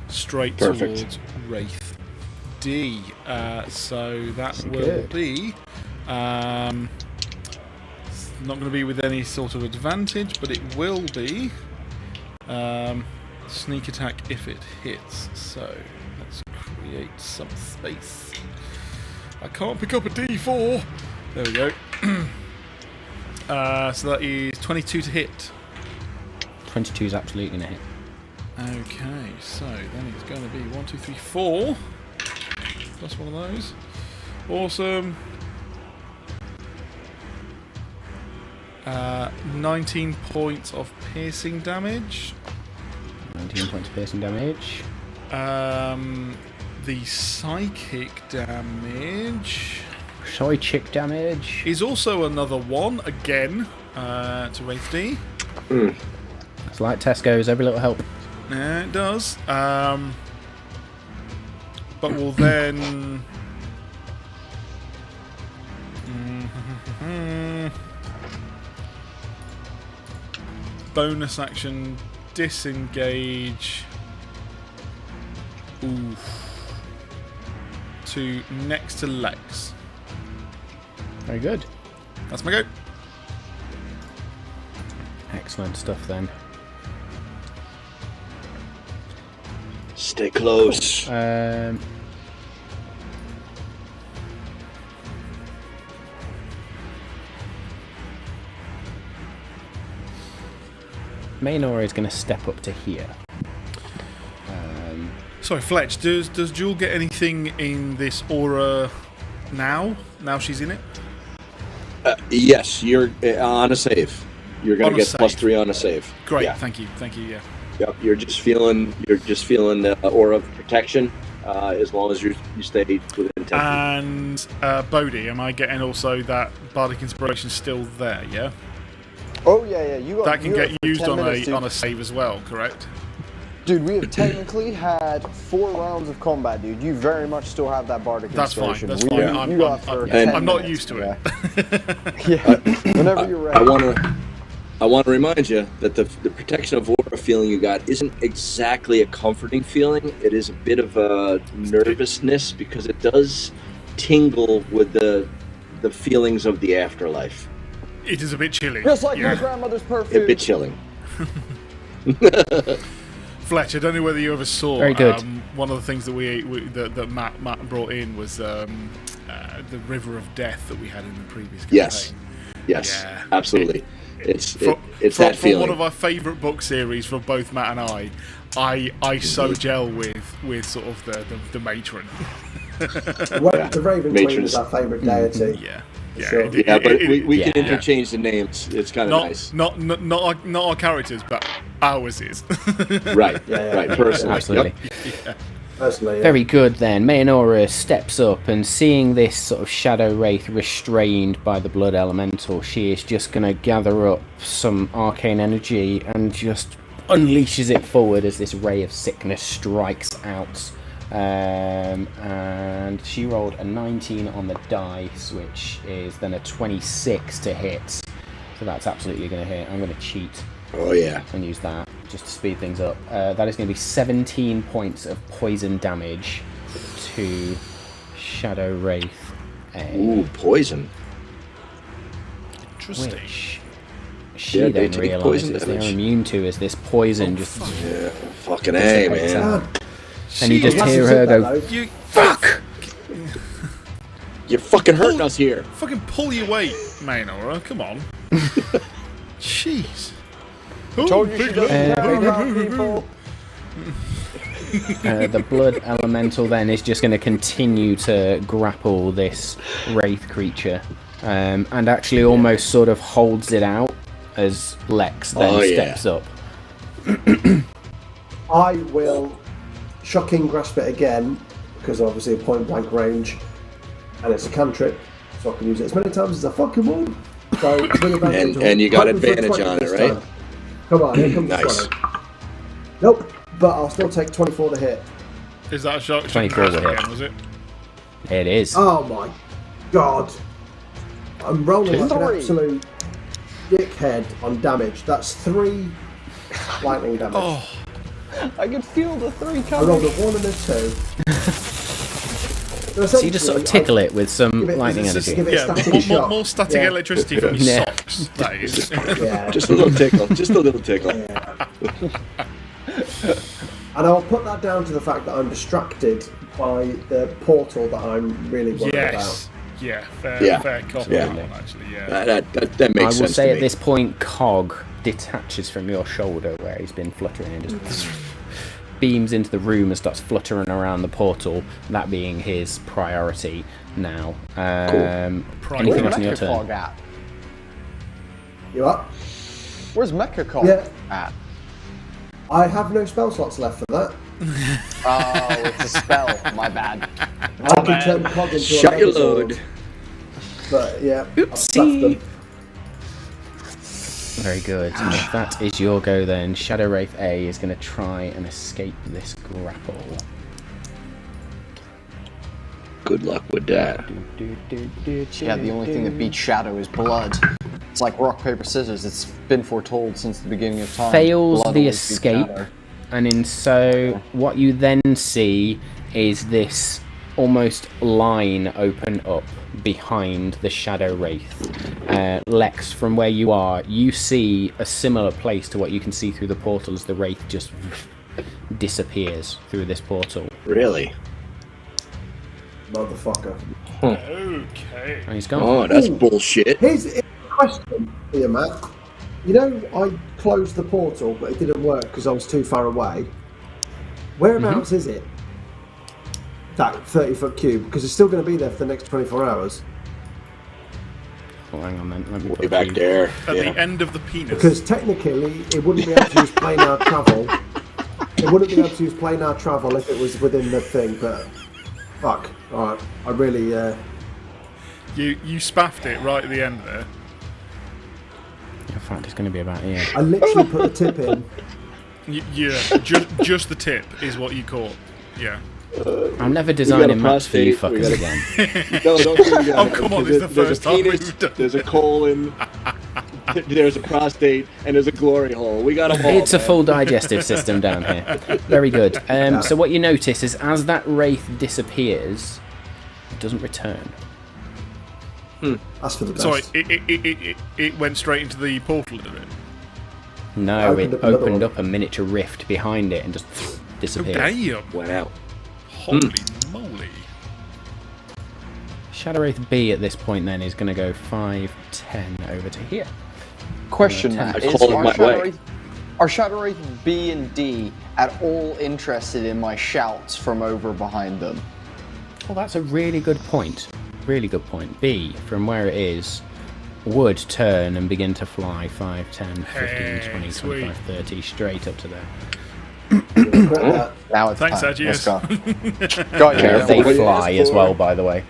Straight towards Wraith D. So that will be not going to be with any sort of advantage, but it will be sneak attack if it hits. So let's create some space. I can't pick up a D4. There we go. So that is 22 to hit. 22 is absolutely going to hit. Okay, so then it's going to be 1, 2, 3, 4. Plus one of those. Awesome. 19 points of piercing damage. 19 points of piercing damage. The psychic damage Psychic damage is also another 1 again to Wraith D. It's like Tesco's, every little help. Yeah, it does. But we'll then... bonus action, disengage. To next to Lex. Very good. That's my go. Excellent stuff then. Stay close. Maynora is going to step up to here. Sorry, Fletch, does Jewel get anything in this aura now? Now she's in it? Yes, you're on a save. You're going to get save. +3 on a save. Great, Yeah. thank you, yeah. Yep, you're just feeling the aura of protection as long as you stay within 10 feet. And Bodhi, am I getting also that Bardic Inspiration still there, yeah? Oh yeah. You got That can you get have for used 10 on minutes, a save as well, correct? Dude, we have technically had 4 rounds of combat, dude. You very much still have that bardic That's fine, inspiration. that's We- fine. you got for I'm 10 not minutes, used to it. Yeah. Whenever you're ready. I want to remind you that the protection of aura feeling you got isn't exactly a comforting feeling. It is a bit of a nervousness because it does tingle with the feelings of the afterlife. It is a bit chilly. Just like yeah. my grandmother's perfume. A bit chilling. Fletch, I don't know whether you ever saw. Very good. One of the things that that Matt brought in was the River of Death that we had in the previous campaign. Yes, Yeah. Absolutely. It's From that feeling. one of our favourite book series for both Matt and I so gel with sort of the matron. Well, the Raven Queen is our favourite deity. Yeah. Sure. Yeah, but we can Yeah. interchange the names. It's kind of nice. Not our characters, but ours is. Right, Yeah. right. Personally, Absolutely. Yep. Personally, yeah. Very good then. Maynora steps up and seeing this sort of shadow wraith restrained by the blood elemental, she is just going to gather up some arcane energy and just unleashes it forward as this ray of sickness strikes out. And she rolled a 19 on the dice, which is then a 26 to hit. So that's absolutely going to hit. I'm going to cheat Oh yeah. and use that just to speed things up. That is going to be 17 points of poison damage to Shadow Wraith A, Ooh, poison. Interesting. which she Yeah, they then take poison realises they're damage. immune to as this poison just Yeah. Fucking A, dissipates man. out. And you just She hear hasn't her said that, go, though. You "Fuck!" You're fucking hurting us here. fucking pull your weight, Maynora. Come on. Jeez. Told you she doesn't care about people. The blood elemental then is just going to continue to grapple this wraith creature, and actually almost sort of holds it out as Lex then steps up. I will shocking grasp it again, because obviously a point blank range, and it's a cantrip, so I can use it as many times as I fucking want. So with advantage, And you got hoping for advantage 20 on it, this right? time. Come on, here comes Nice. the 20. Nope, but I'll still take 24 to hit. Is that a shot? 24 will hit. Again, was it? It is. Oh my god. I'm rolling like an 3. absolute dickhead on damage. That's 3 lightning damage. Oh, I can feel the 3 I rolled a coming. 1 and a 2. So you just sort of tickle it with some Give it- lightning just energy. give it a yeah. static More, shock. more static Yeah. electricity from your Yeah. socks. That is. Yeah. Just a little tickle. Just a little tickle. And I'll put that down to the fact that I'm distracted by the portal that I'm really worried Yes. Yeah. Yeah. Fair cop. Yeah. on that one, actually. Yeah. That I makes will sense say to at me. this point, Cog detaches from your shoulder where he's been fluttering and just beams into the room and starts fluttering around the portal, that being his priority now. Anything Where's else on your Mecha turn? Cog at? about. You up? Where's Mecha Cog Yeah. at? I have no spell slots left for that. Oh, it's a spell. My bad. I can turn the cog into Shut a your megazord, load. But yeah, I've Oopsie. stuffed them. Very good. If that is your go, then Shadow Wraith A is going to try and escape this grapple. Good luck with that. Yeah, the only thing that beats Shadow is blood. It's like rock, paper, scissors. It's been foretold since the beginning of time. Fails Blood the always beats escape, Shadow. and in so what you then see is this almost line open up behind the Shadow Wraith. Lex, from where you are, you see a similar place to what you can see through the portal as the Wraith just disappears through this portal. Really? Motherfucker. Okay. And he's gone. Oh, that's bullshit. Here's a question here, Matt. You know, I closed the portal, but it didn't work because I was too far away. Whereabouts is it? That 30-foot cube, because it's still going to be there for the next 24 hours. Oh, hang on then. Let me Way put back the- there. At Yeah. the end of the penis. Because technically, it wouldn't be able to use planar travel. It wouldn't be able to use planar travel if it was within the thing, but fuck. Alright, I really, You spaffed it right at the end there. In fact, it's going to be about here. I literally put the tip in. Yeah, just the tip is what you caught. Yeah. I'm never We got designing a maps for you prostate, we fuckers got again. No, don't do it again. Oh, come on, this is the There's first a time penis, we've done there's a colon, there's a prostate, and there's a glory hole. We got them all. It's a full digestive system down here. Very good. So what you notice is as that Wraith disappears, it doesn't return. That's for the best. Sorry, it went straight into the portal, did it? No, Opened it up another opened one. up a miniature rift behind it and just Oh, disappeared. damn. Went out. Holy moly. Shadow Wraith B at this point then is going to go 5, 10 over to here. Question, I Matt, call it my way. are Shadow Wraith B and D at all interested in my shouts from over behind them? Well, that's a really good point. Really good point. B, from where it is, would turn and begin to fly 5, 10, 15, Hey, 20, sweet. 25, 30, straight up to there. Now it's Thanks, time. Ed, Let's yes. go. Got you. They what you fly asked as for. well, by the way.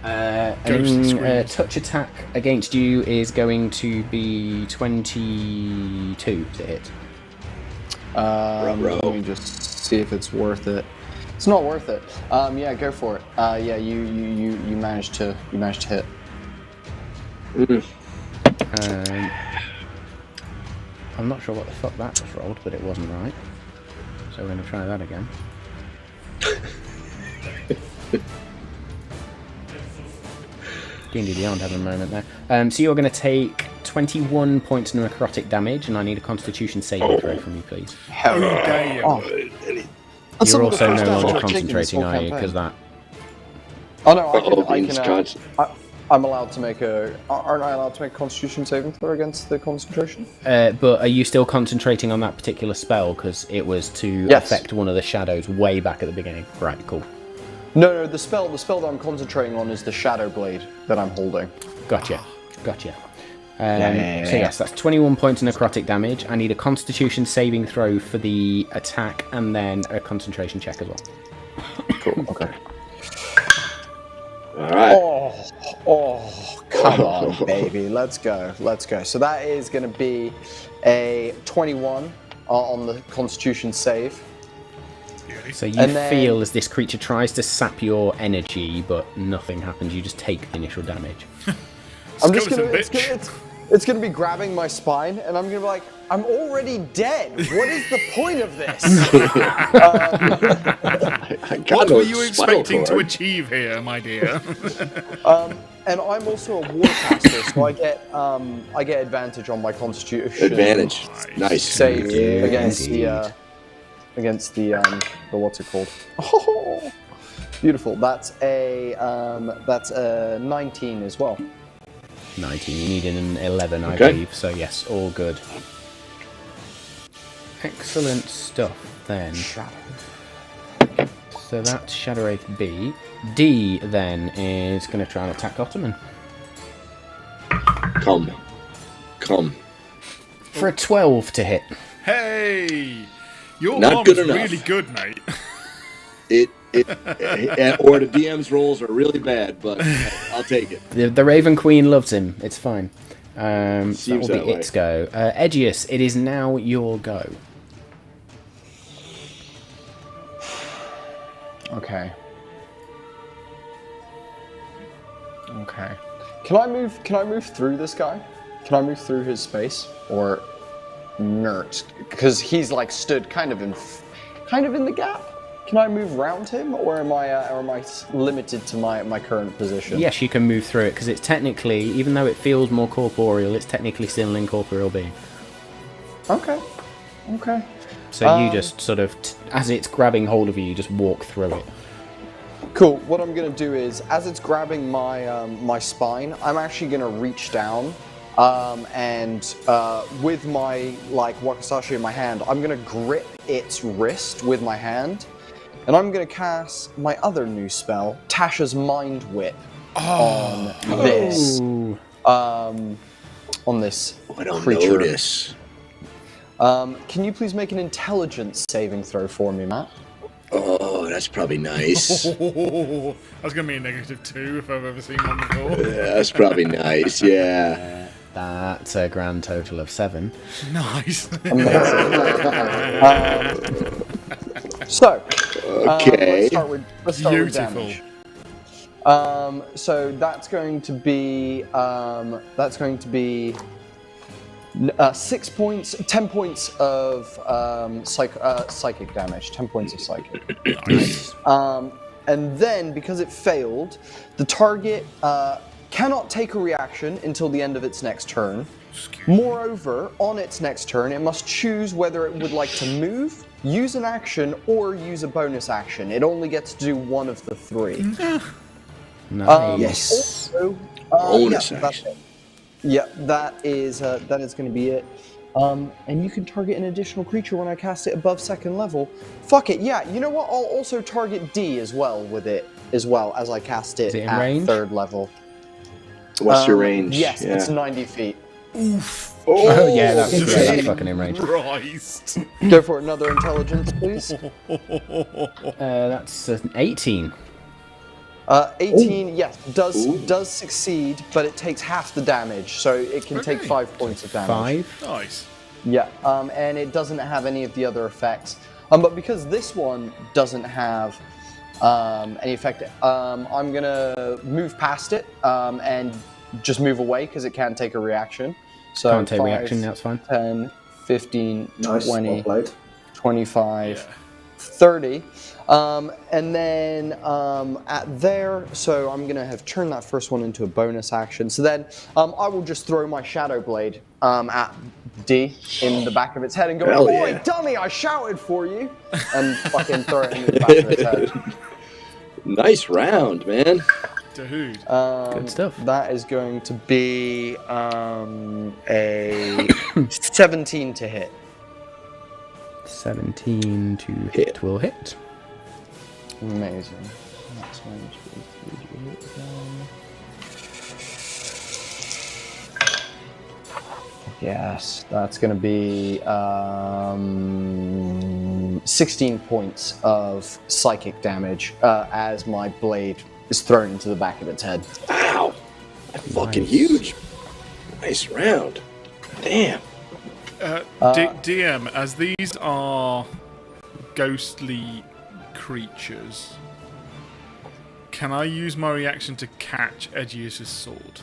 Ghostly And screams. touch attack against you is going to be 22 to hit. Let me just see if it's worth it. It's not worth it. Yeah, go for it. Yeah, you managed to hit. I'm not sure what the fuck that just rolled, but it wasn't right. So we're going to try that again. D&D Beyond having a moment there. So you're going to take 21 points of necrotic damage, and I need a Constitution saving throw from you, please. Oh, damn. Oh, that's You're some of the also first no damage longer I've taken this concentrating, whole are you? campaign. Because that... Oh no, I'm allowed to make a. Aren't I allowed to make a Constitution saving throw against the concentration? But are you still concentrating on that particular spell? Because it was to Yes. affect one of the shadows way back at the beginning. Right, cool. No, the spell that I'm concentrating on is the Shadow Blade that I'm holding. Gotcha. So yeah. yes, that's 21 points of necrotic damage. I need a Constitution saving throw for the attack, and then a concentration check as well. Cool. Okay. All right. Oh, come on, baby. Let's go. So that is going to be a 21 on the Constitution save. So you And then- feel as this creature tries to sap your energy, but nothing happens. You just take the initial damage. I'm just Skeleton gonna. bitch. It's gonna be grabbing my spine, and I'm gonna be like, I'm already dead. What is the point of this? I got What no were you spinal expecting to cord. achieve here, my dear? And I'm also a warcaster, so I get advantage on my Constitution Advantage. Nice. save Yeah, against indeed. the what's it called? Oh, beautiful. That's a 19 as well. 19. You need an 11, I Okay. believe. So yes, all good. Excellent stuff then. So that's Shadow Wraith B. D then is going to try and attack Ottoman. Come. For a 12 to hit. Hey! Your Not mom good is enough. really good, mate. Or the DM's rolls are really bad, but I'll take it. The Raven Queen loves him. It's fine. That will Seems be that way. its go. Edgius, it is now your go. Okay. Okay. Can I move through this guy? Can I move through his space? Or nert? Because he's like stood kind of in the gap. Can I move around him, or am I limited to my current position? Yes, you can move through it, because it's technically, even though it feels more corporeal, it's technically still an incorporeal being. Okay. Okay. So you just sort of, as it's grabbing hold of you, you just walk through it. Cool. What I'm gonna do is, as it's grabbing my my spine, I'm actually gonna reach down, and with my wakizashi in my hand, I'm gonna grip its wrist with my hand, and I'm gonna cast my other new spell, Tasha's Mind Whip, on this. Ooh. On this I don't creature. notice. Can you please make an intelligence saving throw for me, Matt? Oh, that's probably nice. That's going to be a -2 if I've ever seen one before. Yeah, that's probably nice. Yeah. That's a grand total of 7. Nice. So, Okay. let's start with Beautiful. damage. So that's going to be 6 points, 10 points of psychic damage. 10 points of psychic. Nice. And then, because it failed, the target cannot take a reaction until the end of its next turn. Moreover, on its next turn, it must choose whether it would like to move, use an action, or use a bonus action. It only gets to do one of the 3. Nice. Yes. Also, Bonus yeah, that's action. it. Yeah, that is going to be it. And you can target an additional creature when I cast it above 2nd level. Fuck it, yeah. You know what? I'll also target D as well with it, as well as I cast it, Is it in at range? 3rd level. What's your range? Yes, Yeah. it's 90 feet. Oh, yeah, that's fucking in range. Christ. Go for another intelligence, please. That's an 18. 18, yes, does succeed, but it takes half the damage, so it can take Okay. 5 points of damage. 5. Nice. Yeah, and it doesn't have any of the other effects. But because this one doesn't have any effect, I'm gonna move past it and just move away because it can't take a reaction. So Can't take 5, reaction, that's fine. 10, 15, Nice. 20, Well played. 25, Yeah. 30. And then at there, so I'm going to have turned that first one into a bonus action. So then I will just throw my Shadow Blade at D in the back of its head and go, Hell "Boy, yeah. dummy, I shouted for you!" And fucking throw it in the back of its head. Nice round, man. Dude. Good stuff. That is going to be a 17 to hit. 17 to hit will hit. Amazing. That's 1, 2, 3, hit again. Yes, that's going to be 16 points of psychic damage as my blade is thrown into the back of its head. Wow. That's fucking Nice. huge. Nice round. Damn. DM, as these are ghostly creatures, can I use my reaction to catch Edgius's sword?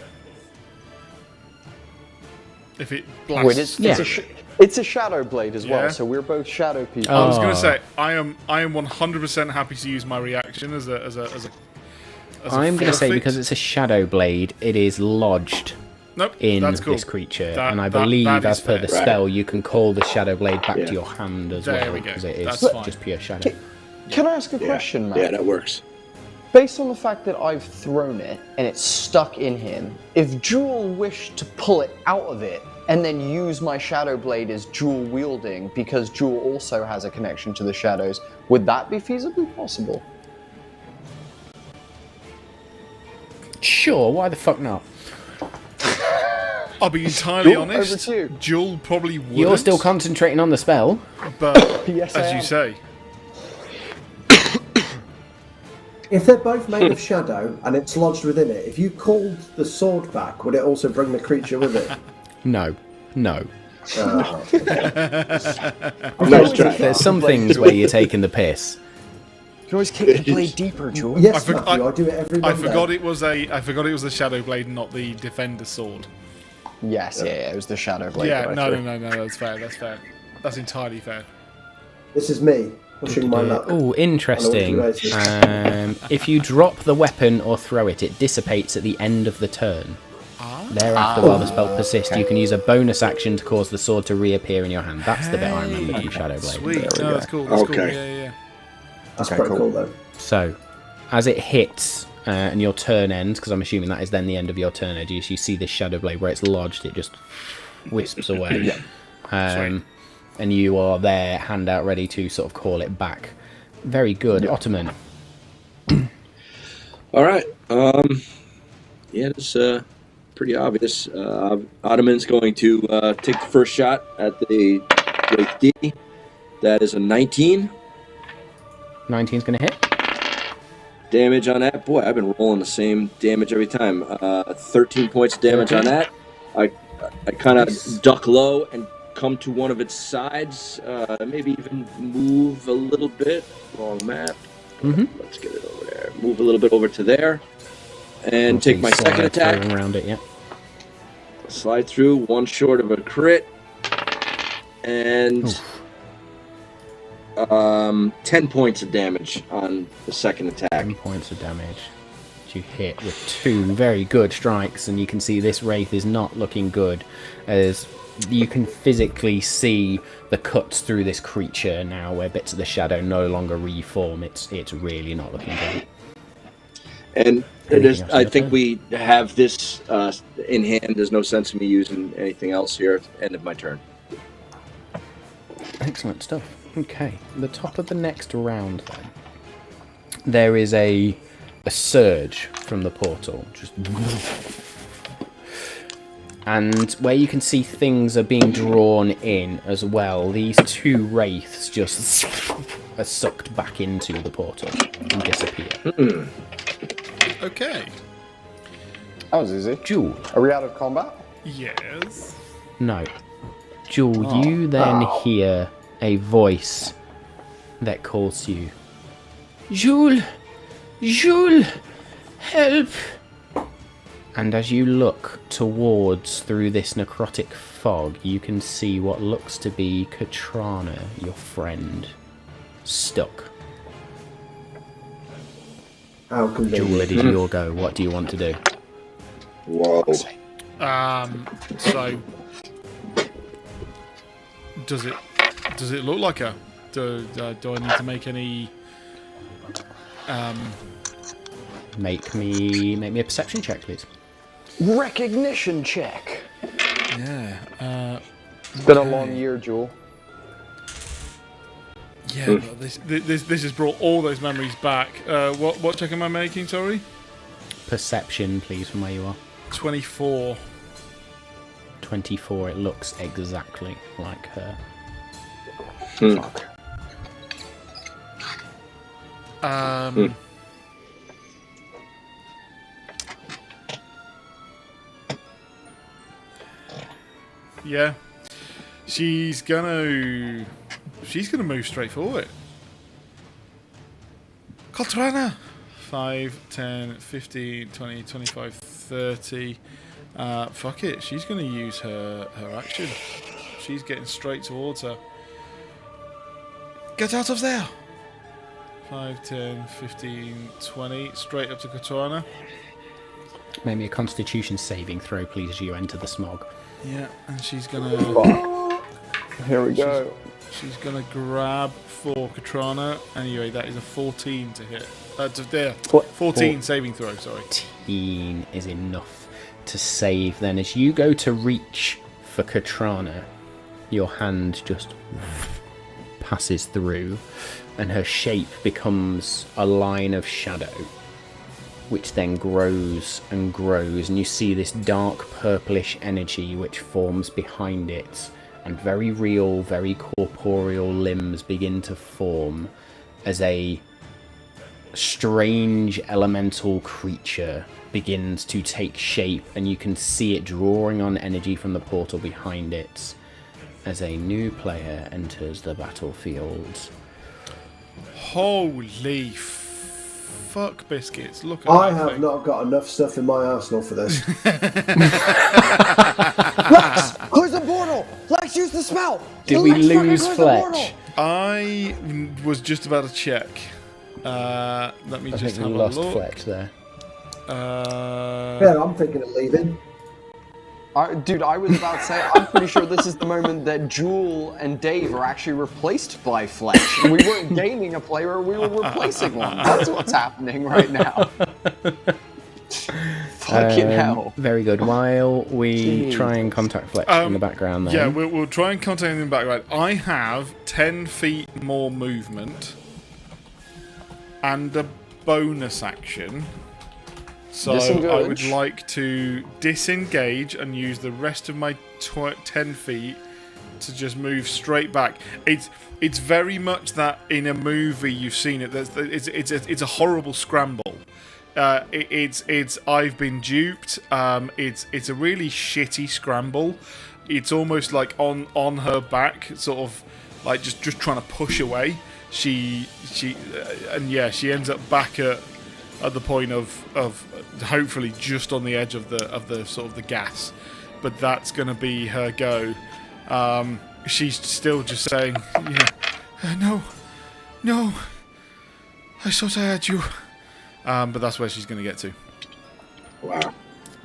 If it blasts. Wait, it's a shadow blade as Yeah. well, so we're both shadow people. I was going Oh. to say I am 100% happy to use my reaction as a I'm going to say, forfeit. because it's a shadow blade, it is lodged Nope, in that's cool. this creature. That- and I that- believe, that as is per the fair. spell, you can call the shadow blade back Yeah. to your hand as There well, we go. because it is That's fine. just pure shadow. Can I ask a question, Matt? Yeah, that works. Based on the fact that I've thrown it and it's stuck in him, if Jewel wished to pull it out of it and then use my shadow blade as Jewel wielding, because Jewel also has a connection to the shadows, would that be feasibly possible? Sure, why the fuck not? I'll be entirely Jewel, honest. over to you. Jewel probably would. You're still concentrating on the spell. but Yes, I as you am. say, If they're both made of shadow and it's lodged within it, if you called the sword back, would it also bring the creature with it? No. Nice try. There's some things where you're taking the piss. You can always kick the blade deeper, Jewel. Yes, Matthew, I do it every I Monday. forgot it was the shadow blade, not the defender sword. Yes, yeah, it was the shadow blade. Yeah, that I no, threw. that's fair. That's entirely fair. This is me pushing my luck. Oh, interesting. If you drop the weapon or throw it, it dissipates at the end of the turn. Thereafter, while the spell persists, you can use a bonus action to cause the sword to reappear in your hand. That's the bit I remember from Shadowblade. Sweet. No, that's cool. That's cool. Yeah. That's pretty cool, though. So, as it hits and your turn ends, because I'm assuming that is then the end of your turn, Edgies, you see this Shadowblade where it's lodged, it just wisps away. And you are there, hand out ready to sort of call it back. Very good. Ottoman. All right. Yeah, it's pretty obvious. Ottoman's going to take the first shot at the Wraith D. That is a 19. 19's going to hit. Damage on that. Boy, I've been rolling the same damage every time. 13 points of damage on that. I kind of duck low and come to one of its sides. Maybe even move a little bit. Wrong map. Let's get it over there. Move a little bit over to there. And take my second attack. Around it, yeah. Slide through, one short of a crit. And 10 points of damage on the second attack. 10 points of damage. You hit with 2 very good strikes, and you can see this Wraith is not looking good, as you can physically see the cuts through this creature now, where bits of the shadow no longer reform. It's really not looking good. And I think we have this in hand. There's no sense in me using anything else here at the end of my turn. Excellent stuff. Okay, the top of the next round then. There is a surge from the portal, just, and where you can see things are being drawn in as well. These 2 wraiths just are sucked back into the portal and disappear. Okay. That was easy. Jewel. Are we out of combat? Yes. No. Jewel, you then hear a voice that calls you. Jewel! Jewel! Help! And as you look towards through this necrotic fog, you can see what looks to be Katrana, your friend, stuck. How convenient. Jewel, it is your go. What do you want to do? Whoa. So does it look like her? Do I need to make any? Make me a perception check, please. Recognition check. Yeah. It's been a long year, Jewel. Yeah, but this has brought all those memories back. What check am I making? Sorry. Perception, please, from where you are. 24. 24. It looks exactly like her. Fuck. Yeah. She's gonna move straight forward. Katrana! 5, 10, 15, 20, 25, 30. Fuck it. She's going to use her action. She's getting straight towards her. Get out of there! 5, 10, 15, 20. Straight up to Katrana. Make me a Constitution saving throw, please, as you enter the smog. Yeah, and she's going to... Here we go. She's going to grab for Katrana. Anyway, that is a 14 to hit. There. 14 saving throw, sorry. 14 is enough to save then. As you go to reach for Katrana, your hand just passes through and her shape becomes a line of shadow, which then grows and grows, and you see this dark purplish energy which forms behind it, and very real, very corporeal limbs begin to form as a strange elemental creature begins to take shape, and you can see it drawing on energy from the portal behind it as a new player enters the battlefield. Holy fuck biscuits! Look at I that have thing. not got enough stuff in my arsenal for this. Lex, close the portal. Lex, use the spell. Did we Lex, fucking lose close the portal. Fletch? I was just about to check. Let me I just think we have a lost look. Fletch there. Yeah, I'm thinking of leaving. Dude, I was about to say, I'm pretty sure this is the moment that Jewel and Dave are actually replaced by Fletch. We weren't gaining a player, we were replacing one. That's what's happening right now. Fucking hell. Very good. While we Jeez. try and contact Fletch in the background there. Yeah, we'll try and contact him in the background. I have 10 feet more movement and a bonus action. So I would Disengage. like to disengage and use the rest of my 10 feet to just move straight back. It's very much that in a movie you've seen it. It's a horrible scramble. It's I've been duped. It's a really shitty scramble. It's almost like on her back, sort of like just trying to push away. She ends up back at the point of hopefully just on the edge of the sort of the gas, but that's going to be her go. She's still just saying, no, I thought I had you. But that's where she's going to get to. Wow.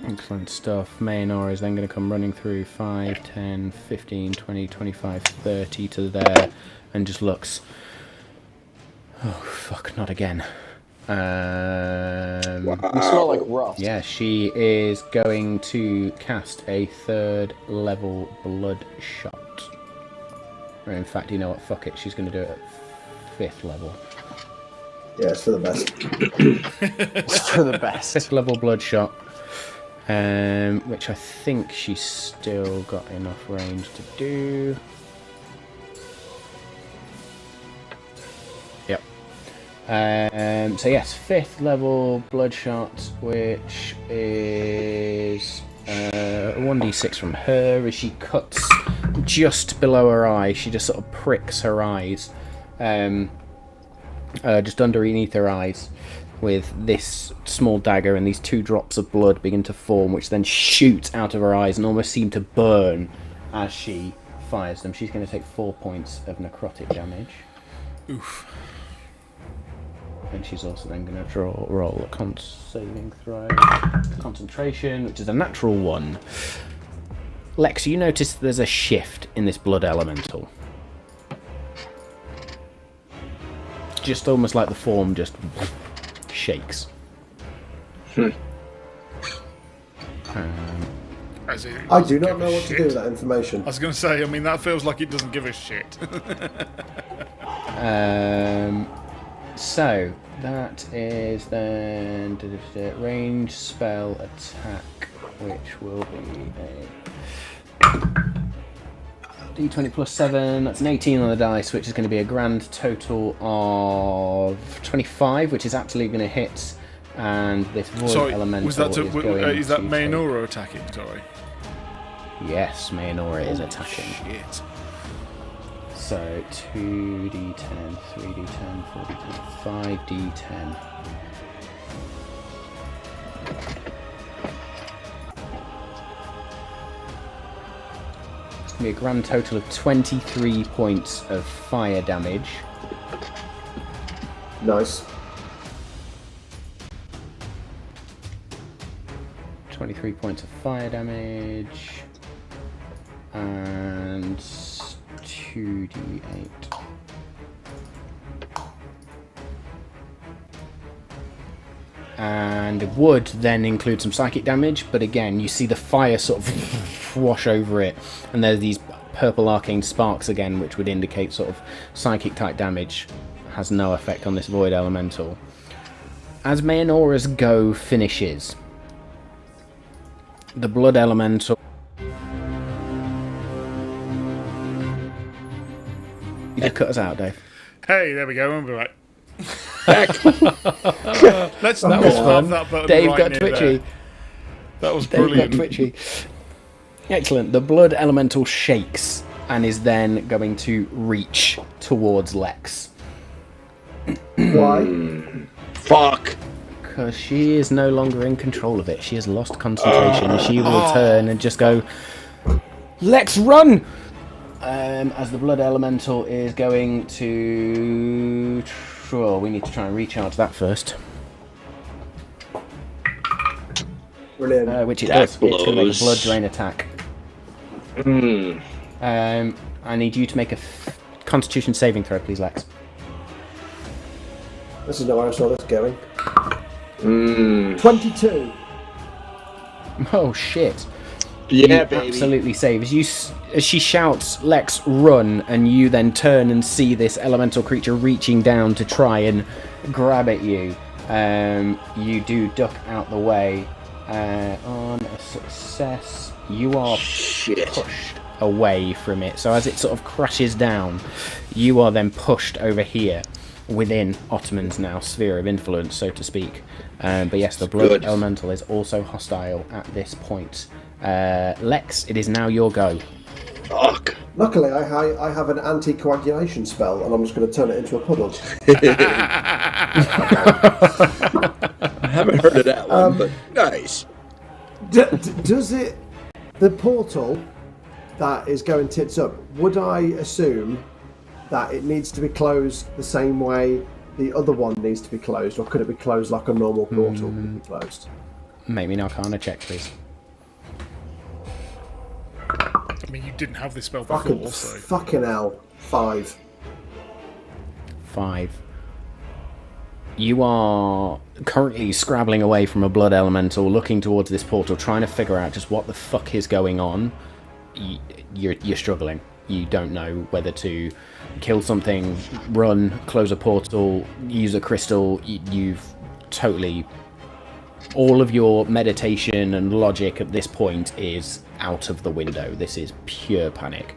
Excellent stuff. Maynor is then going to come running through 5, 10, 15, 20, 25, 30 to there and just looks. Oh, fuck, not again. You smell like rust. Yeah, she is going to cast a 3rd level blood shot. Or in fact, you know what? Fuck it. She's going to do it at 5th level. Yeah, it's for the best. It's for the best. 5th level blood shot. Which I think she's still got enough range to do. Yep. So yes, 5th level bloodshot, which is 1d6 from her as she cuts just below her eye. She just sort of pricks her eyes, just underneath her eyes, with this small dagger, and these 2 drops of blood begin to form, which then shoot out of her eyes and almost seem to burn as she fires them. She's going to take 4 points of necrotic damage. Oof. And she's also then going to roll a saving throw. Concentration, which is a natural 1. Lex, you notice there's a shift in this blood elemental. Just almost like the form just shakes. As it I do not give know a what to shit. do with that information. I was going to say, I mean, that feels like it doesn't give a shit. So that is then range spell attack, which will be a d20 plus 7. That's an 18 on the dice, which is going to be a grand total of 25, which is absolutely going to hit. And this void Sorry, elemental was that is going is that to Maynora attacking? Sorry. take... Yes, Maynora is attacking. Shit. So 2d10, 3d10, 4d10, 5d10. It's going to be a grand total of 23 points of fire damage. Nice. 23 points of fire damage. And 2d8. And would then include some psychic damage, but again, you see the fire sort of wash over it, and there's these purple arcane sparks again, which would indicate sort of psychic type damage has no effect on this void elemental. As Mayonora's go finishes, the blood elemental... You just cut us out, Dave. Hey, there we go. We'll be right. Let's not was have fun. that button Dave right got near twitchy. there. That was Dave got brilliant. twitchy. Excellent. The blood elemental shakes and is then going to reach towards Lex. Why? Fuck. Because she is no longer in control of it. She has lost concentration. She will turn and just go, Lex, run! As the blood elemental is going to... Sure, we need to try and recharge that first. Brilliant. Which it That does. It's going to make a blows. blood drain attack. I need you to make a Constitution saving throw, please, Lex. This is not where I saw this going. 22. Oh, shit. Yeah, You baby. absolutely save. As she shouts, Lex, run, and you then turn and see this elemental creature reaching down to try and grab at you. You do duck out the way. On a success, you are pushed away from it. So as it sort of crashes down, you are then pushed over here within Ottoman's now sphere of influence, so to speak. But yes, the blood Good. elemental is also hostile at this point. Lex, it is now your go. Fuck. Luckily, I have an anti-coagulation spell, and I'm just going to turn it into a puddle. I haven't heard of that one, but nice. Does it... The portal that is going tits up, would I assume that it needs to be closed the same way the other one needs to be closed, or could it be closed like a normal portal would be closed? Make me an Arcana check, please. I mean, you didn't have this spell before, so... Fucking hell. 5. 5. You are currently scrabbling away from a blood elemental, looking towards this portal, trying to figure out just what the fuck is going on. You're struggling. You don't know whether to kill something, run, close a portal, use a crystal. You've totally... All of your meditation and logic at this point is out of the window. This is pure panic.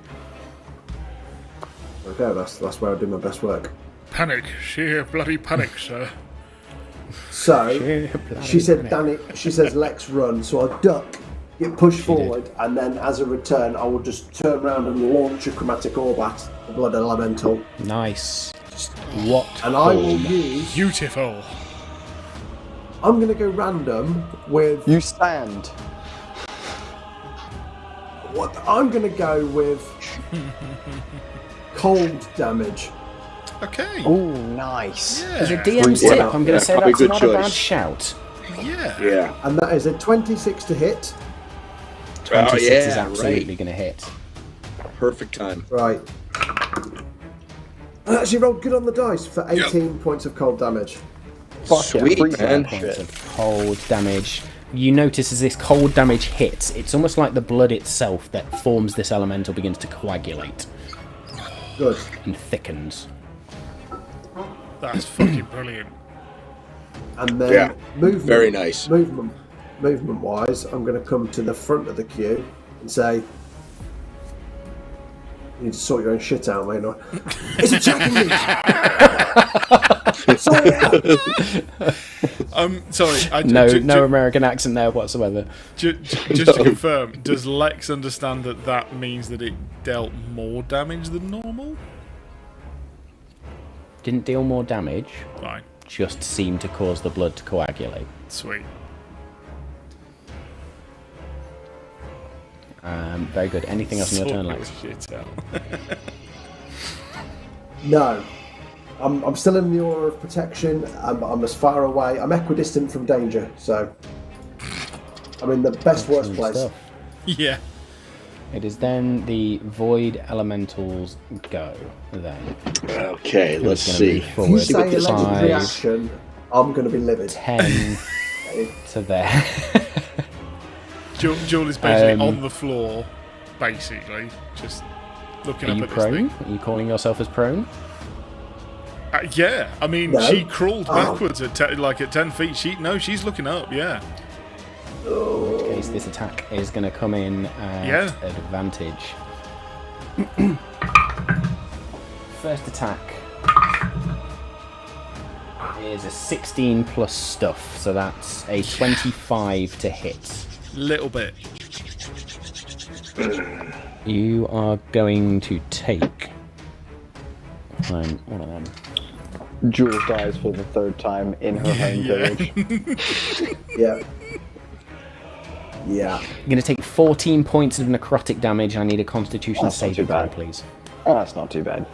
Okay, that's where I do my best work. Panic. Sheer bloody panic, sir. So, she said, Danny, she says, Lex, run. So I duck, get pushed forward, and then as a return, I will just turn around and launch a chromatic orb at the blood elemental. Nice. What? And I will use... Beautiful. I'm going to go random with... You stand. What? I'm going to go with cold damage. Okay. Ooh, nice. As a Yeah. DM tip, I'm going to say probably that's good not a bad choice. shout. Yeah. Yeah. And that is a 26 to hit. 26 yeah, is absolutely right. going to hit. Perfect time. Right. I actually rolled good on the dice for 18 points of cold damage. Fuck yeah, Sweet, freeze man. that Points shit. of cold damage. You notice as this cold damage hits, it's almost like the blood itself that forms this elemental begins to coagulate Good. and thickens. That's fucking brilliant. And then Yeah, movement. very nice. Movement wise, I'm going to come to the front of the queue and say, "You need to sort your own shit out, mate." Or, it's attacking me. Sorry. Sorry. No American accent there whatsoever. Just to confirm, does Lex understand that means that it dealt more damage than normal? Didn't deal more damage, Fine. just seemed to cause the blood to coagulate. Sweet. Very good. Anything else on your turn, Sort Lex? your shit out. No. I'm still in the aura of protection. I'm as far away. I'm equidistant from danger, so I'm in the best worst Excellent place. stuff. Yeah. It is then the Void Elementals go, then. Okay, let's Who's gonna see. move If forward? you say a legendary 5, action, I'm going to be livid. 10 to there. Jewel is basically on the floor, basically, just looking Are up you at this prone? thing. Are you calling yourself as prone? Yeah, I mean, No. she crawled Oh. backwards at 10 feet. She's looking up. Yeah. In which case, this attack is going to come in at advantage. First attack. That is a 16 plus stuff, so that's a 25 to hit. Little bit. You are going to take one of them. Jules dies for the third time in her home village. Yeah. Yeah. You're going to take 14 points of necrotic damage. I need a Constitution That's not saving too bad. throw, please. Oh, that's not too bad.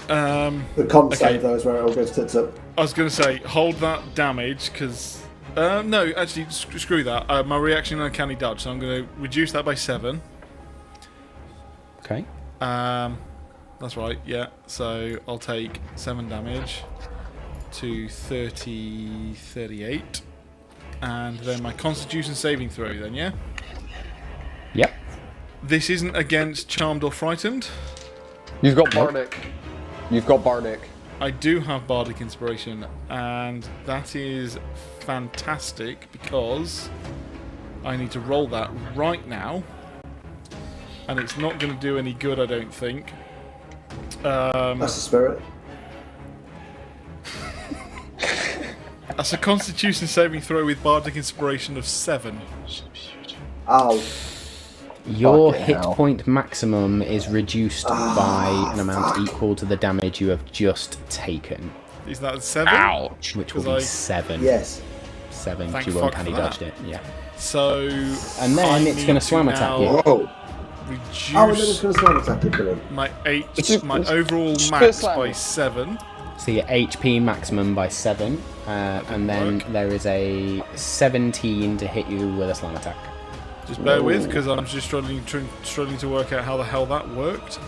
The con save, though, is where it all goes tits up. I was going to say, hold that damage, because... no, actually, screw that. My reaction uncanny dodge, so I'm going to reduce that by 7. Okay. That's right, yeah. So I'll take 7 damage to 38. And then my Constitution saving throw, then, yeah? Yep. This isn't against Charmed or Frightened. You've got Bardic. You've got Bardic. I do have Bardic Inspiration, and that is fantastic because I need to roll that right now, and it's not going to do any good, I don't think. That's the spirit. That's a Constitution saving throw with Bardic Inspiration of 7. Ow. Your Fucking hit hell. point maximum is reduced by an amount equal to the damage you have just taken, Is that 7? which will be Because 7. Yes. 7. Thank You fuck uncanny for that. dodged it. Yeah. So, And then I it's need going to slam attack now you. Whoa. Reduce Oh, and then it's going to slam attack you, brilliant. my just- overall just max slam by it. 7. So your HP maximum by 7, and then work. there is a 17 to hit you with a slam attack. Just bear with, because I'm just struggling to work out how the hell that worked.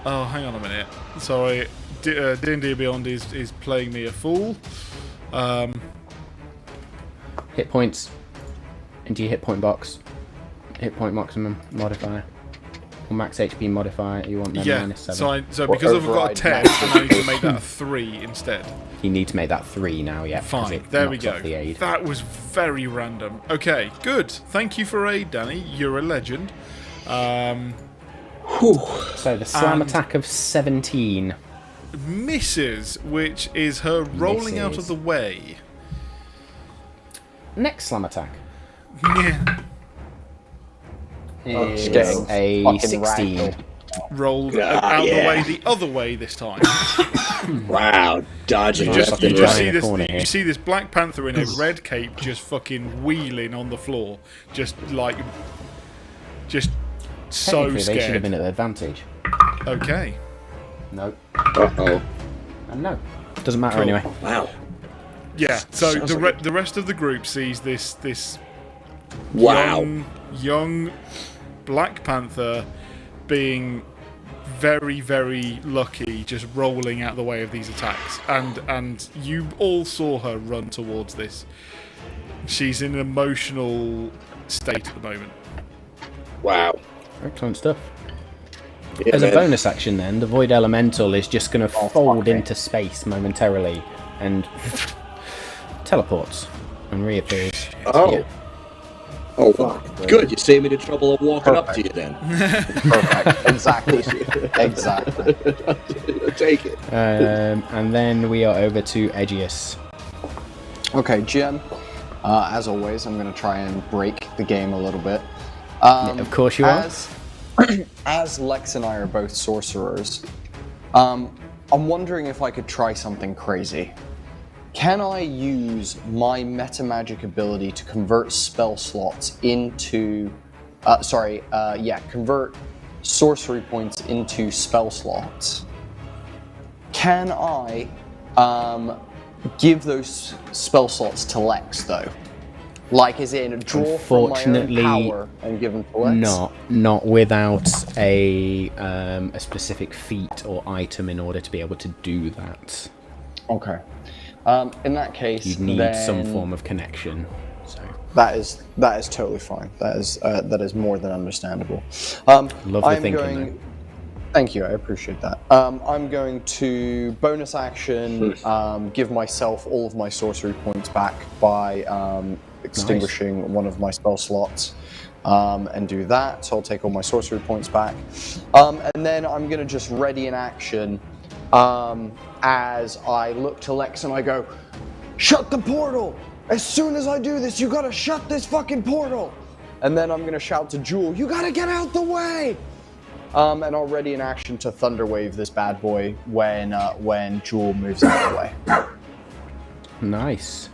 Oh, hang on a minute. Sorry, D&D Beyond is playing me a fool. Hit points into your hit point box. Hit point maximum modifier. Or max HP modifier, you want them Yeah, minus 7. so because I've got a override 10, max. I need to make that a 3 instead. You need to make that 3 now, yeah. 'cause Fine, it there we knocks go. off the aid. That was very random. Okay, good. Thank you for aid, Danny. You're a legend. So the slam And- attack of 17. Misses, which is her rolling out of Misses. the way. Next slam attack Yeah. is getting a fucking 16. ragdolled. Rolled Ah, out the yeah. way the other way this time. Wow, dodging You left and just see in a this. corner here. You see this Black Panther in a red cape just fucking wheeling on the floor, just so Technically, they should have scared. been at advantage. Okay. No. Uh-oh. And no. Doesn't matter Cool. anyway. Wow. Yeah. So Sounds the like the rest of the group sees this Wow. young Black Panther being very, very lucky, just rolling out the way of these attacks, and you all saw her run towards this. She's in an emotional state at the moment. Wow. Excellent stuff. Yeah, As a man. bonus action, then, the Void Elemental is just going to fold fuck me. into space momentarily and teleports and reappears. Oh. Yeah. Oh, Fuck, good. You saved me the trouble of walking up to you then. Perfect. Exactly. Exactly. Take it. And then we are over to Aegeus. Okay, GM. As always, I'm going to try and break the game a little bit. Of course you are. As Lex and I are both sorcerers, I'm wondering if I could try something crazy. Can I use my meta magic ability to convert spell slots into, convert sorcery points into spell slots? Can I give those spell slots to Lex though? Like, is it a draw from my own Unfortunately, power and give them to Lex? Not without a specific feat or item in order to be able to do that. Okay. In that case, You'd need then some form of connection. So that is totally fine. That is more than understandable. Lovely I'm thinking, going. Thank you, I appreciate that. I'm going to bonus action give myself all of my sorcery points back by extinguishing one of my spell slots, and do that. So I'll take all my sorcery points back, and then I'm going to just ready in action as I look to Lex and I go, shut the portal! As soon as I do this, you gotta shut this fucking portal! And then I'm gonna shout to Jewel, you gotta get out the way! And I'll ready an action to Thunderwave this bad boy when Jewel moves out of the way. Nice.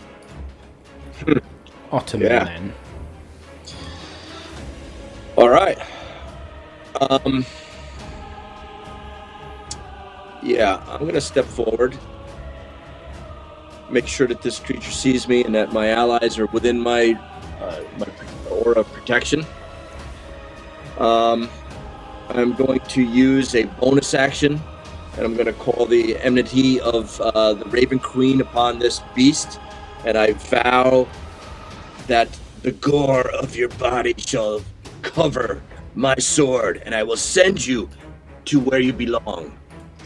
Ottoman Yeah. then. All right. Yeah, I'm gonna step forward, make sure that this creature sees me and that my allies are within my aura of protection. I'm going to use a bonus action, and I'm going to call the enmity of the Raven Queen upon this beast, and I vow that the gore of your body shall cover my sword, and I will send you to where you belong.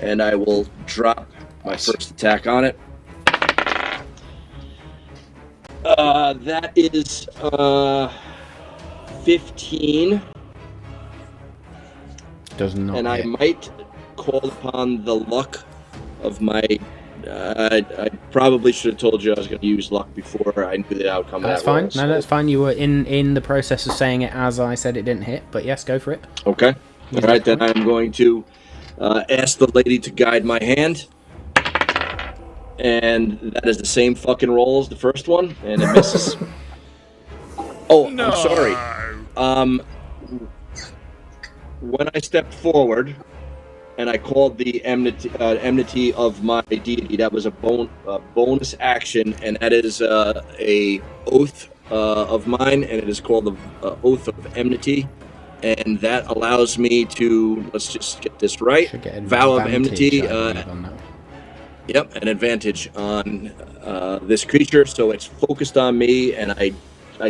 And I will drop my first attack on it. That is 15. Does not And I hit. might call upon the luck of my... I probably should have told you I was going to use luck before I knew the outcome That's of that fine. roll, No, so- that's fine. You were in the process of saying it as I said it didn't hit, but yes, go for it. Okay. All right, then I'm going to ask the lady to guide my hand. And that is the same fucking roll as the first one, and it misses. Oh, No. I'm sorry. When I stepped forward and I called the enmity of my deity, that was a bonus action, and that is a oath of mine, and it is called the Oath of Enmity. And that allows me to, let's just get this right, Should get vow of advantage, enmity. I believe, on that. Yep, an advantage on this creature, so it's focused on me, and I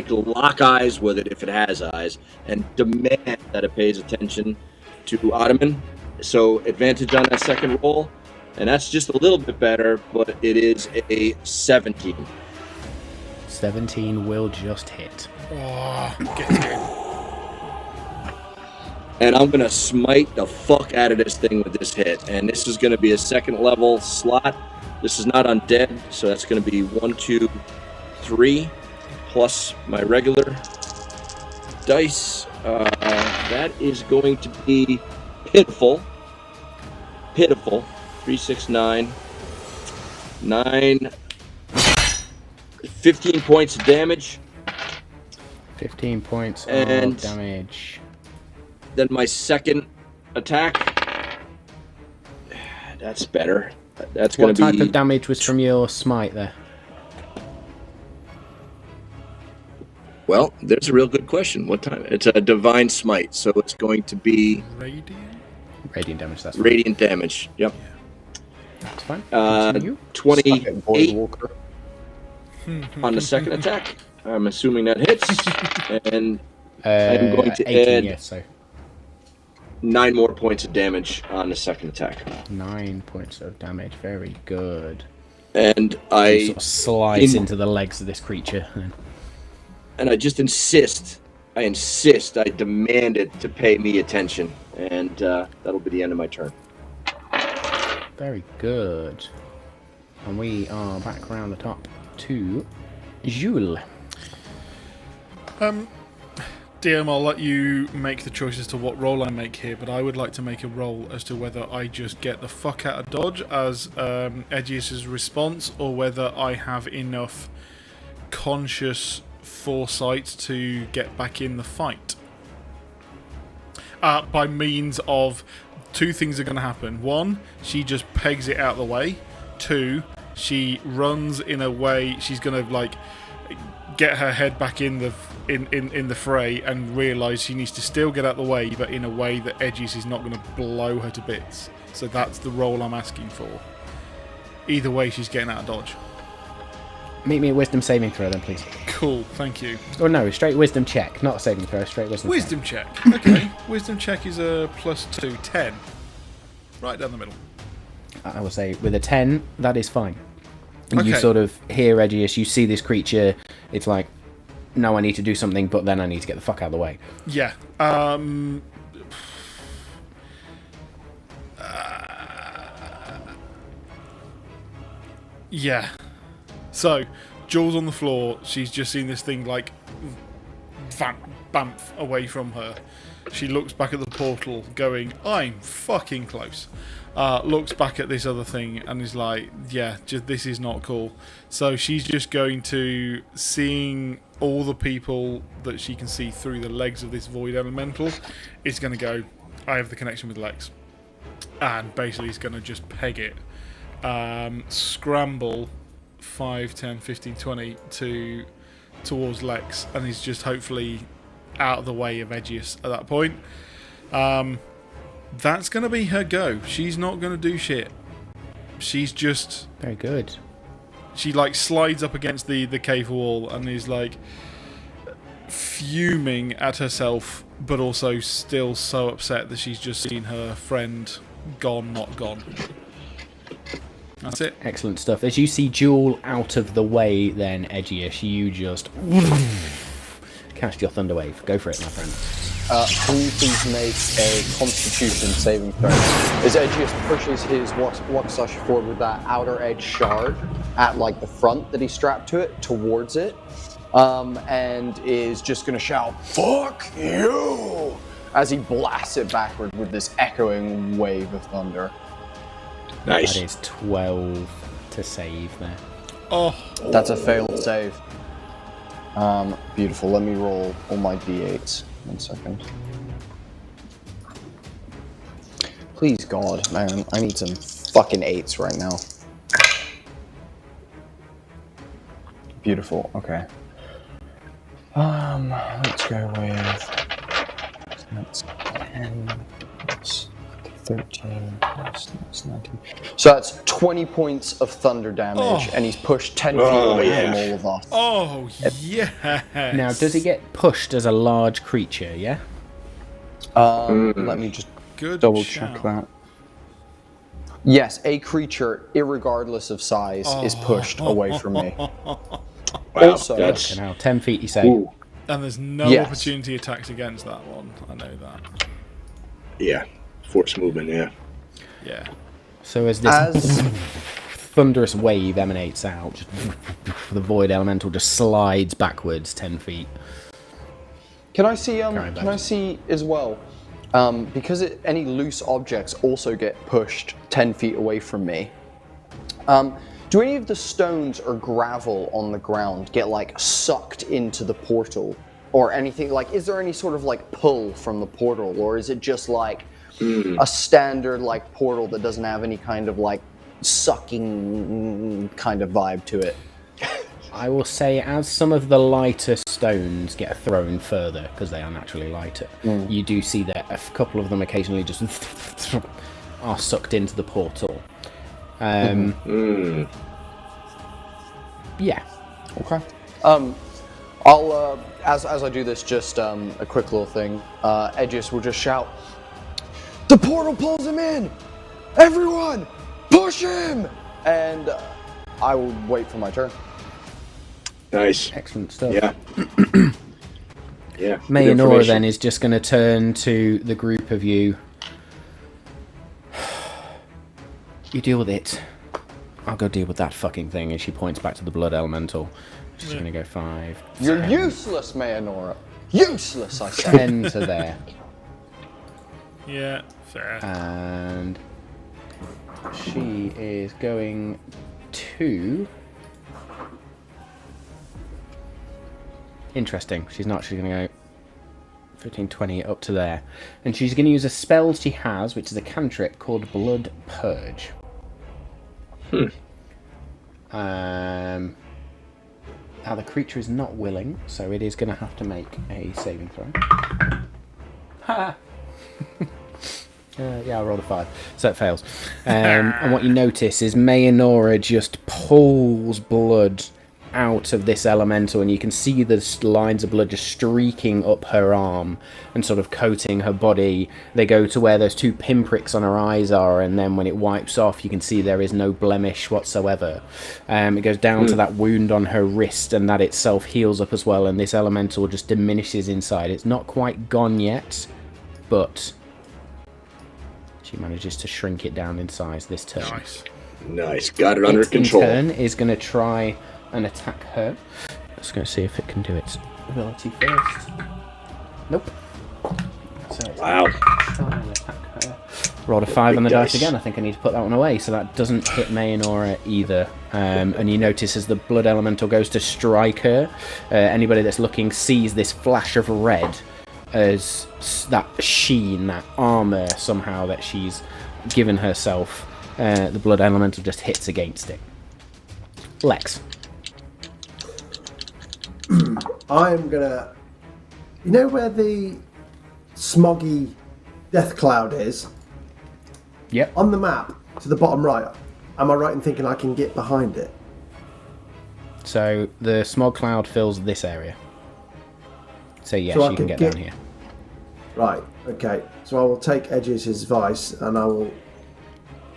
lock eyes with it if it has eyes, and demand that it pays attention to Ottoman. So advantage on that second roll, and that's just a little bit better, but it is a 17. 17 will just hit. Oh, get in. And I'm going to smite the fuck out of this thing with this hit. And this is going to be a second level slot. This is not undead, so that's going to be 1, 2, 3, plus my regular dice. That is going to be pitiful. 3, 6, 9. 15 points of damage. 15 points And- of damage. Then my second attack. That's better. That's going What to type be... of damage was from your smite there? Well, there's a real good question. What time? It's a divine smite, so it's going to be Radiant? Radiant damage, that's fine. radiant damage. Yep. That's fine. Continue. 28 Voidwalker. on the second attack. I'm assuming that hits. And I'm going to 18, add yes, so 9 more points of damage on the second attack. 9 points of damage. Very good. And You I sort of slice in- into the legs of this creature. just insist. I demand it to pay me attention. And that'll be the end of my turn. Very good. And we are back around the top to Jules. DM, I'll let you make the choice as to what roll I make here, but I would like to make a roll as to whether I just get the fuck out of dodge as Edgius's response, or whether I have enough conscious foresight to get back in the fight. By means of two things are going to happen. One, she just pegs it out of the way. Two, she runs in a way she's going to like get her head back in the fray and realise she needs to still get out of the way, but in a way that Edgius is not going to blow her to bits. So that's the role I'm asking for. Either way, she's getting out of dodge. Meet me at wisdom saving throw then, please. Cool, thank you. Or no, straight wisdom check, not a saving throw, straight wisdom check. Wisdom check. Okay, wisdom check is a +2, 10. Right down the middle. I will say, with a 10, that is fine. And you Okay. sort of hear Edgius, you see this creature, it's like, no, I need to do something, but then I need to get the fuck out of the way. Yeah. Yeah. So, Jules on the floor. She's just seen this thing like bamf away from her. She looks back at the portal, going, "I'm fucking close." Looks back at this other thing and is like, "Yeah, this is not cool." So she's just going to, seeing all the people that she can see through the legs of this void elemental, is going to go, "I have the connection with legs," and basically is going to just peg it. Scramble 5, 10, 15, 20 towards Lex, and is just hopefully out of the way of Edgius at that point. That's going to be her go. She's not going to do shit. She's just... Very good. She, like, slides up against the cave wall and is, like, fuming at herself, but also still so upset that she's just seen her friend gone, not gone. That's it. Excellent stuff. As you see Jewel out of the way, then, Edgius, you just cast your Thunder Wave. Go for it, my friend. Can you please make a Constitution saving throw? As Edgius pushes his Wakizashi forward with that outer edge shard at like the front that he strapped to it, towards it, and is just going to shout, "Fuck you!" as he blasts it backward with this echoing wave of thunder. Nice. That is 12 to save there. Oh, That's a failed save. Beautiful. Let me roll all my d8s. 1 second. Please, God, man, I need some fucking 8s right now. Beautiful. Okay. Let's go with. That's 10 plus 13 plus that's 19. So that's 20 points of thunder damage, and he's pushed 10 feet away from all of us. oh, yeah. Now, does he get pushed as a large creature, yeah? Let me just Good double shout. check that. Yes, a creature, irregardless of size, is pushed away from me. Wow, Also, that's Now, 10 feet, you say? ooh, And there's no Yes. opportunity attacks against that one. I know that. yeah, force movement. Yeah, Yeah. So as this as thunderous wave emanates out, just the void elemental just slides backwards 10 feet. can I see Carry can I back. see as well? Because any loose objects also get pushed 10 feet away from me. Do any of the stones or gravel on the ground get like sucked into the portal or anything? Like, is there any sort of like pull from the portal, or is it just like a standard like portal that doesn't have any kind of like sucking kind of vibe to it? I will say, as some of the lighter stones get thrown further, because they are naturally lighter, you do see that a couple of them occasionally just are sucked into the portal. Yeah. Okay. I'll as I do this, just a quick little thing. Edgius will just shout, "The portal pulls him in! Everyone, push him!" And I will wait for my turn. nice. Excellent stuff. Yeah, yeah. good Mayanora information. then is just going to turn to the group of you. You deal with it. I'll go deal with that fucking thing. And she points back to the blood elemental. She's going to go 5, You're useless, Mayanora. Useless, I say. 10 to there. Yeah, fair. And she is going to... Interesting. She's not actually going to go 15, 20 up to there. And she's going to use a spell she has, which is a cantrip called Blood Purge. Now the creature is not willing, so it is going to have to make a saving throw. Ha! Yeah, I rolled a 5, so it fails. And what you notice is Mayanora just pulls blood out of this elemental, and you can see the lines of blood just streaking up her arm and sort of coating her body. They go to where those 2 pinpricks on her eyes are, and then when it wipes off, you can see there is no blemish whatsoever. It goes down to that wound on her wrist, and that itself heals up as well, and this elemental just diminishes inside. It's not quite gone yet, but she manages to shrink it down in size this turn. Nice. Nice. Got it under in control. turn is going to try and attack her. Let's go see if it can do its ability first. Nope. So it's Wow. try and attack her. Rolled a 5 on the dice again. I think I need to put that one away. So that doesn't hit Mayanora either. And you notice as the blood elemental goes to strike her, anybody that's looking sees this flash of red as that sheen, that armor somehow that she's given herself. The blood elemental just hits against it. Lex. I'm gonna. You know where the smoggy death cloud is? Yep. On the map, to the bottom right. Am I right in thinking I can get behind it? So the smog cloud fills this area. So yes, So I you can could get down here. Right, okay. So I will take Edge's advice and I will.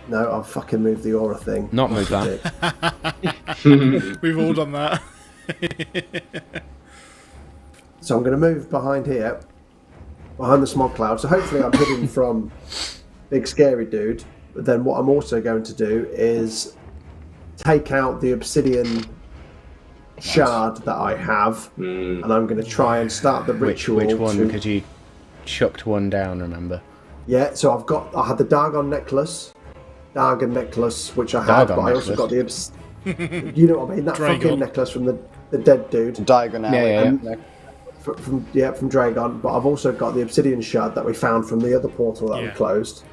No, I'll fucking move the aura thing. Not move that. We've all done that. So I'm going to move behind here, behind the smog cloud. So hopefully I'm hidden from big scary dude. But then what I'm also going to do is take out the obsidian shard that I have, and I'm going to try and start the ritual. Which one? Because you chucked one down, remember? Yeah. So I had the Dargon necklace, which I had, Dargon but I also got the you know what I mean? That Dragon. fucking necklace from the dead dude. Diagonal. Yeah. From Dragon, but I've also got the obsidian shard that we found from the other portal that we Yeah. closed.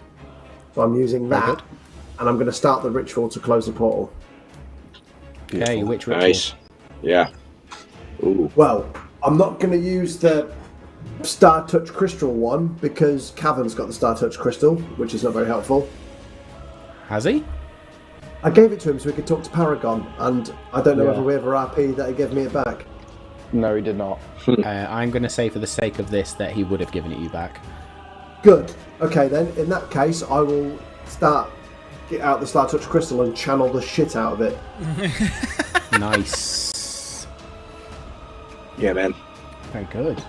So I'm using Very that, good. and I'm going to start the ritual to close the portal. Okay, which ritual? Nice. Yeah. Ooh. Well, I'm not going to use the Star Touch Crystal one because Cavern's got the Star Touch Crystal, which is not very helpful. Has he? I gave it to him so we could talk to Paragon, and I don't know Yeah. whether we ever RP that he gave me it back. No, he did not. I'm going to say for the sake of this that he would have given it you back. Good. Okay, then, in that case, I will get out the Star Touch Crystal and channel the shit out of it. Nice. Yeah, man. Very good.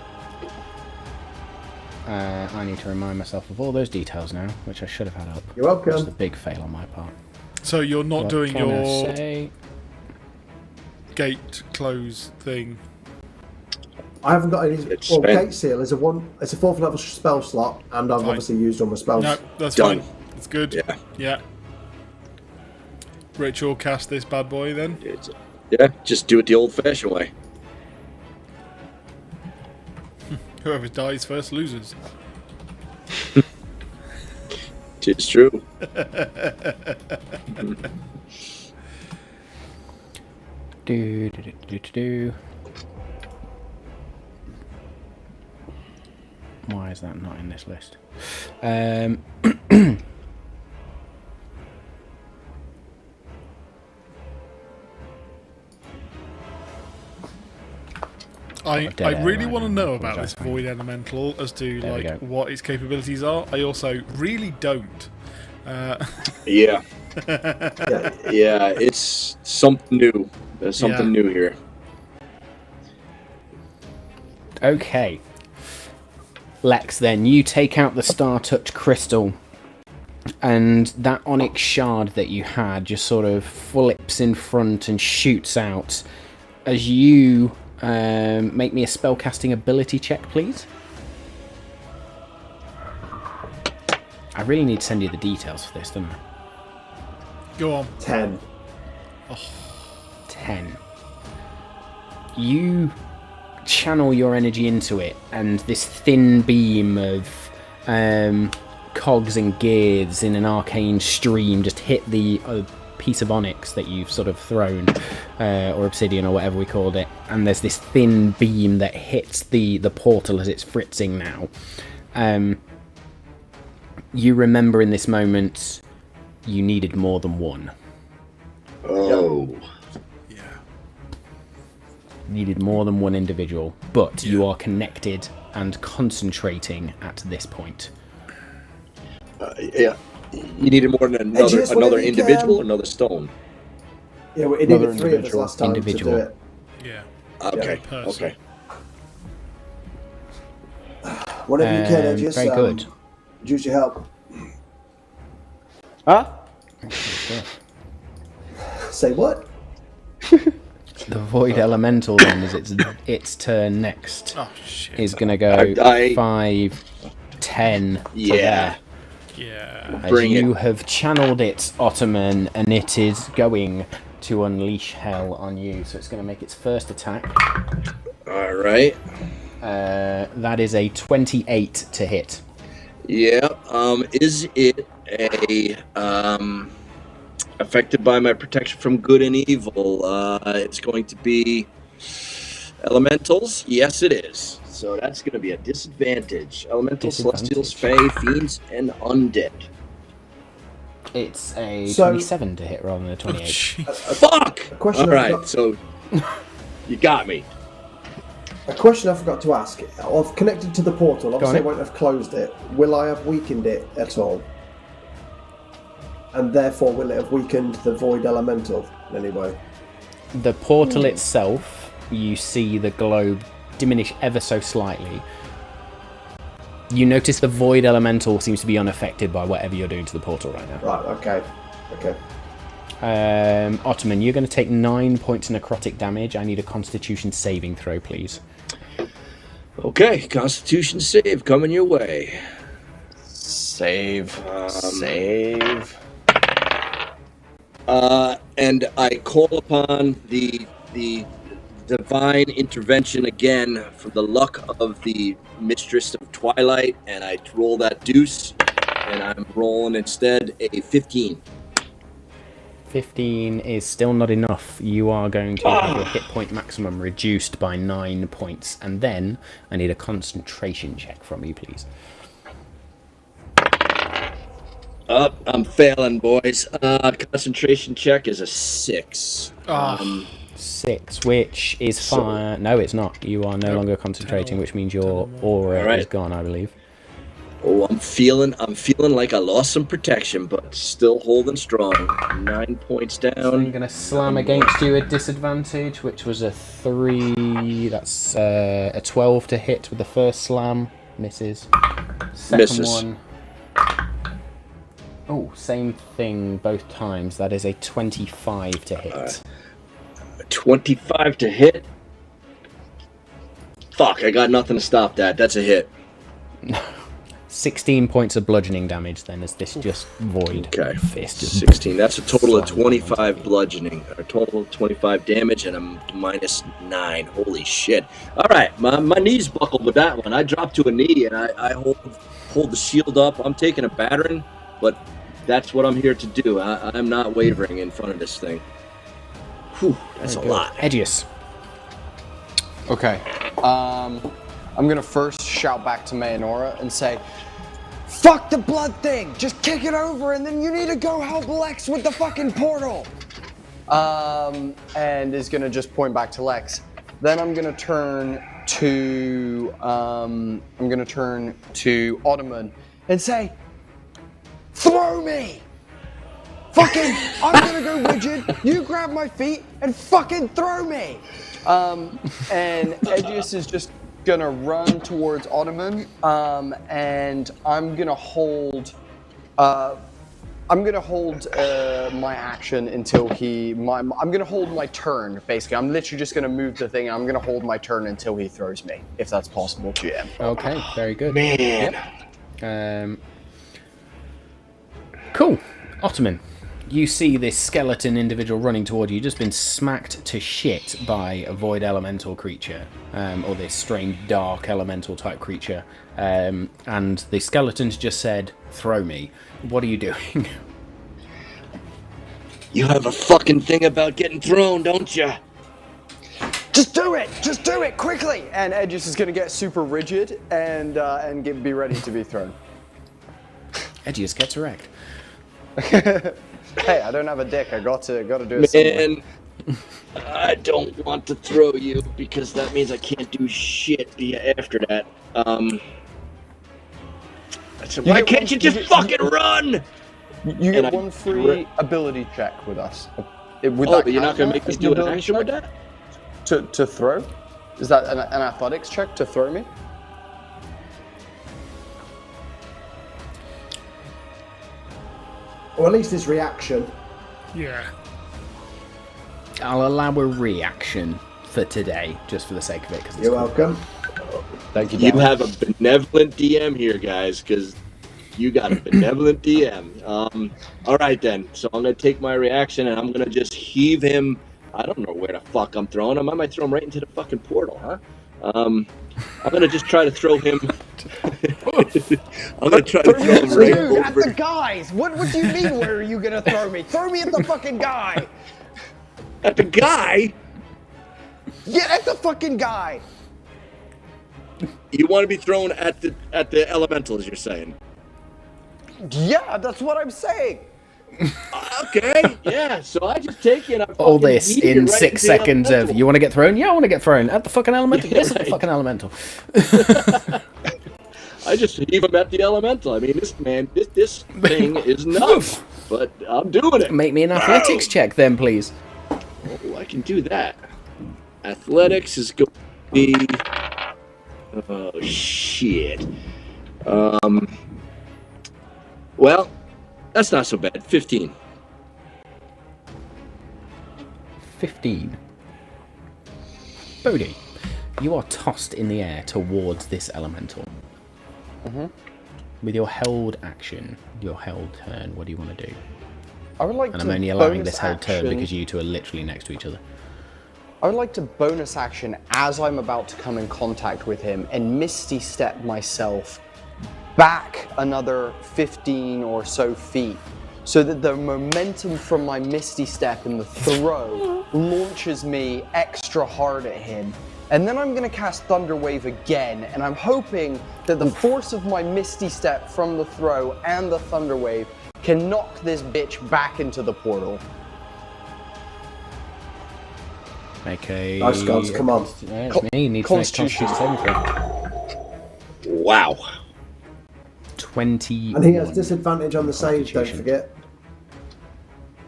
I need to remind myself of all those details now, which I should have had up. You're Which is a welcome. big fail on my part. So you're not What doing can I your say? gate close thing. I haven't got any. It's Well, spent. Gate Seal is it's a 4th level spell slot, and I've Fine. obviously used all my spells. No, that's Done. fine. That's good. Yeah. Yeah. Ritual cast this bad boy then. Yeah, just do it the old-fashioned way. Whoever dies first loses. It's true. Do. Why is that not in this list? I dead air really right want to now. know about this Apologise, void elemental as to There we like go. what its capabilities are. I also really don't. Yeah. Yeah. Yeah, it's something new. There's something new here. Okay. Lex, then, you take out the Star Touch crystal, and that onyx shard that you had just sort of flips in front and shoots out. As you make me a spellcasting ability check, please. I really need to send you the details for this, don't I? Go on. 10. 10. You channel your energy into it, and this thin beam of cogs and gears in an arcane stream just hit the piece of onyx that you've sort of thrown, or obsidian or whatever we called it, and there's this thin beam that hits the portal as it's fritzing now. You remember in this moment you needed more than one. Oh. Yeah. Needed more than one individual, but you are connected and concentrating at this point. Yeah. You needed more than just another whatever you individual, can. another stone. Yeah, well, it Another needed 3 of us individual. last time Individual. to do it. Yeah. Okay. person. Okay. Whatever you can, Edges. Very good. Use your help. Huh? Excellent stuff. Say what? The Void Elemental then, as its turn next, Oh shit. is going to go I- 5, 10 to Yeah. there. Yeah. As Bring you it. have channeled it, Ottoman, and it is going to unleash hell on you. So it's going to make its first attack. All right. That is a 28 to hit. Yeah. Is it a affected by my protection from good and evil? It's going to be elementals. Yes, it is. So that's going to be a disadvantage. Elementals, celestials, fae, fiends, and undead. It's a So- 27 to hit rather than a 28. Jeez. Fuck! question All I've right, got- so you got me. A question I forgot to ask. I've connected to the portal. Obviously, I on. won't have closed it. Will I have weakened it at all? And therefore, will it have weakened the Void Elemental in any way? The portal itself, you see the globe diminish ever so slightly. You notice the Void Elemental seems to be unaffected by whatever you're doing to the portal right now. Right, okay. Ottoman, you're going to take 9 points necrotic damage. I need a Constitution saving throw, please. Okay, Constitution save coming your way. Save. And I call upon the divine intervention again for the luck of the Mistress of Twilight, and I roll that deuce, and I'm rolling instead a 15. 15 is still not enough. You are going to have your hit point maximum reduced by 9 points. And then I need a concentration check from you, please. I'm failing, boys. Concentration check is a 6. 6, which is fine. No, it's not. You are no longer concentrating, which means your aura Alright. is gone, I believe. Oh, I'm feeling like I lost some protection, but still holding strong. 9 points I'm down. going to slam against you at disadvantage, which was a 3. That's a 12 to hit with the first slam. Misses. Second Misses. one. Oh, same thing both times. That is a 25 to hit. 25 to hit. Fuck, I got nothing to stop that. That's a hit. 16 points of bludgeoning damage then, as this just void Okay. fist. Just 16. That's a total of Slide 25 bludgeoning. A total of 25 damage, and I'm minus 9. Holy shit. All right, my knees buckled with that one. I dropped to a knee, and I hold the shield up. I'm taking a battering, but that's what I'm here to do. I'm not wavering in front of this thing. Whew, that's a lot. Edgius. Okay. I'm gonna first shout back to Mayanora and say, "Fuck the blood thing! Just kick it over, and then you need to go help Lex with the fucking portal." And is gonna just point back to Lex. Then I'm gonna turn to Ottoman and say, "Throw me! Fucking, I'm gonna go rigid. You grab my feet and fucking throw me." And Edgius is just gonna run towards Ottoman, and I'm gonna hold my action until I'm gonna hold my turn. Basically, I'm literally just gonna move the thing. I'm gonna hold my turn until he throws me, if that's possible, GM. Okay, very good. Man. Cool. Ottoman, you see this skeleton individual running toward you, just been smacked to shit by a void elemental creature, or this strange dark elemental type creature, and the skeleton's just said, "Throw me." What are you doing? You have a fucking thing about getting thrown, don't you? Just do it! Just do it quickly! And Edgius is gonna get super rigid and be ready to be thrown. Edgius gets wrecked. Hey, I don't have a dick. I got to do it somewhere. Man, I don't want to throw you because that means I can't do shit after that. So why can't you just fucking run? You And get I- one free ability check with us. Would Oh, that but you're not count gonna that make me as do an ability action with check? that? To throw? Is that an athletics check to throw me? Or at least his reaction. Yeah. I'll allow a reaction for today, just for the sake of it. Cause it's You're cool. welcome. Thank you. You Dan. have a benevolent DM here, guys, because you got a benevolent DM. All right, then. So I'm going to take my reaction, and I'm going to just heave him. I don't know where the fuck I'm throwing him. I might throw him right into the fucking portal, huh? I'm going to just try to throw him. I'm going to try to throw him right Dude, at over. the guys! What do you mean, where are you gonna throw me? Throw me at the fucking guy! At the guy? Get at the fucking guy! You want to be thrown at the elementals, you're saying? Yeah, that's what I'm saying! Okay, yeah. So I just take you and I All fucking this heave you in right 6 into the seconds of, elemental. you want to get thrown? Yeah, I want to get thrown. At the fucking elemental? Yeah, Yes, at the right. fucking elemental. I just heave him at the elemental. I mean, this thing is nuts, but I'm doing it. Make me an athletics check then, please. Oh, I can do that. Athletics is going to be. Oh shit. Well, that's not so bad. 15. 15. Bodhi, you are tossed in the air towards this elemental. With your held action, your held turn, what do you want to do? I would like And to I'm only allowing bonus this held turn action- because you two are literally next to each other. I would like to bonus action as I'm about to come in contact with him and Misty Step myself back another 15 or so feet so that the momentum from my Misty Step in the throw launches me extra hard at him. And then I'm going to cast Thunder Wave again, and I'm hoping that the force of my Misty Step from the throw and the Thunder Wave can knock this bitch back into the portal. Make a... Nice gods, come on. Yeah, it's me. Need to make a Constitution. Constitution saving throw. Wow. 20. And he has disadvantage on the save, don't Constitution. forget.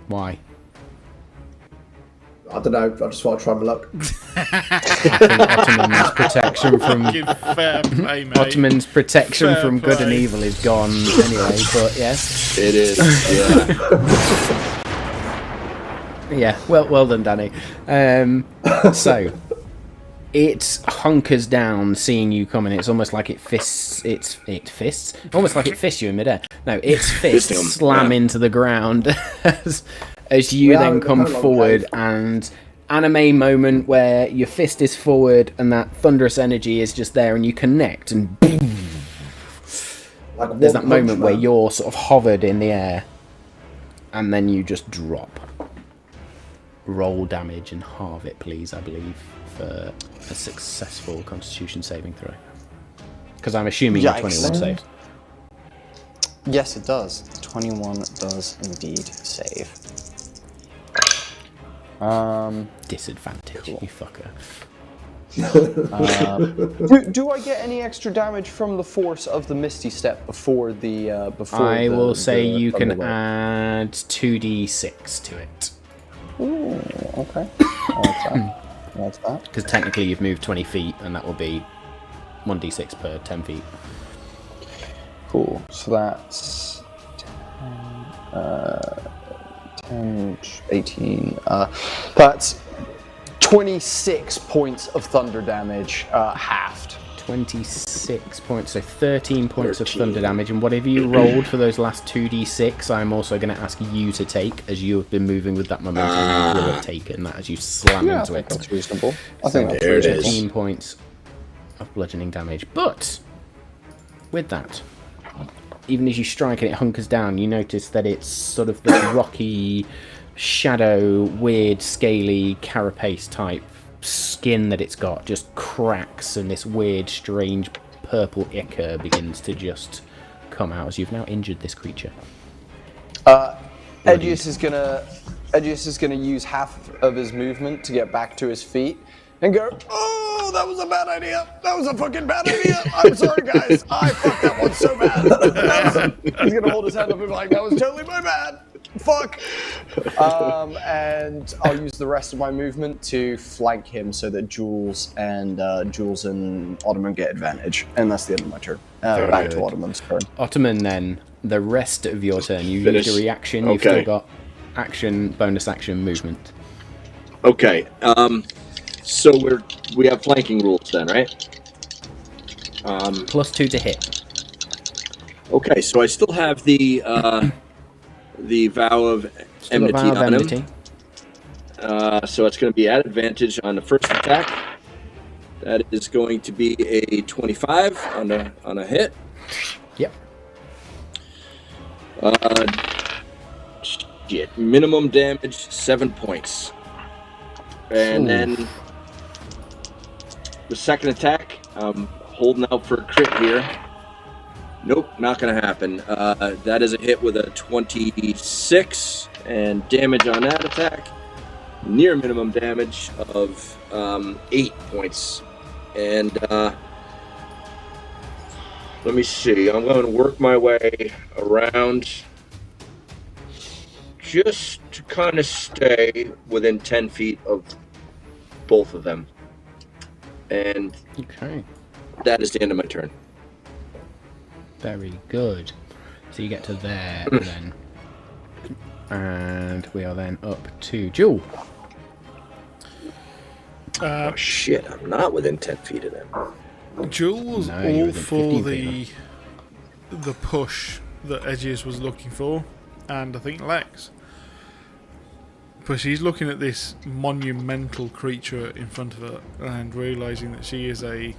Why? I don't know, I just thought I'd try my luck. I think Ottoman's protection from... Give fair play, mate. Ottoman's protection Fair from good and play. evil is gone anyway, but yes. It is. Yeah. Yeah, well done, Danny. So, it hunkers down seeing you coming. It's almost like it fists. Almost like it fists you in midair. No, its fists him, slam yeah. into the ground as you We are then in the come prologue forward, cave. and anime moment where your fist is forward and that thunderous energy is just there, and you connect, and boom, Like there's One that moment Punch where Man. you're sort of hovered in the air, and then you just drop. Roll damage and halve it, please, I believe, for a successful Constitution saving throw. Because I'm assuming your Yikes. 21 saves. Yes, it does. 21 does indeed save. Disadvantage, you fucker. Do I get any extra damage from the force of the Misty Step before the I will say the you can Thunder Wave? add 2d6 to it. Ooh, okay. I like that. Because technically you've moved 20 feet, and that will be 1d6 per 10 feet. Cool. So that's 10, 18. That's 26 points of thunder damage, halved. 26 points, so 13 points of thunder damage, and whatever you rolled for those last 2d6, I'm also going to ask you to take, as you have been moving with that momentum. You will have taken that as you slam Yeah, I into think it. that's reasonable. I think that's There it is. reasonable. 15 points of bludgeoning damage. But with that, even as you strike and it hunkers down, you notice that it's sort of this rocky, shadow, weird, scaly, carapace type skin that it's got just cracks, and this weird, strange purple ichor begins to just come out as you've now injured this creature. Edgius is gonna use half of his movement to get back to his feet and go, "Oh, that was a bad idea. That was a fucking bad idea. I'm sorry, guys. I fucked that one so bad." He's gonna hold his hand up and be like, "That was totally my bad. Fuck." And I'll use the rest of my movement to flank him so that Jules and Ottoman get advantage. And that's the end of my turn. Back to good. Ottoman's turn. Ottoman, then, the rest of your turn, you Finish. used a reaction, you've Okay. still got action, bonus action, movement. Okay. So we have flanking rules then, right? +2 to hit. Okay, so I still have the vow of Still a enmity vow of on enmity. him. So it's going to be at advantage on the first attack. That is going to be a 25 on a hit. Yep. Shit. Minimum damage 7 points. And Ooh. then the second attack, I'm holding out for a crit here. Nope, not going to happen. That is a hit with a 26, and damage on that attack, near minimum damage of 8 points. And let me see, I'm going to work my way around just to kind of stay within 10 feet of both of them. And Okay. that is the end of my turn. Very good. So you get to there then. And we are then up to Jewel. Oh shit, I'm not within 10 feet of them. Jules No, you're all within for 15 the push that Edgius was looking for, and I think Lex. But she's looking at this monumental creature in front of her and realising that she is a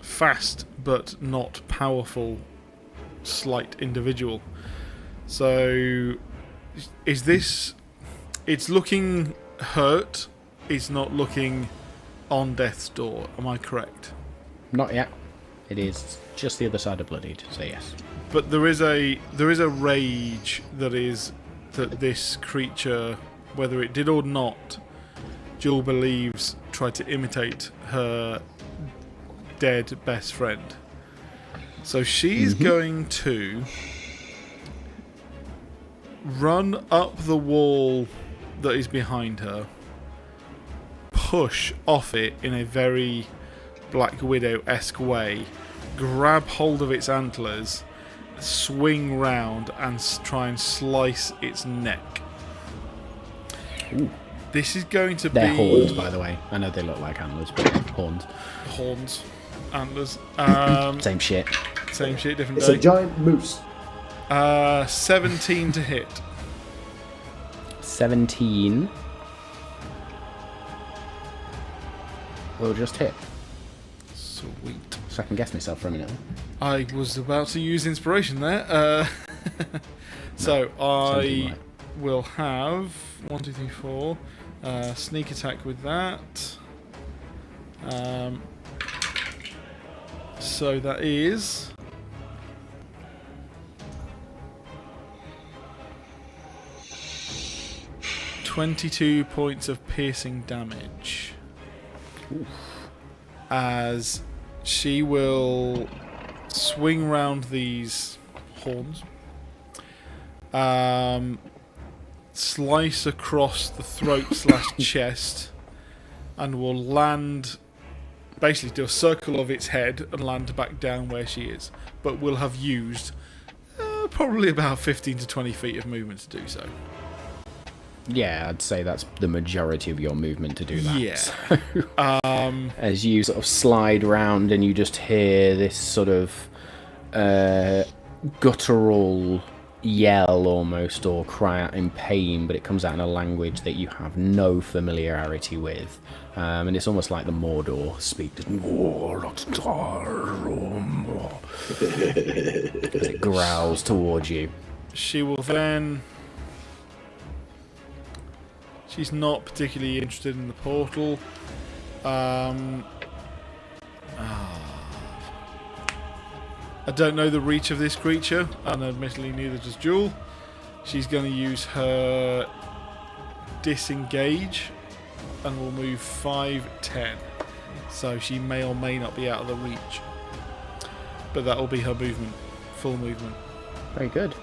fast but not powerful slight individual. So is this... It's looking hurt, it's not looking on death's door, am I correct? Not yet. It is just the other side of bloodied, so yes. But there is a rage that this creature, whether it did or not, Jewel believes tried to imitate her dead best friend. So she's going to run up the wall that is behind her, push off it in a very Black Widow-esque way, grab hold of its antlers, swing round and try and slice its neck. Ooh. This is going to They're be... horns, by the way. I know they look like antlers, but they're horns. Horns. Antlers. Same shit. Same shit, different It's day. a giant moose. 17 to hit. 17. Will just hit. Sweet. So I can guess myself for a minute. I was about to use inspiration there. So I right. will have 1, 2, 3, 4. Sneak attack with that. So that is 22 points of piercing damage. Oof. As she will swing round these horns, slice across the throat / chest, and will land, basically do a circle of its head and land back down where she is, but will have used probably about 15 to 20 feet of movement to do so. Yeah, I'd say that's the majority of your movement to do that. Yeah. So, as you sort of slide round and you just hear this sort of guttural yell almost, or cry out in pain, but it comes out in a language that you have no familiarity with. And it's almost like the Mordor speak. As it growls towards you. She will then... She's not particularly interested in the portal. I don't know the reach of this creature, and admittedly neither does Jewel. She's going to use her disengage and will move 5, 10. So she may or may not be out of the reach. But that will be her movement. Full movement. Very good.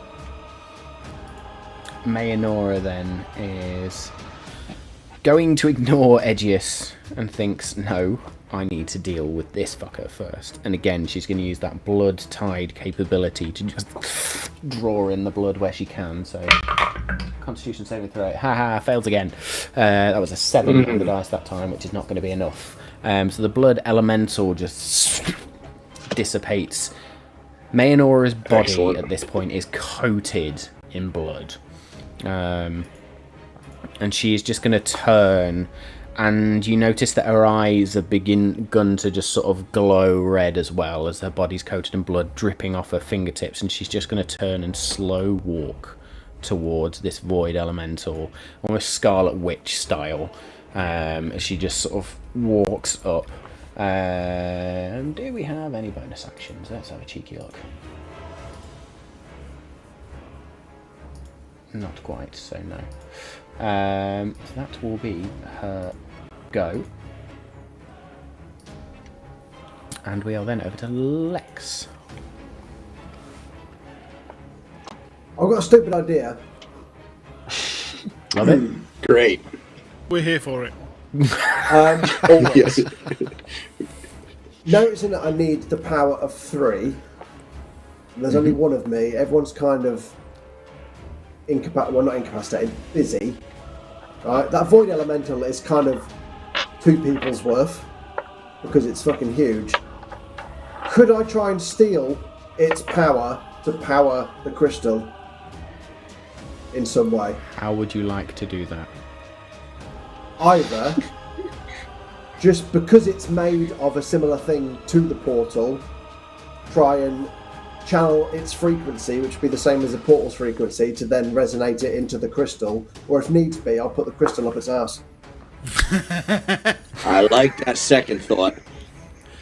Mayanora then is going to ignore Edgius and thinks, no, I need to deal with this fucker first. And again, she's going to use that blood tide capability to just draw in the blood where she can. So, Constitution saving throw. Haha, failed again. That was a 7 on the dice that time, which is not going to be enough. So the blood elemental just dissipates. Mayanora's body at this point is coated in blood. And she is just going to turn, and you notice that her eyes have begun to just sort of glow red as well as her body's coated in blood dripping off her fingertips, and she's just going to turn and slow walk towards this void elemental, almost Scarlet Witch style, as she just sort of walks up. Do we have any bonus actions? Let's have a cheeky look. Not quite, so no. That will be her go. And we are then over to Lex. I've got a stupid idea. Love it. Great. We're here for it. Yes. Noticing that I need the power of 3, and there's only one of me, everyone's kind of not incapacitated, busy. Right? That void elemental is kind of 2 people's worth because it's fucking huge. Could I try and steal its power to power the crystal in some way? How would you like to do that? Either just because it's made of a similar thing to the portal, try and channel its frequency, which would be the same as the portal's frequency, to then resonate it into the crystal, or if needs be, I'll put the crystal up its ass. I like that second thought.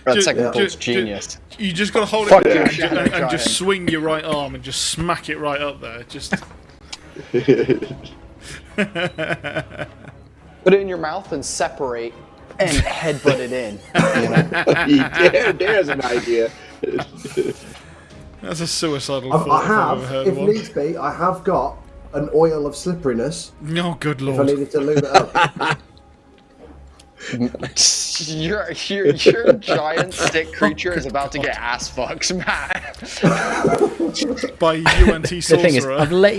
That second thought's genius. You just got to hold Fuck it yeah, and just swing your right arm and just smack it right up there. Just Put it in your mouth and separate and headbutt it in. You know? There's an idea. that's a suicidal I thought if I've ever have, heard if one. needs be, I have got an oil of slipperiness Oh, good if I lord. needed to lube it up. Your giant stick creature is about to get ass fucked, Matt. By UNT The thing is, sorcerer. I've let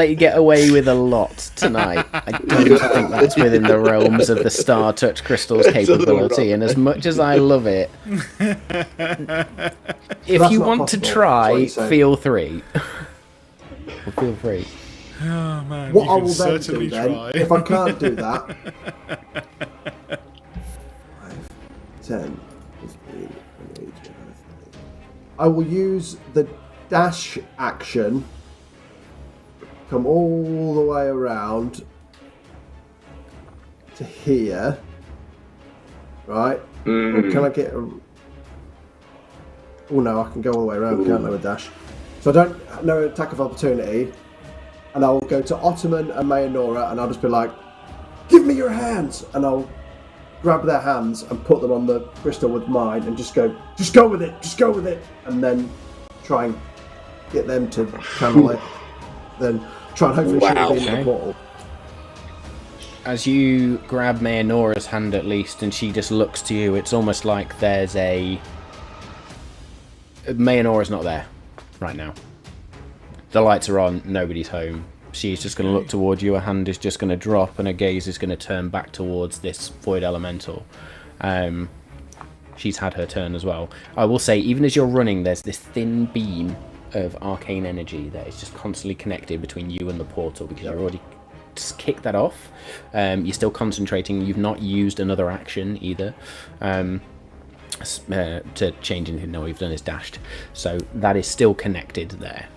you get away with a lot tonight. I don't think that's within the realms of the Star Touch Crystal's capability, and as much as I love it, if That's you not want possible, to that's try, what you're saying. feel free. Feel free. Oh man, What you I can will then do certainly then, try. if I can't do that, 10, 15, 20, I will use the dash action, come all the way around to here, right? Or can I get a... Oh no, I can go all the way around, can't I, with dash? So I don't know attack of opportunity, and I'll go to Ottoman and Mayanora, and I'll just be like, give me your hands! And I'll grab their hands and put them on the crystal with mine and just go with it, and then try and get them to channel it. Then try and hopefully shoot it in the portal. As you grab Mayanora's hand at least, and she just looks to you, it's almost like there's a... Mayanora's not there right now. The lights are on, nobody's home. She's just going to look towards you, her hand is just going to drop, and her gaze is going to turn back towards this void elemental. She's had her turn as well. I will say, even as you're running, there's this thin beam of arcane energy that is just constantly connected between you and the portal, because I already just kicked that off. You're still concentrating, you've not used another action either. To change anything, no, what you've done is dashed. So that is still connected there.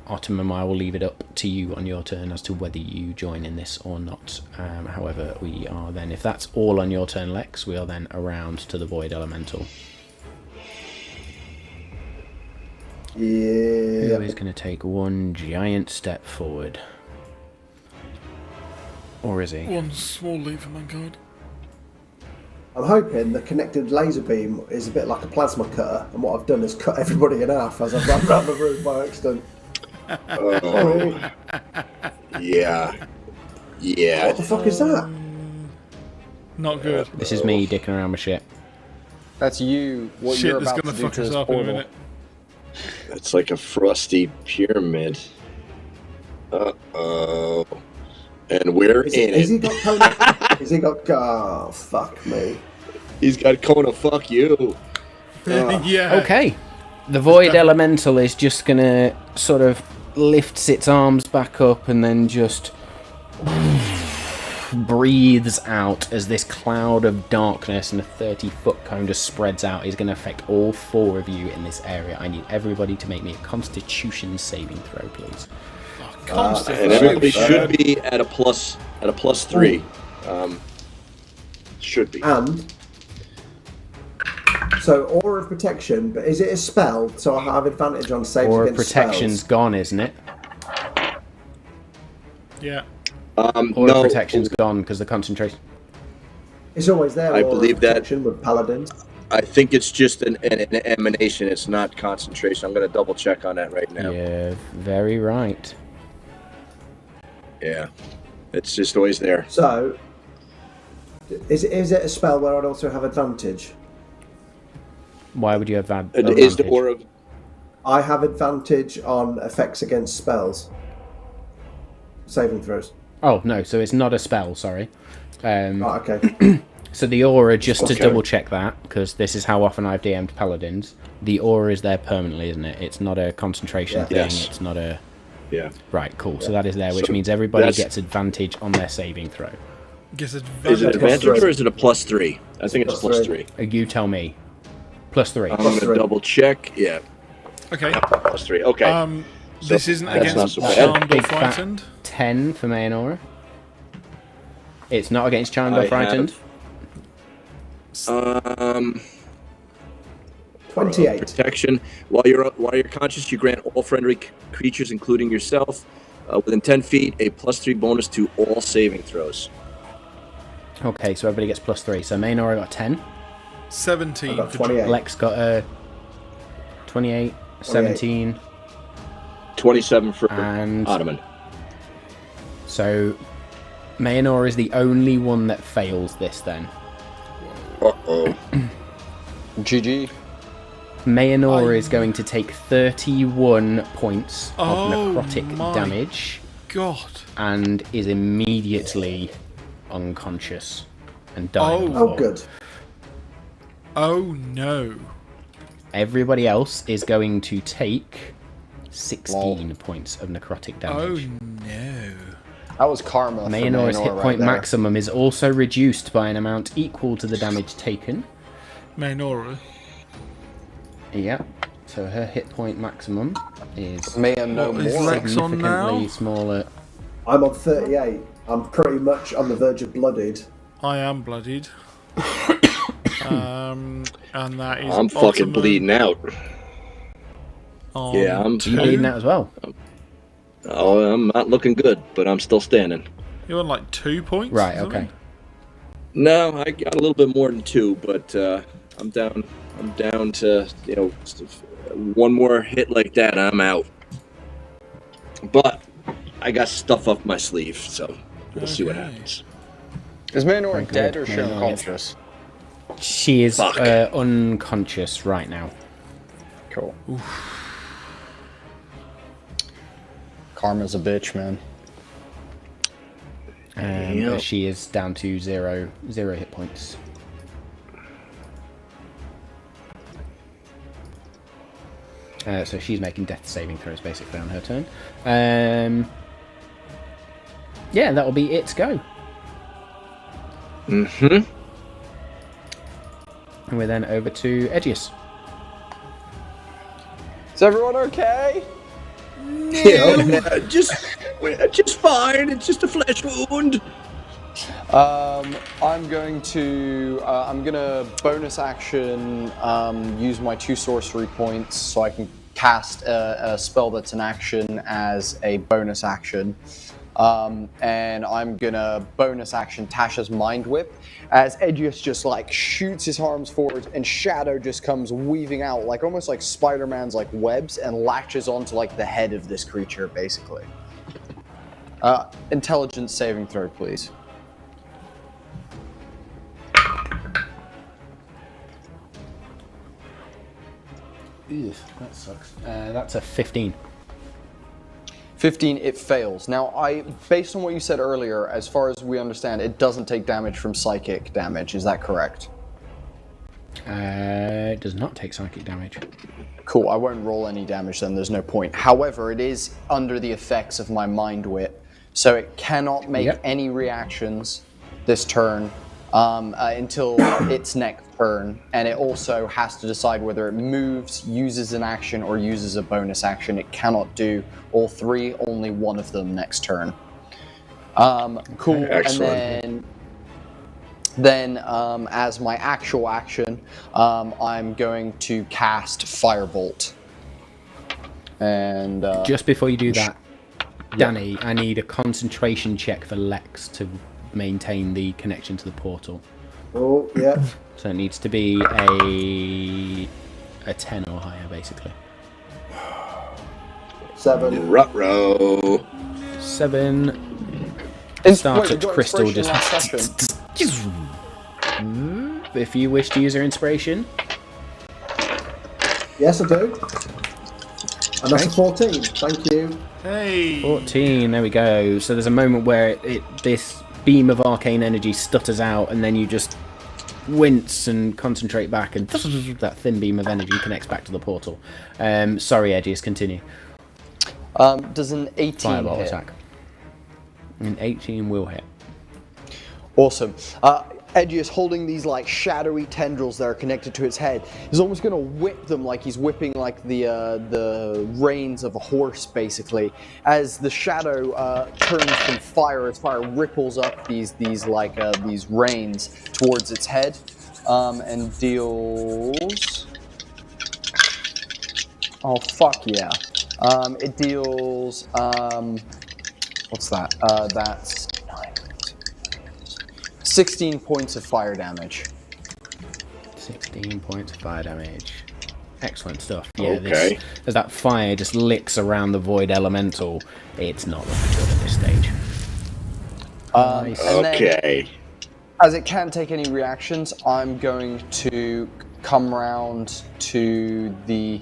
Ottoman, I will leave it up to you on your turn as to whether you join in this or not. However, we are then, if that's all on your turn, Lex, we are then around to the Void Elemental. Yeah. Who is going to take one giant step forward? Or is he? One small leap for mankind. I'm hoping the connected laser beam is a bit like a plasma cutter, and what I've done is cut everybody in half as I've run around the room by accident. Oh, yeah. Yeah. What the fuck is that? Not good. This is me dicking around with shit. That's you. What Shit, you're that's about gonna to do fuck to us this up in a portal. minute. It's like a frosty pyramid. Uh-oh. And we're in Has he it. got Kona? Has he got? Oh, fuck me. He's got Kona, fuck you. Yeah. Okay. The Void Elemental is just gonna sort of lifts its arms back up and then just breathes out as this cloud of darkness and a 30-foot cone just spreads out. Is going to affect all 4 of you in this area. I need everybody to make me a Constitution saving throw, please. And everybody should be at a plus 3. Should be. And so Aura of Protection, but is it a spell? So I have advantage on saves Aura against Protection's spells? gone, isn't it? Yeah. Aura No. Protection's gone because the concentration. It's always there. I Aura believe of that- Protection with Paladins. I think it's just an emanation. It's not concentration. I'm going to double check on that right now. Yeah, very right. Yeah. It's just always there. So is it a spell where I'd also have advantage? Why would you have that It advantage? is the aura of... I have advantage on effects against spells. Saving throws. Oh, no, so it's not a spell, sorry. Right, okay. So the aura, just to Okay. double check that, because this is how often I've DM'd Paladins, the aura is there permanently, isn't it? It's not a concentration Yeah. thing, Yes. it's not a... Yeah. Right, cool. So that is there, which So means everybody that's- gets advantage on their saving throw. Guess it's Is it Plus advantage 3. or is it a plus 3? I think it's Plus plus 3. 3. You tell me. +3. I'm Plus going to 3. double check. Yeah. Okay. Plus 3. Okay. This isn't that's not against so bad. Charmed or Big fat Frightened. 10 for Mayanora. It's not against Charmed I or Frightened. have, 28. protection. While you're conscious, you grant all friendly creatures, including yourself, within 10 feet, a plus 3 bonus to all saving throws. Okay, so everybody gets +3. So Mayanora got 10. 17 I got for 28. Lex got 28, 17. 27 for And- Ottoman. So Mayanora is the only one that fails this then. Uh-oh. GG. Mayanora is going to take 31 points of Oh necrotic my damage God. and is immediately unconscious and dying. on the Oh, floor. good. Oh no. Everybody else is going to take 16 points of necrotic Oh damage. no. That was karma. for Mayanora's Mayanora hit right point there. maximum is also reduced by an amount equal to the damage taken. Maynora. Yeah. So her hit point maximum is Man, no What is more. Lex on significantly now? smaller. I'm on 38. I'm pretty much on the verge of blooded. I am bloodied. And that is. I'm fucking Ottoman bleeding out. on Yeah, I'm You bleeding out as well. Oh, I'm not looking good, but I'm still standing. You're on like 2 points. Right, or something? okay. No, I got a little bit more than 2, but I'm down to, one more hit like that, I'm out. But I got stuff up my sleeve, so we'll see what Okay. happens. Is Mayanora Very dead good. or is she Mayanora unconscious? She is Fuck. unconscious right now. Cool. Karma's a bitch, man. Yep. But she is down to zero hit points. So she's making death saving throws basically on her turn. Yeah, that'll be its go. Mm-hmm. And we're then over to Edgius. Is everyone okay? Yeah, just fine. It's just a flesh wound. I'm gonna bonus action use my 2 sorcery points so I can cast a spell that's an action as a bonus action. And I'm gonna bonus action Tasha's Mind Whip as Edgius just like shoots his arms forward and shadow just comes weaving out like almost like Spider-Man's like webs and latches onto like the head of this creature basically. Intelligence saving throw, please. Ew, that sucks. That's a 15. 15, it fails. Now, based on what you said earlier, as far as we understand, it doesn't take damage from psychic damage. Is that correct? It does not take psychic damage. Cool, I won't roll any damage then, there's no point. However, it is under the effects of my mind wit, so it cannot make any reactions this turn until its next turn, and it also has to decide whether it moves, uses an action, or uses a bonus action. It cannot do all three, only one of them next turn. Cool, Excellent. and then as my actual action, I'm going to cast Firebolt. And just before you do that, Danny, I need a concentration check for Lex to maintain the connection to the portal. Oh, yeah. So it needs to be a 10 or higher, basically. 7. Ruh-roh. 7. Starts at crystal, just... If you wish to use your inspiration. Yes, I do. And that's a 14. Thank you. Hey! 14, there we go. So there's a moment where this beam of arcane energy stutters out, and then you just wince and concentrate back, and that thin beam of energy connects back to the portal. Sorry, Edgies, continue. Does an 18 Fireball hit? attack. An 18 will hit. Awesome. Edgy is holding these like shadowy tendrils that are connected to its head. He's almost going to whip them like he's whipping like the reins of a horse, basically. As the shadow turns from fire, as fire ripples up these reins towards its head, and deals. Oh fuck yeah! It deals. What's that? That's 16 points of fire damage. 16 points of fire damage. Excellent stuff. Yeah, Okay. As that fire just licks around the void elemental, it's not looking good at this stage. Nice. And then, Okay. as it can't take any reactions, I'm going to come round to the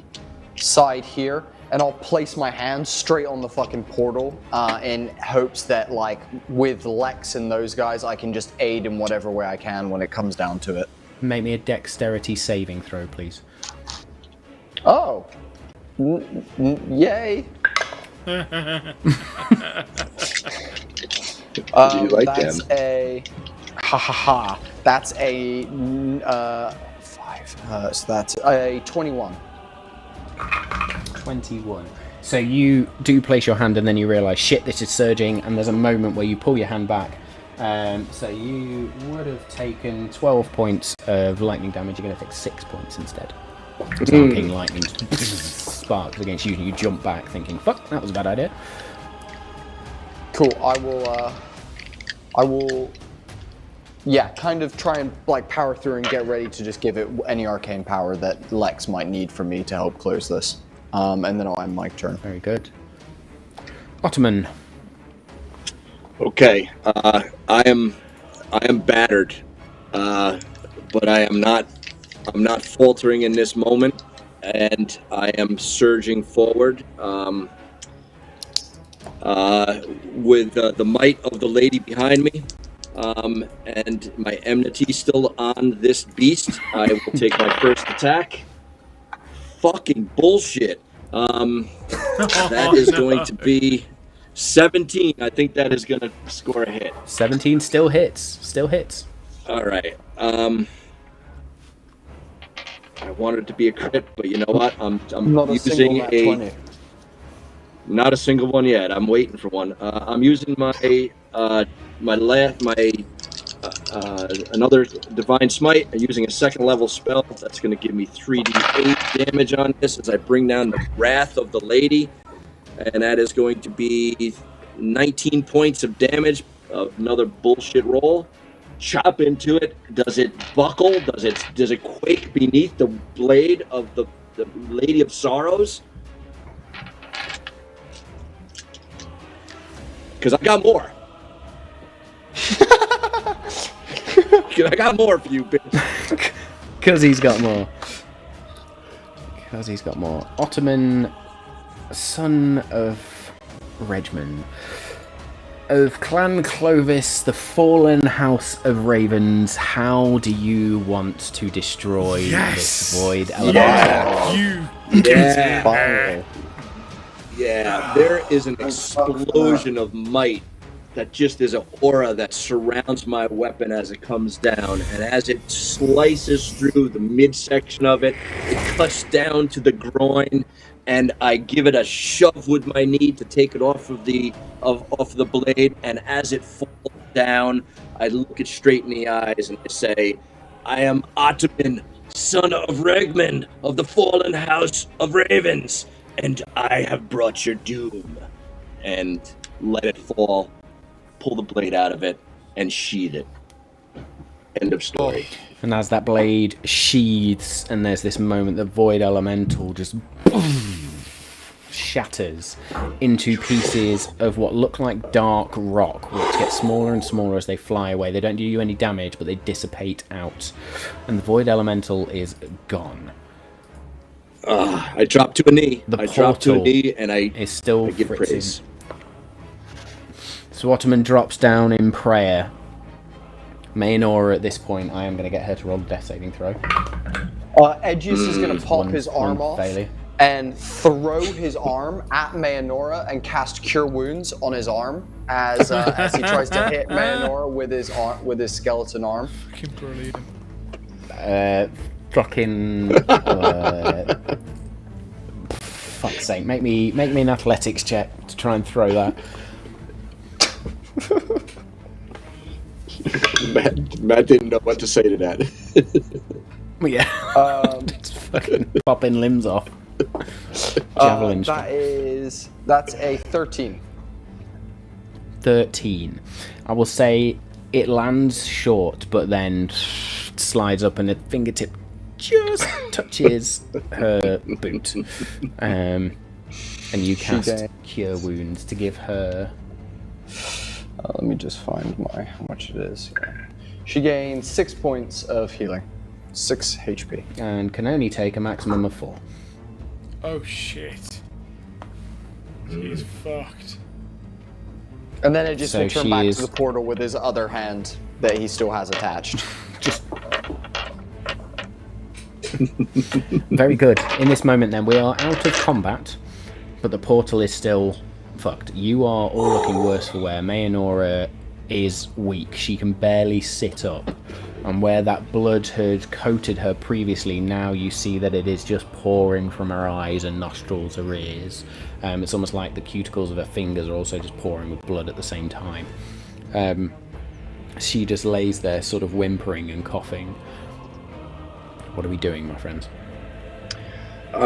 side here, and I'll place my hand straight on the fucking portal in hopes that, like, with Lex and those guys, I can just aid in whatever way I can when it comes down to it. Make me a dexterity saving throw, please. Oh. Yay. Do you like That's them? a... Ha ha ha. That's a... 5. So that's a 21. 21. So you do place your hand and then you realise, shit, this is surging, and there's a moment where you pull your hand back. So you would have taken 12 points of lightning damage. You're going to take 6 points instead. Arcane lightning sparks against you, and you jump back thinking, fuck, that was a bad idea. Cool. I will... Yeah, kind of try and like power through and get ready to just give it any arcane power that Lex might need for me to help close this. And then I'll end my turn. Very good. Ottoman. Okay. I am battered, but I'm not faltering in this moment, and I am surging forward with the might of the lady behind me. And my enmity still on this beast. I will take my first attack. Fucking bullshit. That is going to be 17. I think that is going to score a hit. 17 still hits. Still hits. All right. I wanted it to be a crit, but you know what? I'm Not a single using nat 20. Not a single one yet. I'm waiting for one. I'm using another divine smite. I'm using a second level spell. That's going to give me 3d8 damage on this as I bring down the wrath of the lady, and that is going to be 19 points of damage. Another bullshit roll. Chop into it. Does it buckle? Does it quake beneath the blade of the Lady of Sorrows? because I got more. I got more for you, bitch. Because he's got more. Ottoman, son of Regman, of Clan Clovis, the fallen house of ravens, how do you want to destroy this void element? Yeah, there is an explosion of might that just is an aura that surrounds my weapon as it comes down, and as it slices through the midsection of it, it cuts down to the groin, and I give it a shove with my knee to take it off of the blade, and as it falls down, I look it straight in the eyes and I say, I am Ottoman, son of Regman, of the fallen house of ravens, and I have brought your doom. And let it fall. Pull the blade out of it and sheath it. End of story. And as that blade sheathes, and there's this moment, the void elemental just shatters into pieces of what look like dark rock, which get smaller and smaller as they fly away. They don't do you any damage, but they dissipate out. And the void elemental is gone. I drop to a knee. And I is still give fritzing. praise. So Ottoman drops down in prayer. Maynora, at this point, I am going to get her to roll a death saving throw. Edgius is going to pop his arm off failure. and throw his arm at Maynora and cast Cure Wounds on his arm as he tries to hit Maynora with his skeleton arm. Fucking brilliant. Fuck's sake! Make me an athletics check to try and throw that. Matt didn't know what to say to that. Yeah. Just fucking popping limbs off. Javelin. That's a 13. 13. I will say it lands short, but then slides up and the fingertip just touches her boot. And you cast Cure Wounds to give her... let me just find how much it is. She gains 6 points of healing. 6 HP. And can only take a maximum of 4. Oh shit. She's fucked. And then it just So will turn she back is- to the portal with his other hand that he still has attached. Just... Very good. In this moment then, we are out of combat, but the portal is still fucked. You are all looking worse for wear. Maynora is weak. She can barely sit up. And where that blood had coated her previously, now you see that it is just pouring from her eyes and nostrils, her ears. It's almost like the cuticles of her fingers are also just pouring with blood at the same time. She just lays there sort of whimpering and coughing. What are we doing, my friends?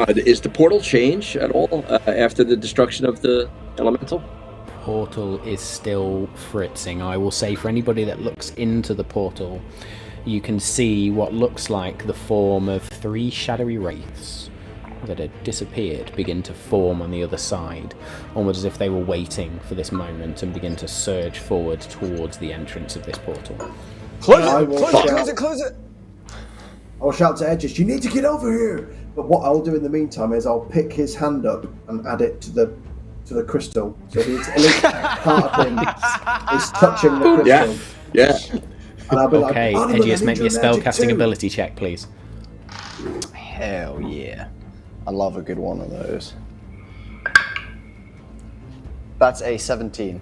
Is the portal change at all after the destruction of the elemental? Portal is still fritzing. I will say for anybody that looks into the portal, you can see what looks like the form of 3 shadowy wraiths that had disappeared begin to form on the other side, almost as if they were waiting for this moment and begin to surge forward towards the entrance of this portal. Close it! I'll shout to Edges, you need to get over here! But what I'll do in the meantime is I'll pick his hand up and add it to the crystal. So the elite part of him is touching the crystal. Yeah. And I'll be Okay, like, Edgius, make me a spell casting too. ability check, please. Hell yeah. I love a good one of those. That's a 17.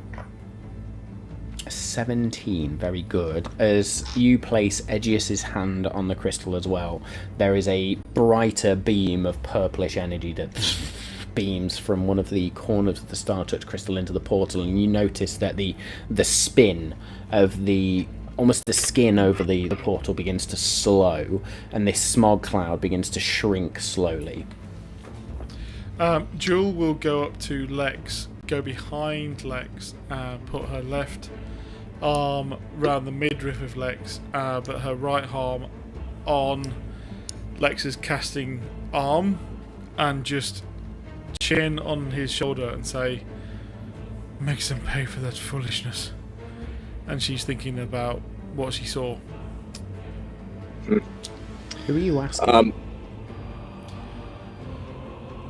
17, very good. As you place Edgius's hand on the crystal as well, there is a brighter beam of purplish energy that beams from one of the corners of the Star Touch crystal into the portal, and you notice that the spin of almost the skin over the portal begins to slow, and this smog cloud begins to shrink slowly. Jewel will go up to Lex, go behind Lex, put her left arm round the midriff of Lex, but her right arm on Lex's casting arm, and just chin on his shoulder and say, Makes them pay for that foolishness. And she's thinking about what she saw. Who are you asking?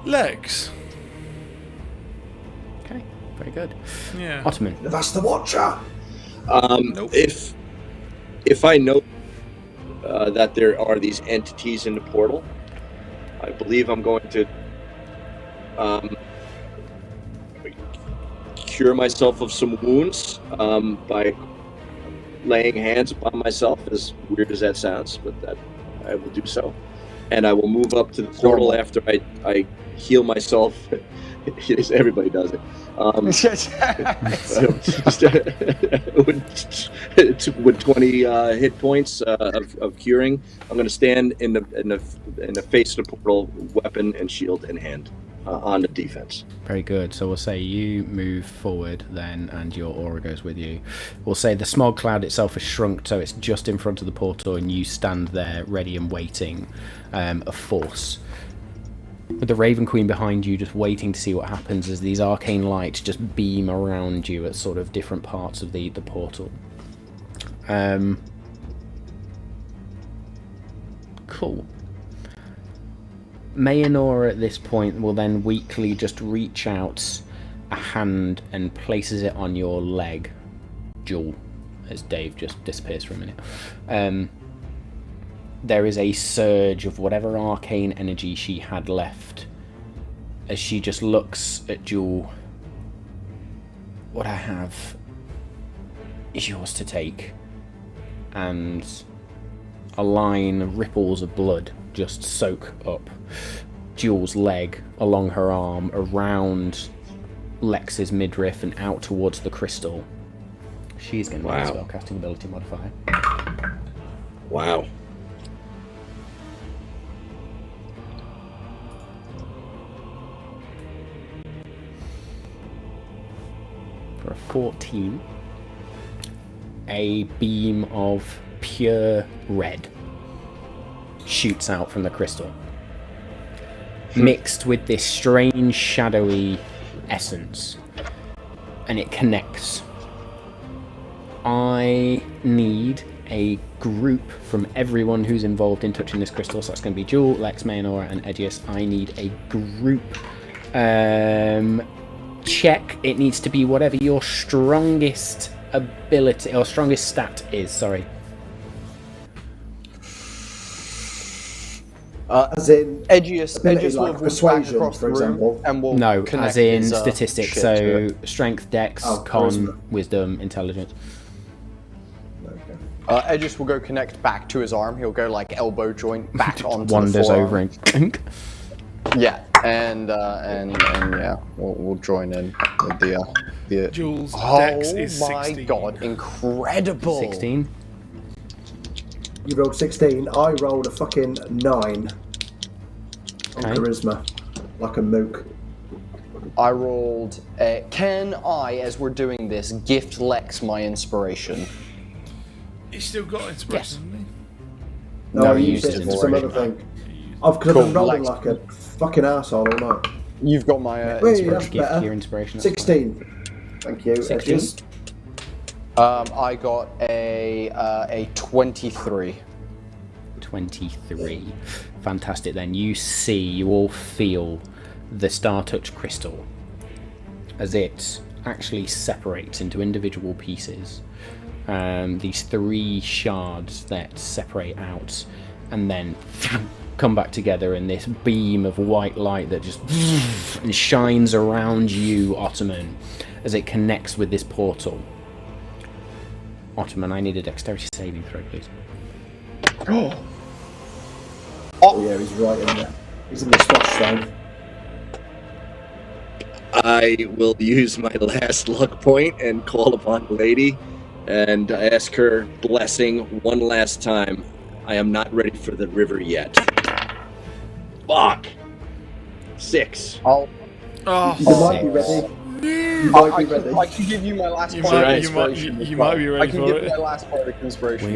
Legs. Okay, very good. Yeah. Ottoman. That's the Watcher. Nope. If I know that there are these entities in the portal, I believe I'm going to cure myself of some wounds by laying hands upon myself, as weird as that sounds, but that I will do so. And I will move up to the portal after I heal myself. Everybody does it. With 20 hit points of curing, I'm going to stand in the face of the portal, weapon and shield in hand, on the defense. Very good. So we'll say you move forward then, and your aura goes with you. We'll say the smog cloud itself has shrunk, so it's just in front of the portal, and you stand there ready and waiting, a force. With the Raven Queen behind you, just waiting to see what happens as these arcane lights just beam around you at sort of different parts of the portal. Cool. Mayanora at this point will then weakly just reach out a hand and places it on your leg, Jewel, as Dave just disappears for a minute. There is a surge of whatever arcane energy she had left as she just looks at Jewel. What I have is yours to take. And a line of ripples of blood just soak up Jewel's leg, along her arm, around Lex's midriff and out towards the crystal. She's going to make a spellcasting ability modifier. Wow. For a 14, a beam of pure red shoots out from the crystal, mixed with this strange shadowy essence, and it connects. I need a group from everyone who's involved in touching this crystal, so that's going to be Jewel, Lex, Mayanora, and Edius. I need a group check. It needs to be whatever your strongest ability or strongest stat is. Sorry. As in Edgius will like walk back persuasion, across for the room example. and will No, connect as in his, statistics. shit to So it. strength, dex, con, charisma. wisdom, intelligence. Okay. Edgius will go connect back to his arm. He'll go like elbow joint back onto the Wanders forearm. over and clink. Yeah, and yeah, we'll join in with the. Jules' Oh dex is my 16. god! Incredible. 16. You rolled 16. I rolled a fucking 9 on Okay. charisma, like a mook. I rolled. Can I, as we're doing this, gift Lex my inspiration? He's still got inspiration, hasn't No, No, I you used used it his for some other inspiration. thing. I've Cool, been rolling Lex. like a fucking arsehole all night. You've got my Wait, inspiration. that's Give better. your inspiration. that's 16. Thank you. 16? Edgius. I got a 23. 23. Fantastic. Then you all feel the Star Touch crystal as it actually separates into individual pieces. These 3 shards that separate out and then come back together in this beam of white light that just and shines around you, Ottoman, as it connects with this portal. Ottoman, I need a dexterity saving throw, please. Oh yeah, he's right in there. He's in the splash zone. I will use my last luck point and call upon the lady and ask her blessing one last time. I am not ready for the river yet. Fuck. 6. Oh, You might be ready. You might be ready. I can give you my last You part might- of you might- inspiration. you as might well. be ready I can for give it. you my last part of inspiration.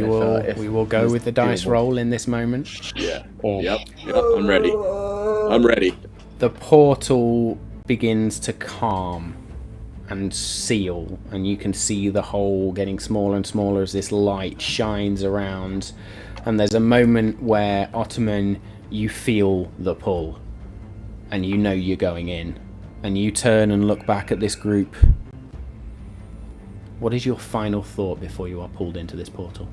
We will go with the dice roll in this moment. Yeah. Oh. Yep. I'm ready. I'm ready. The portal begins to calm and seal, and you can see the hole getting smaller and smaller as this light shines around. And there's a moment where, Ottoman, you feel the pull, and you know you're going in, and you turn and look back at this group. What is your final thought before you are pulled into this portal?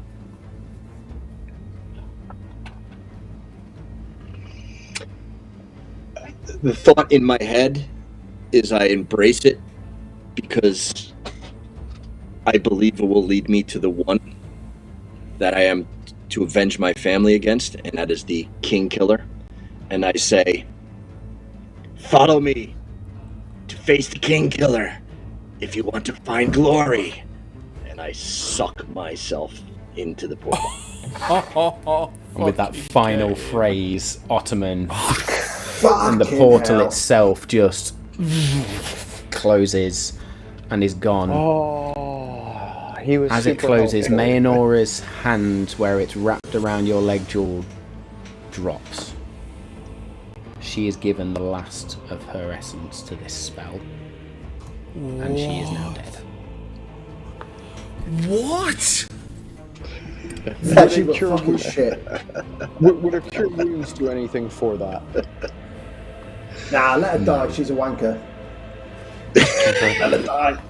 The thought in my head is I embrace it because I believe it will lead me to the one that I am to avenge my family against, and that is the King Killer. And I say, follow me to face the King Killer if you want to find glory. And I suck myself into the portal. And with that final phrase, Ottoman, and the Fucking portal hell. itself just closes and is gone. Oh, he was As it super closes, helpful. Mayanora's hand, where it's wrapped around your leg jewel, drops. She is given the last of her essence to this spell, and she is now dead. What? That she was fucking shit. Would a cure wounds do anything for that? Nah, let her die. She's a wanker. Let her die.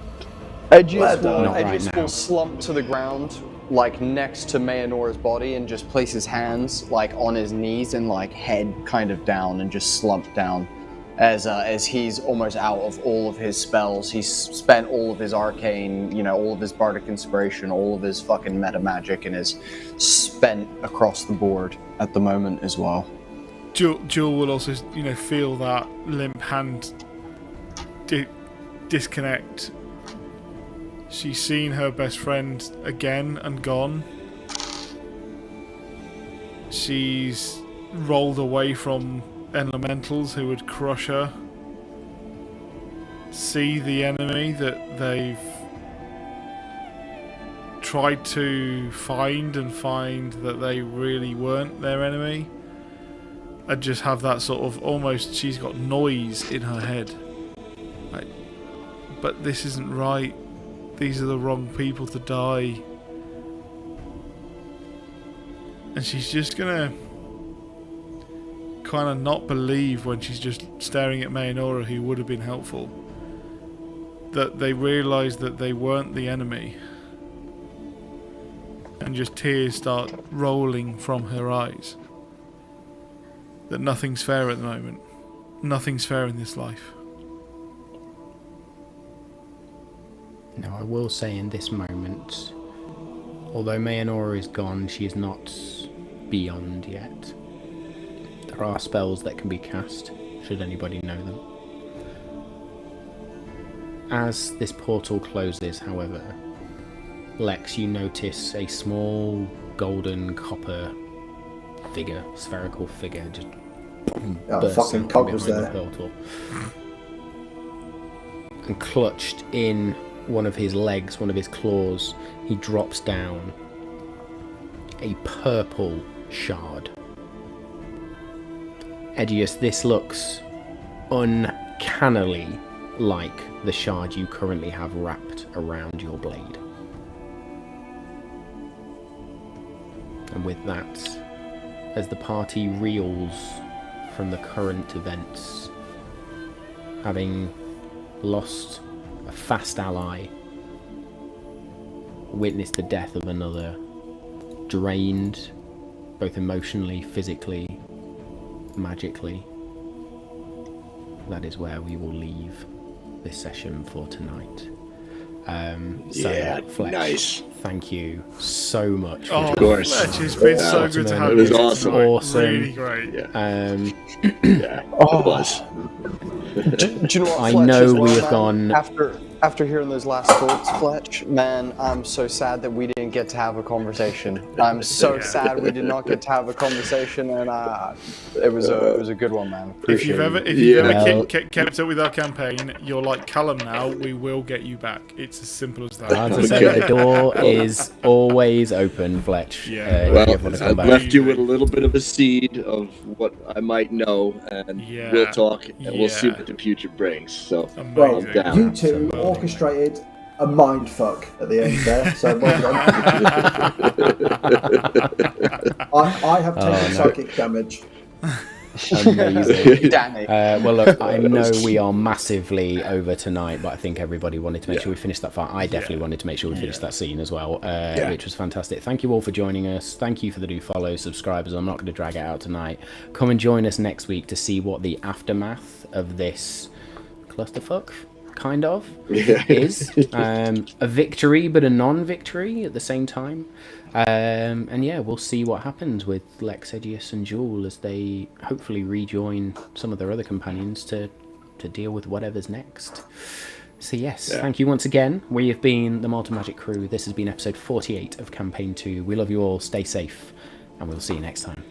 Edgius Not right now. will slump to the ground, like next to Mayanora's body, and just place his hands like on his knees and like head kind of down, and just slump down, as he's almost out of all of his spells. He's spent all of his arcane, all of his bardic inspiration, all of his fucking meta magic, and is spent across the board at the moment as well. Jewel will also, feel that limp hand disconnect. She's seen her best friend again and gone. She's rolled away from elementals who would crush her. See the enemy that they've tried to find that they really weren't their enemy. And just have that sort of almost, she's got noise in her head. Like, but this isn't right. These are the wrong people to die. And she's just gonna kind of not believe when she's just staring at Mayanora, who would have been helpful, that they realised that they weren't the enemy. And just tears start rolling from her eyes. That nothing's fair at the moment. Nothing's fair in this life. Now, I will say in this moment, although Mayanora is gone, she is not beyond yet. There are spells that can be cast, should anybody know them. As this portal closes, however, Lex, you notice a small golden copper figure, spherical figure, just bursts fucking out Cog was behind the there. portal. And clutched in one of his legs, one of his claws, he drops down a purple shard. Edgius, this looks uncannily like the shard you currently have wrapped around your blade. And with that, as the party reels from the current events, having lost a fast ally, witnessed the death of another, drained both emotionally, physically, magically, that is where we will leave this session for tonight. Fletch, nice. Thank you so much for Of course. Fletch, it's been so good to have It you. was awesome. tonight. Awesome. Really great. Yeah, it was. Do you know what, I Fletch, know as well, we have man? gone- After hearing those last thoughts, Fletch, man, I'm so sad that we didn't didn't get to have a conversation. I'm so sad we did not get to have a conversation, and it was a good one, man. If you've ever kept up with our campaign, you're like Callum now. We will get you back. It's as simple as that. As I say, the door is always open, Fletch. Yeah. If you ever want to come I've back. left you with a little bit of a seed of what I might know, and we'll talk, and we'll see what the future brings. So, Well, Amazing. down. you two orchestrated a mind fuck at the end there, so well done. I have taken psychic damage. Amazing. Damn it. Well, look, I know we are massively over tonight, but I think everybody wanted to make sure we finished that fight. I definitely wanted to make sure we finished that scene as well, which was fantastic. Thank you all for joining us. Thank you for the new follows, subscribers. I'm not going to drag it out tonight. Come and join us next week to see what the aftermath of this clusterfuck kind of is. A victory, but a non-victory at the same time. And yeah, we'll see what happens with Lex, Edius, and Jewel as they hopefully rejoin some of their other companions to deal with whatever's next. So yes, thank you once again. We have been the Malt and Magic crew. This has been episode 48 of Campaign 2. We love you all. Stay safe, and we'll see you next time.